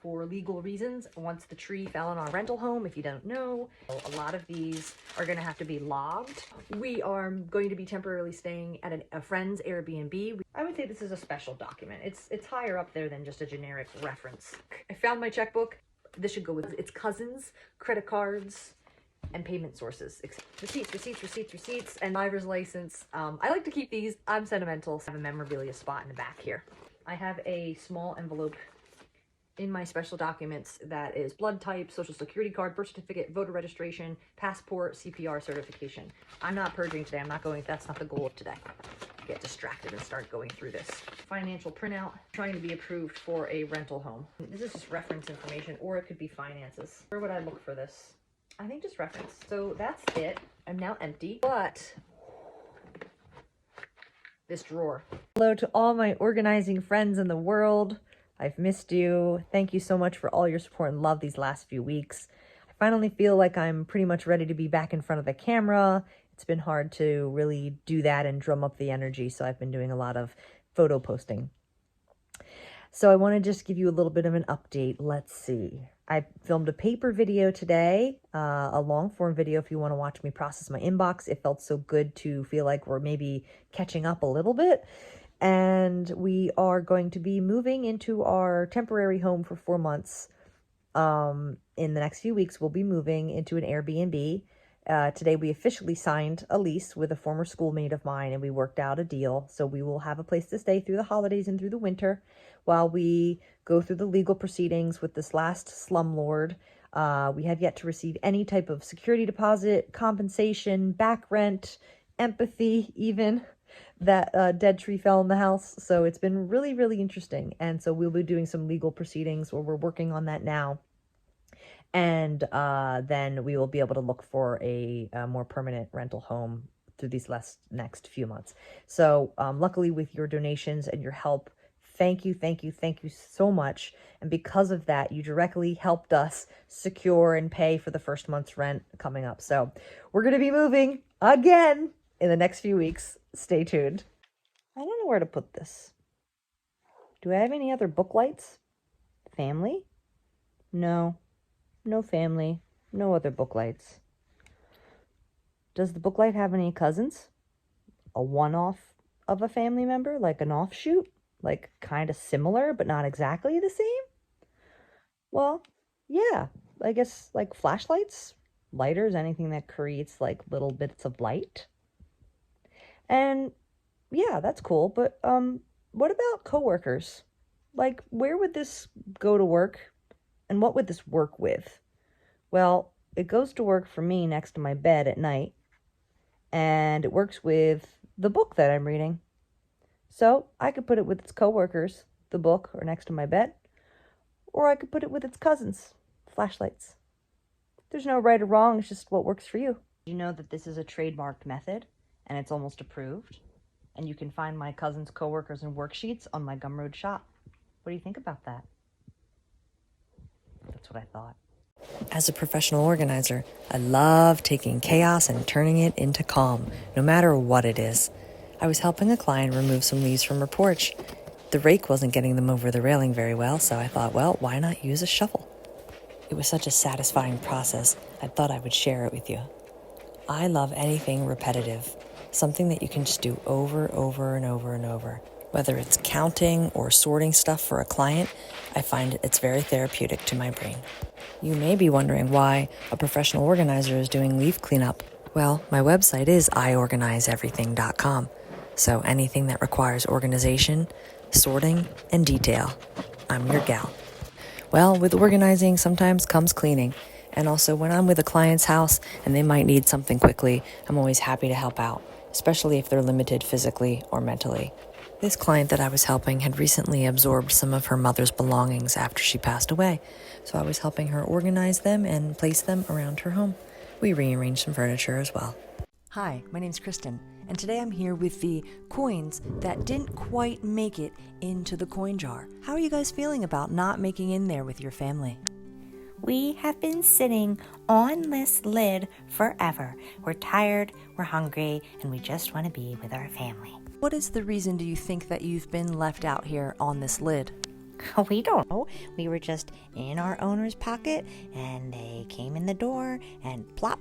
for legal reasons. Once the tree fell in our rental home, if you don't know, a lot of these are going to have to be logged. We are going to be temporarily staying at a friend's Airbnb. I would say this is a special document. It's higher up there than just a generic reference. I found my checkbook. This should go with its cousins, credit cards, and payment sources. Receipts, and driver's license. I like to keep these. I'm sentimental. I have a memorabilia spot in the back here. I have a small envelope in my special documents that is blood type, social security card, birth certificate, voter registration, passport, CPR certification. I'm not purging today. That's not the goal of today. Get distracted and start going through this. Financial printout, trying to be approved for a rental home. This is just reference information, or it could be finances. Where would I look for this? I think just reference. So that's it. I'm now empty, but this drawer. Hello to all my organizing friends in the world. I've missed you. Thank you so much for all your support and love these last few weeks. I finally feel like I'm pretty much ready to be back in front of the camera. It's been hard to really do that and drum up the energy, so I've been doing a lot of photo posting. So I want to just give you a little bit of an update. Let's see. I filmed a paper video today, a long form video if you want to watch me process my inbox. It felt so good to feel like we're maybe catching up a little bit. And we are going to be moving into our temporary home for 4 months. In the next few weeks, we'll be moving into an Airbnb. Today we officially signed a lease with a former schoolmate of mine, and we worked out a deal. So we will have a place to stay through the holidays and through the winter while we go through the legal proceedings with this last slumlord. We have yet to receive any type of security deposit, compensation, back rent, empathy, even. That dead tree fell in the house. So it's been really, really interesting. And so we'll be doing some legal proceedings where we're working on that now. And then we will be able to look for a more permanent rental home through these next few months. So luckily with your donations and your help, thank you, thank you, thank you so much. And because of that, you directly helped us secure and pay for the first month's rent coming up. So we're going to be moving again in the next few weeks. Stay tuned. I don't know where to put this. Do I have any other book lights? Family? No. No family. No other book lights. Does the book light have any cousins? A one-off of a family member? Like an offshoot? Like kind of similar, but not exactly the same? Well, yeah. I guess like flashlights, lighters, anything that creates like little bits of light. And yeah, that's cool. But what about coworkers? Like, where would this go to work? And what would this work with? Well, it goes to work for me next to my bed at night. And it works with the book that I'm reading. So I could put it with its coworkers, the book, or next to my bed. Or I could put it with its cousins, flashlights. There's no right or wrong, it's just what works for you. You know that this is a trademarked method, and it's almost approved. And you can find my cousin's coworkers and worksheets on my Gumroad Shop. What do you think about that? That's what I thought. As a professional organizer, I love taking chaos and turning it into calm, no matter what it is. I was helping a client remove some leaves from her porch. The rake wasn't getting them over the railing very well, so I thought, well, why not use a shovel? It was such a satisfying process, I thought I would share it with you. I love anything repetitive, something that you can just do over and over. Whether it's counting or sorting stuff for a client, I find it's very therapeutic to my brain. You may be wondering why a professional organizer is doing leaf cleanup. Well, my website is iorganizeeverything.com, so anything that requires organization, sorting, and detail, I'm your gal. Well, with organizing sometimes comes cleaning, and also when I'm with a client's house and they might need something quickly, I'm always happy to help out, especially if they're limited physically or mentally. This client that I was helping had recently absorbed some of her mother's belongings after she passed away, so I was helping her organize them and place them around her home. We rearranged some furniture as well. Hi, my name's Kristen, and today I'm here with the coins that didn't quite make it into the coin jar. How are you guys feeling about not making in there with your family? We have been sitting on this lid forever. We're tired, we're hungry, and we just want to be with our family. What is the reason do you think that you've been left out here on this lid? We don't know. We were just in our owner's pocket, and they came in the door, and plop,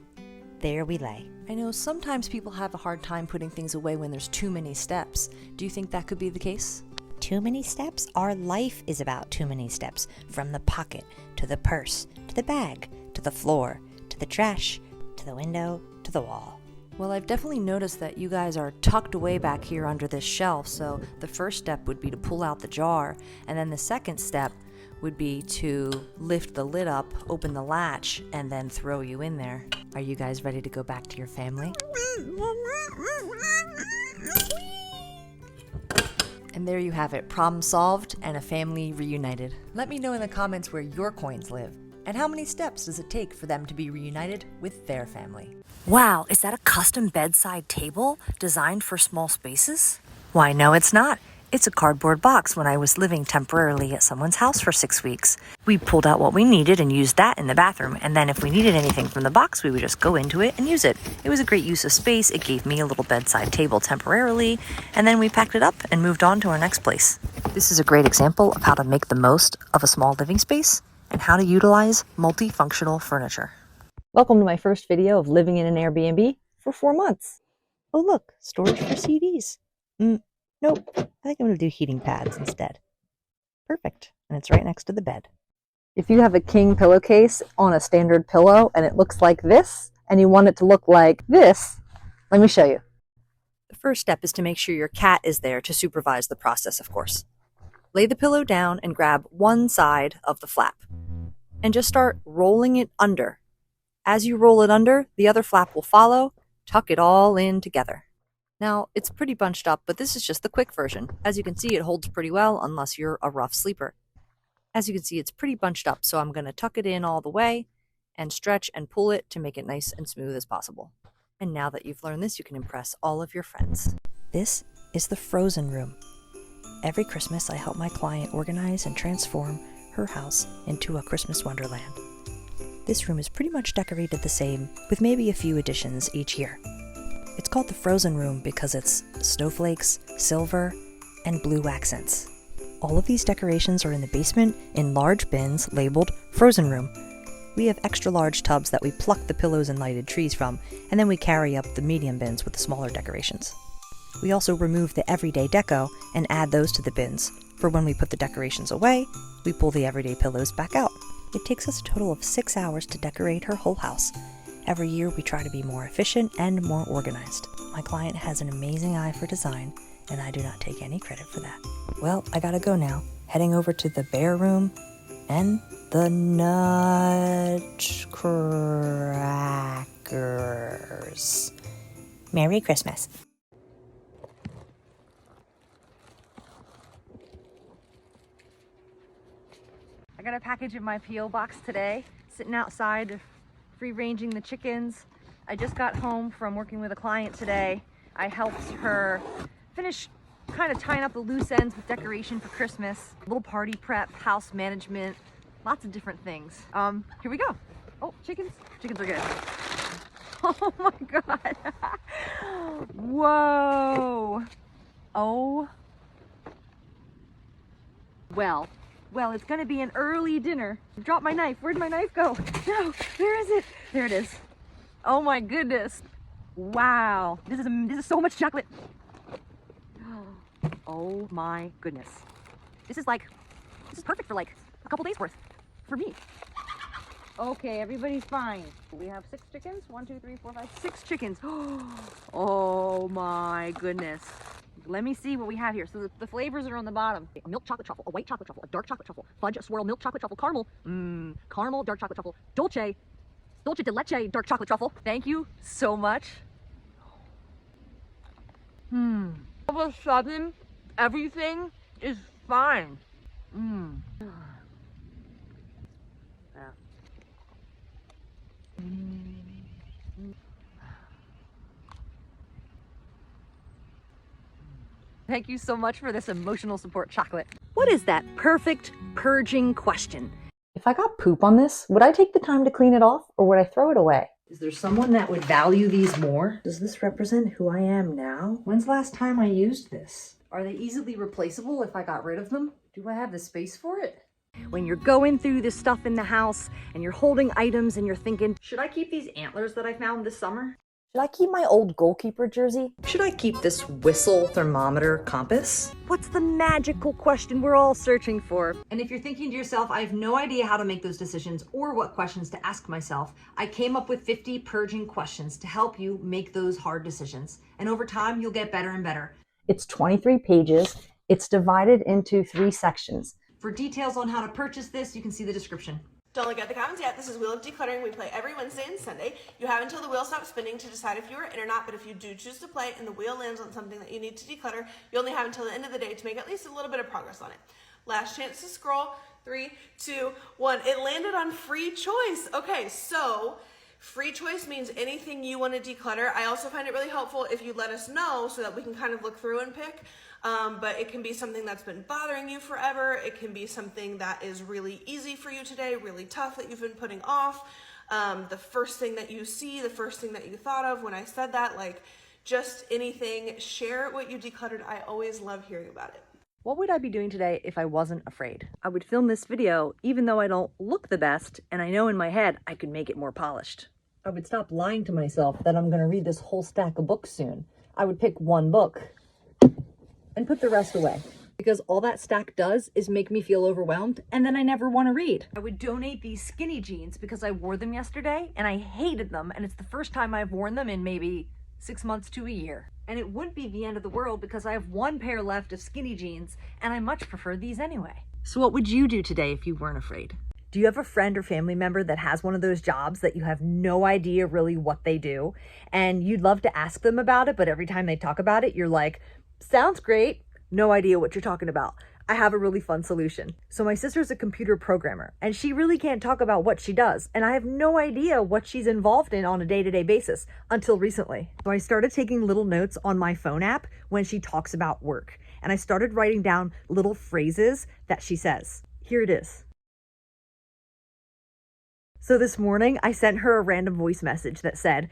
there we lay. I know sometimes people have a hard time putting things away when there's too many steps. Do you think that could be the case? Too many steps? Our life is about too many steps. From the pocket, to the purse, to the bag, to the floor, to the trash, to the window, to the wall. Well, I've definitely noticed that you guys are tucked away back here under this shelf, so the first step would be to pull out the jar, and then the second step would be to lift the lid up, open the latch, and then throw you in there. Are you guys ready to go back to your family? And there you have it, problem solved and a family reunited. Let me know in the comments where your coins live, and how many steps does it take for them to be reunited with their family. Wow, is that a custom bedside table designed for small spaces? Why, no, it's not. It's a cardboard box when I was living temporarily at someone's house for 6 weeks. We pulled out what we needed and used that in the bathroom, and then if we needed anything from the box, we would just go into it and use it. It was a great use of space. It gave me a little bedside table temporarily, and then we packed it up and moved on to our next place. This is a great example of how to make the most of a small living space and how to utilize multifunctional furniture. Welcome to my first video of living in an Airbnb for 4 months. Oh look, storage for CDs. Nope, I think I'm going to do heating pads instead. Perfect, and it's right next to the bed. If you have a king pillowcase on a standard pillow and it looks like this, and you want it to look like this, let me show you. The first step is to make sure your cat is there to supervise the process, of course. Lay the pillow down and grab one side of the flap, and just start rolling it under. As you roll it under, the other flap will follow. Tuck it all in together. Now, it's pretty bunched up, but this is just the quick version. As you can see, it holds pretty well unless you're a rough sleeper. As you can see, it's pretty bunched up, so I'm going to tuck it in all the way and stretch and pull it to make it nice and smooth as possible. And now that you've learned this, you can impress all of your friends. This is the frozen room. Every Christmas, I help my client organize and transform her house into a Christmas wonderland. This room is pretty much decorated the same, with maybe a few additions each year. It's called the Frozen Room because it's snowflakes, silver, and blue accents. All of these decorations are in the basement in large bins labeled Frozen Room. We have extra large tubs that we pluck the pillows and lighted trees from, and then we carry up the medium bins with the smaller decorations. We also remove the everyday deco and add those to the bins. For when we put the decorations away, we pull the everyday pillows back out. It takes us a total of 6 hours to decorate her whole house. Every year we try to be more efficient and more organized. My client has an amazing eye for design, and I do not take any credit for that. Well, I gotta go now. Heading over to the bear room and the nutcrackers. Merry Christmas. I got a package in my P.O. box today, sitting outside, free-ranging the chickens. I just got home from working with a client today. I helped her finish kind of tying up the loose ends with decoration for Christmas, little party prep, house management, lots of different things. Here we go. Oh, chickens. Chickens are good. Oh my God. Whoa. Oh. Well, it's gonna be an early dinner. Dropped my knife. Where'd my knife go? No, where is it? There it is. Oh my goodness. Wow. This is so much chocolate. Oh my goodness. This is perfect for like a couple days worth for me. Okay, everybody's fine. We have 6 chickens. 1, 2, 3, 4, 5, 6 chickens. Oh my goodness. Let me see what we have here. So the flavors are on the bottom. A milk chocolate truffle, a white chocolate truffle, a dark chocolate truffle, fudge, a swirl, milk chocolate truffle, caramel, caramel, dark chocolate truffle, dulce de leche, dark chocolate truffle. Thank you so much. All of a sudden, everything is fine. Yeah. Thank you so much for this emotional support chocolate. What is that perfect purging question? If I got poop on this, would I take the time to clean it off or would I throw it away? Is there someone that would value these more? Does this represent who I am now? When's the last time I used this? Are they easily replaceable if I got rid of them? Do I have the space for it? When you're going through this stuff in the house and you're holding items and you're thinking, should I keep these antlers that I found this summer? Should I keep my old goalkeeper jersey? Should I keep this whistle thermometer compass? What's the magical question we're all searching for? And if you're thinking to yourself, I have no idea how to make those decisions or what questions to ask myself, I came up with 50 purging questions to help you make those hard decisions. And over time, you'll get better and better. It's 23 pages. It's divided into 3 sections. For details on how to purchase this, you can see the description. Don't look at the comments yet. This is Wheel of Decluttering. We play every Wednesday and Sunday. You have until the wheel stops spinning to decide if you are in or not, but if you do choose to play and the wheel lands on something that you need to declutter, you only have until the end of the day to make at least a little bit of progress on it. Last chance to scroll. 3, 2, 1. It landed on free choice. Okay, so free choice means anything you want to declutter. I also find it really helpful if you let us know so that we can kind of look through and pick. But it can be something that's been bothering you forever. It can be something that is really easy for you today, really tough that you've been putting off. The first thing that you see, the first thing that you thought of when I said that, like just anything. Share what you decluttered. I always love hearing about it. What would I be doing today if I wasn't afraid? I would film this video even though I don't look the best, and I know in my head I could make it more polished. I would stop lying to myself that I'm going to read this whole stack of books soon. I would pick one book and put the rest away. Because all that stack does is make me feel overwhelmed, and then I never want to read. I would donate these skinny jeans because I wore them yesterday and I hated them, and it's the first time I've worn them in maybe 6 months to a year. And it wouldn't be the end of the world because I have 1 pair left of skinny jeans and I much prefer these anyway. So what would you do today if you weren't afraid? Do you have a friend or family member that has one of those jobs that you have no idea really what they do, and you'd love to ask them about it, but every time they talk about it, you're like, sounds great, no idea what you're talking about. I have a really fun solution. So my sister's a computer programmer, and she really can't talk about what she does, and I have no idea what she's involved in on a day-to-day basis until recently. So I started taking little notes on my phone app when she talks about work, and I started writing down little phrases that she says. Here it is. So this morning, I sent her a random voice message that said,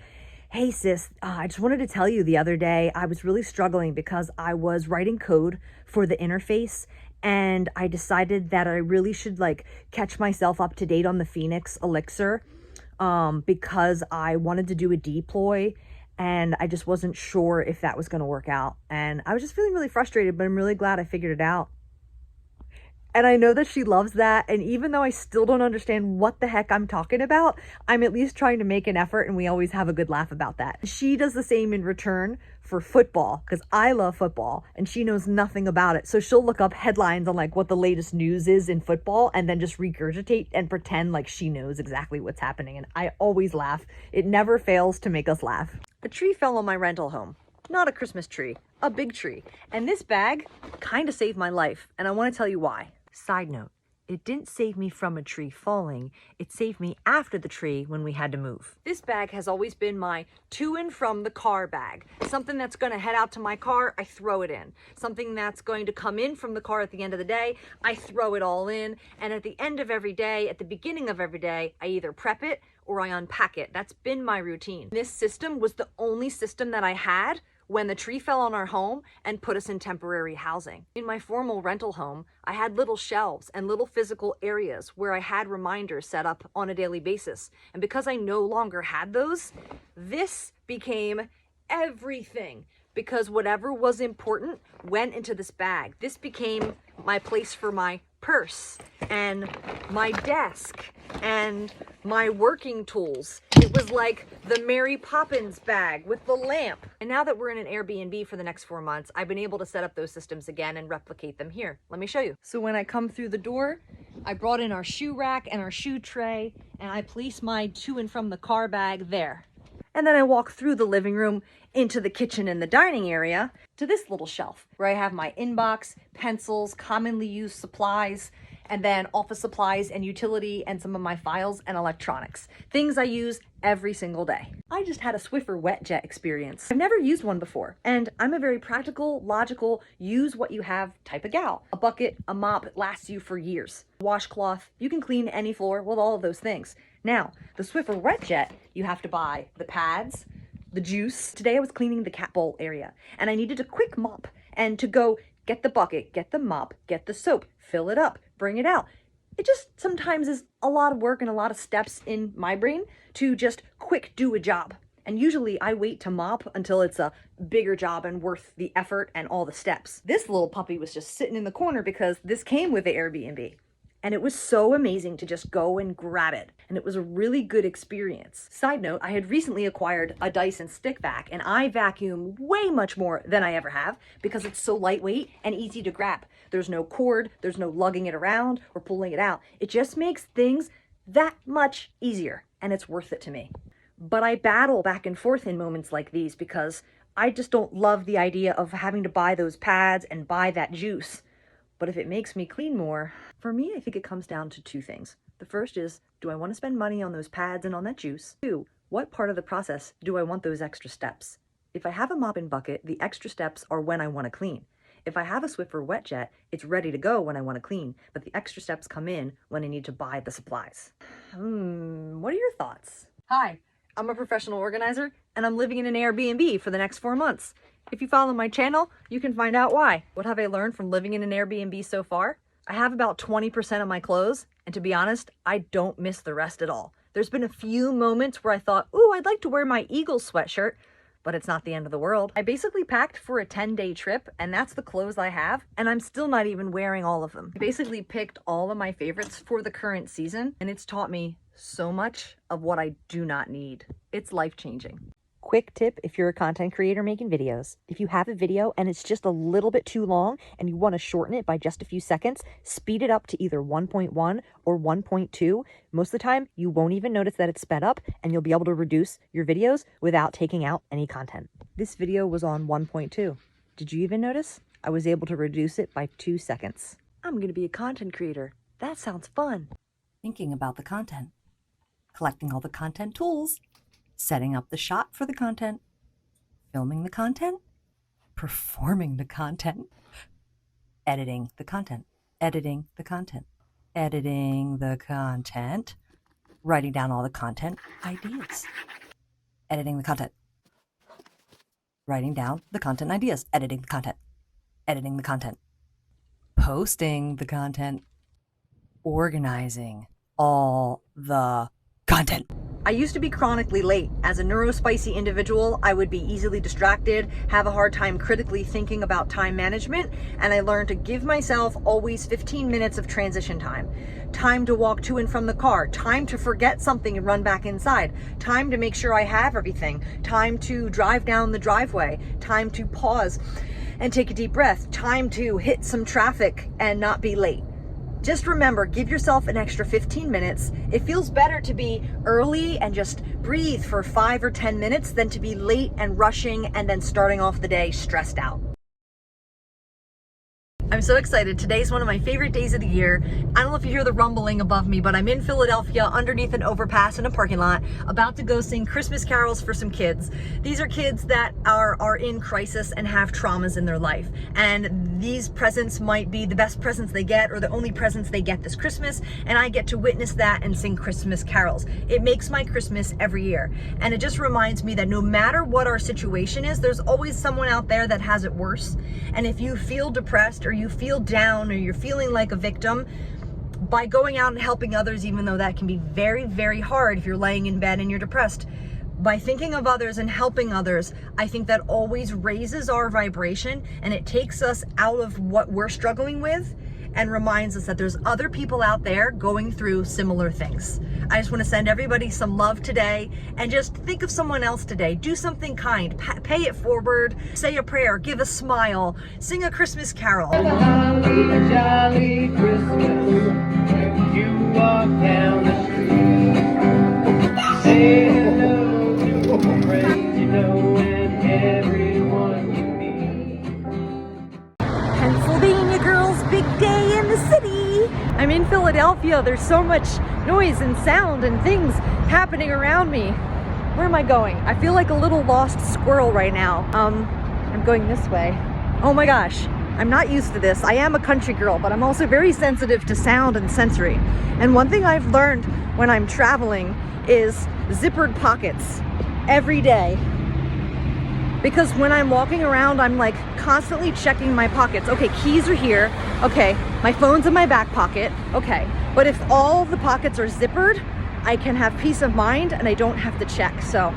"Hey sis, I just wanted to tell you the other day I was really struggling because I was writing code for the interface and I decided that I really should like catch myself up to date on the Phoenix Elixir because I wanted to do a deploy and I just wasn't sure if that was going to work out. And I was just feeling really frustrated, but I'm really glad I figured it out." And I know that she loves that. And even though I still don't understand what the heck I'm talking about, I'm at least trying to make an effort, and we always have a good laugh about that. She does the same in return for football because I love football and she knows nothing about it. So she'll look up headlines on like what the latest news is in football and then just regurgitate and pretend like she knows exactly what's happening. And I always laugh. It never fails to make us laugh. A tree fell on my rental home. Not a Christmas tree, a big tree. And this bag kind of saved my life. And I want to tell you why. Side note, it didn't save me from a tree falling, it saved me after the tree when we had to move. This bag has always been my to and from the car bag. Something that's going to head out to my car, I throw it in. Something that's going to come in from the car at the end of the day, I throw it all in. And at the end of every day, at the beginning of every day, I either prep it or I unpack it. That's been my routine. This system was the only system that I had when the tree fell on our home and put us in temporary housing. In my formal rental home, I had little shelves and little physical areas where I had reminders set up on a daily basis. And because I no longer had those, this became everything. Because whatever was important went into this bag. This became my place for my purse and my desk and my working tools. It was like the Mary Poppins bag with the lamp. And now that we're in an Airbnb for the next 4 months, I've been able to set up those systems again and replicate them here. Let me show you. So when I come through the door, I brought in our shoe rack and our shoe tray, and I place my to and from the car bag there. And then I walk through the living room into the kitchen and the dining area to this little shelf where I have my inbox, pencils, commonly used supplies, and then office supplies and utility and some of my files and electronics. Things I use every single day. I just had a Swiffer wet jet experience. I've never used one before, and I'm a very practical, logical, use what you have type of gal. A bucket, a mop lasts you for years. Washcloth, you can clean any floor with all of those things. Now, the Swiffer wet jet, you have to buy the pads, the juice. Today I was cleaning the cat bowl area, and I needed a quick mop and to go get the bucket, get the mop, get the soap, fill it up, bring it out. It just sometimes is a lot of work and a lot of steps in my brain to just quick do a job. And usually I wait to mop until it's a bigger job and worth the effort and all the steps. This little puppy was just sitting in the corner because this came with the Airbnb. And it was so amazing to just go and grab it. And it was a really good experience. Side note, I had recently acquired a Dyson stick vac, and I vacuum way much more than I ever have because it's so lightweight and easy to grab. There's no cord, there's no lugging it around or pulling it out. It just makes things that much easier, and it's worth it to me. But I battle back and forth in moments like these because I just don't love the idea of having to buy those pads and buy that juice. But if it makes me clean more, for me, I think it comes down to two things. The first is, do I want to spend money on those pads and on that juice? Two, what part of the process do I want those extra steps? If I have a mop and bucket, the extra steps are when I want to clean. If I have a Swiffer wet jet, it's ready to go when I want to clean, but the extra steps come in when I need to buy the supplies. What are your thoughts? Hi, I'm a professional organizer, and I'm living in an Airbnb for the next 4 months. If you follow my channel, you can find out why. What have I learned from living in an Airbnb so far? I have about 20% of my clothes, and to be honest, I don't miss the rest at all. There's been a few moments where I thought, ooh, I'd like to wear my Eagles sweatshirt, but it's not the end of the world. I basically packed for a 10-day trip, and that's the clothes I have, and I'm still not even wearing all of them. I basically picked all of my favorites for the current season, and it's taught me so much of what I do not need. It's life-changing. Quick tip if you're a content creator making videos. If you have a video and it's just a little bit too long and you want to shorten it by just a few seconds, speed it up to either 1.1 or 1.2. Most of the time, you won't even notice that it's sped up and you'll be able to reduce your videos without taking out any content. This video was on 1.2. Did you even notice? I was able to reduce it by 2 seconds. I'm going to be a content creator. That sounds fun. Thinking about the content, collecting all the content tools, setting up the shot for the content, filming the content, performing the content, editing the content, editing the content, editing the content, writing down all the content ideas, editing the content, writing down the content ideas, editing the content, editing the content, posting the content, organizing all the content. I used to be chronically late. As a neurospicy individual, I would be easily distracted, have a hard time critically thinking about time management, and I learned to give myself always 15 minutes of transition time. Time to walk to and from the car, time to forget something and run back inside, time to make sure I have everything, time to drive down the driveway, time to pause and take a deep breath, time to hit some traffic and not be late. Just remember, give yourself an extra 15 minutes. It feels better to be early and just breathe for 5 or 10 minutes than to be late and rushing and then starting off the day stressed out. I'm so excited. Today's one of my favorite days of the year. I don't know if you hear the rumbling above me, but I'm in Philadelphia underneath an overpass in a parking lot, about to go sing Christmas carols for some kids. These are kids that are in crisis and have traumas in their life. And these presents might be the best presents they get or the only presents they get this Christmas. And I get to witness that and sing Christmas carols. It makes my Christmas every year. And it just reminds me that no matter what our situation is, there's always someone out there that has it worse. And if you feel depressed or you feel down or you're feeling like a victim, by going out and helping others, even though that can be very, very hard if you're laying in bed and you're depressed, by thinking of others and helping others, I think that always raises our vibration and it takes us out of what we're struggling with and reminds us that there's other people out there going through similar things. I just want to send everybody some love today and just think of someone else today. Do something kind, pay it forward, say a prayer, give a smile, sing a Christmas carol. A jolly Christmas when you walk down the street. Say hello to the friends you know and everyone you meet. Pennsylvania girls, big day in the city. I'm in Philadelphia. There's so much noise and sound and things happening around me. Where am I going? I feel like a little lost squirrel right now. I'm going this way. Oh my gosh, I'm not used to this. I am a country girl, but I'm also very sensitive to sound and sensory. And one thing I've learned when I'm traveling is zippered pockets every day. Because when I'm walking around, I'm like constantly checking my pockets. Okay, keys are here. Okay, my phone's in my back pocket. Okay, but if all the pockets are zippered, I can have peace of mind and I don't have to check. So,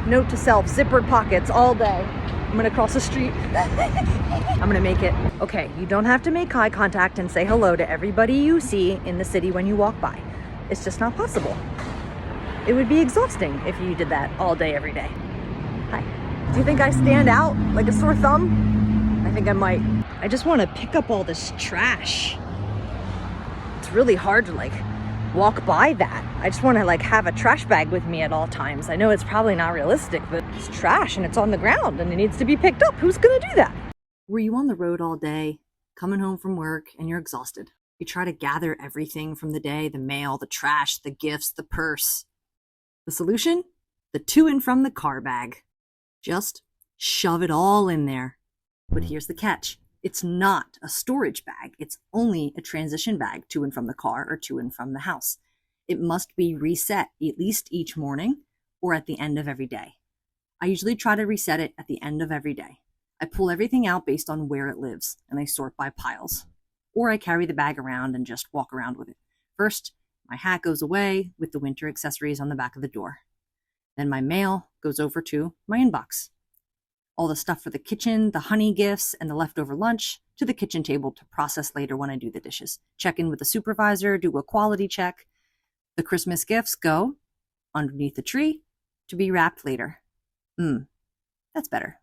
note to self, zippered pockets all day. I'm gonna cross the street. I'm gonna make it. Okay, you don't have to make eye contact and say hello to everybody you see in the city when you walk by. It's just not possible. It would be exhausting if you did that all day, every day. Hi. Do you think I stand out like a sore thumb? I think I might. I just want to pick up all this trash. It's really hard to like walk by that. I just want to like have a trash bag with me at all times. I know it's probably not realistic, but it's trash and it's on the ground and it needs to be picked up. Who's gonna do that? Were you on the road all day, coming home from work, and you're exhausted? You try to gather everything from the day, the mail, the trash, the gifts, the purse. The solution? The to and from the car bag. Just shove it all in there. But here's the catch. It's not a storage bag. It's only a transition bag to and from the car or to and from the house. It must be reset at least each morning or at the end of every day. I usually try to reset it at the end of every day. I pull everything out based on where it lives and I sort by piles. Or I carry the bag around and just walk around with it. First, my hat goes away with the winter accessories on the back of the door. Then my mail goes over to my inbox. All the stuff for the kitchen, the honey gifts, and the leftover lunch to the kitchen table to process later when I do the dishes. Check in with the supervisor, do a quality check. The Christmas gifts go underneath the tree to be wrapped later. That's better.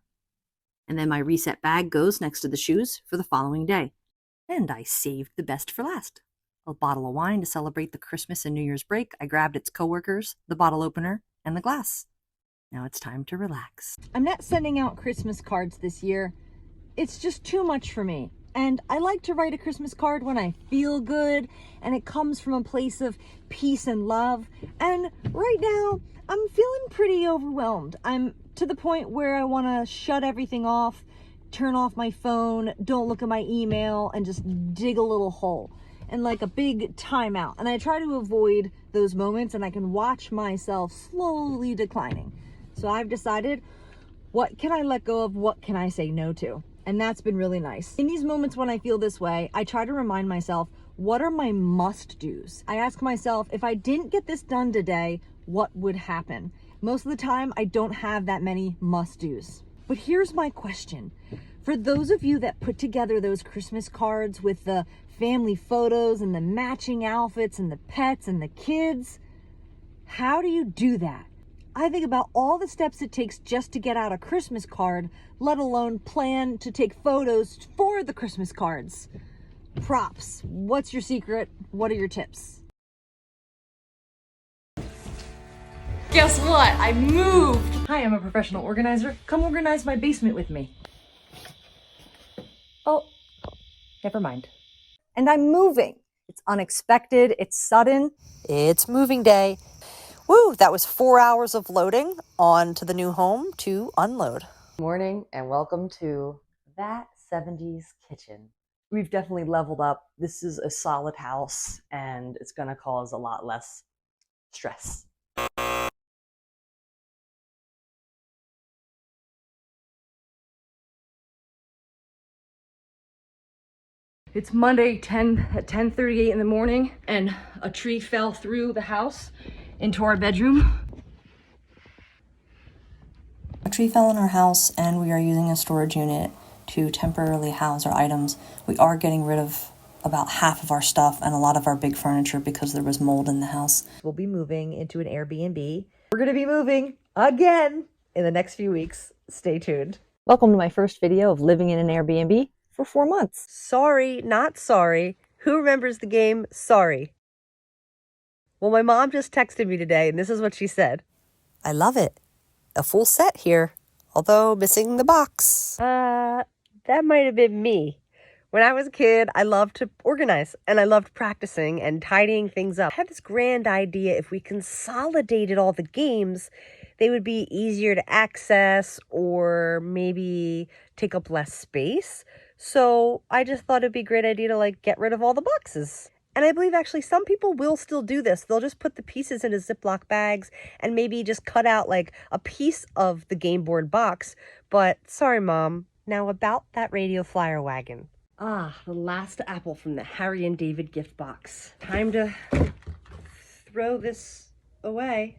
And then my reset bag goes next to the shoes for the following day. And I saved the best for last. A bottle of wine to celebrate the Christmas and New Year's break. I grabbed its Coworkers, the bottle opener, and the glass. Now it's time to relax. I'm not sending out Christmas cards this year. it's just too much for me. And I like to write a Christmas card when I feel good and it comes from a place of peace and love. And right now, I'm feeling pretty overwhelmed. I'm to the point where I want to shut everything off, turn off my phone, don't look at my email, and just dig a little hole and like a big timeout. And I try to avoid those moments and I can watch myself slowly declining. So I've decided, what can I let go of? What can I say no to? And that's been really nice. In these moments when I feel this way, I try to remind myself, what are my must-dos? I ask myself, if I didn't get this done today, what would happen? Most of the time, I don't have that many must-dos. But here's my question. For those of you that put together those Christmas cards with the family photos and the matching outfits and the pets and the kids, how do you do that? I think about all the steps it takes just to get out a Christmas card, let alone plan to take photos for the Christmas cards. Props. What's your secret? What are your tips? Guess what? I moved! Hi, I'm a professional organizer. Come organize my basement with me. Oh, never mind. And I'm moving. It's unexpected, it's sudden, it's moving day. Woo, that was 4 hours of loading on to the new home to unload. Morning and welcome to That 70s Kitchen. We've definitely leveled up. This is a solid house and it's gonna cause a lot less stress. It's Monday at 10:38 in the morning, and a tree fell through the house into our bedroom. A tree fell in our house, and we are using a storage unit to temporarily house our items. We are getting rid of about half of our stuff and a lot of our big furniture because there was mold in the house. We'll be moving into an Airbnb. We're gonna be moving again in the next few weeks. Stay tuned. Welcome to my first video of living in an Airbnb for 4 months. Sorry, not sorry. Who remembers the game Sorry? Well, my mom just texted me today, and this is what she said. I love it. A full set here, although missing the box. That might have been me. When I was a kid, I loved to organize, and I loved practicing and tidying things up. I had this grand idea, if we consolidated all the games, they would be easier to access or maybe take up less space. So I just thought it'd be a great idea to get rid of all the boxes. And I believe actually some people will still do this. They'll just put the pieces into Ziploc bags and maybe just cut out a piece of the game board box. But sorry, Mom. Now about that radio flyer wagon. Ah, the last apple from the Harry and David gift box. Time to throw this away.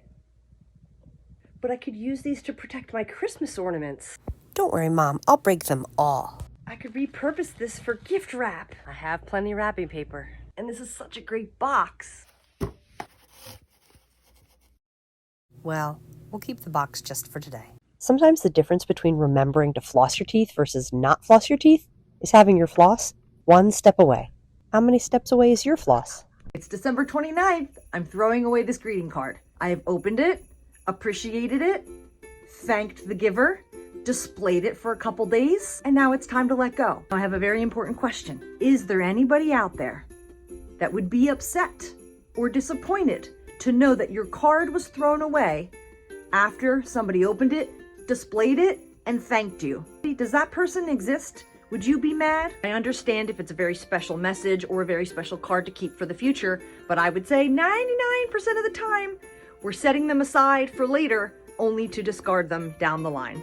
But I could use these to protect my Christmas ornaments. Don't worry, Mom. I'll break them all. I could repurpose this for gift wrap. I have plenty of wrapping paper. And this is such a great box. Well, we'll keep the box just for today. Sometimes the difference between remembering to floss your teeth versus not floss your teeth is having your floss one step away. How many steps away is your floss? It's December 29th. I'm throwing away this greeting card. I have opened it, appreciated it, thanked the giver, displayed it for a couple days, and now it's time to let go. I have a very important question. Is there anybody out there that would be upset or disappointed to know that your card was thrown away after somebody opened it, displayed it, and thanked you? Does that person exist? Would you be mad? I understand if it's a very special message or a very special card to keep for the future, but I would say 99% of the time, we're setting them aside for later only to discard them down the line.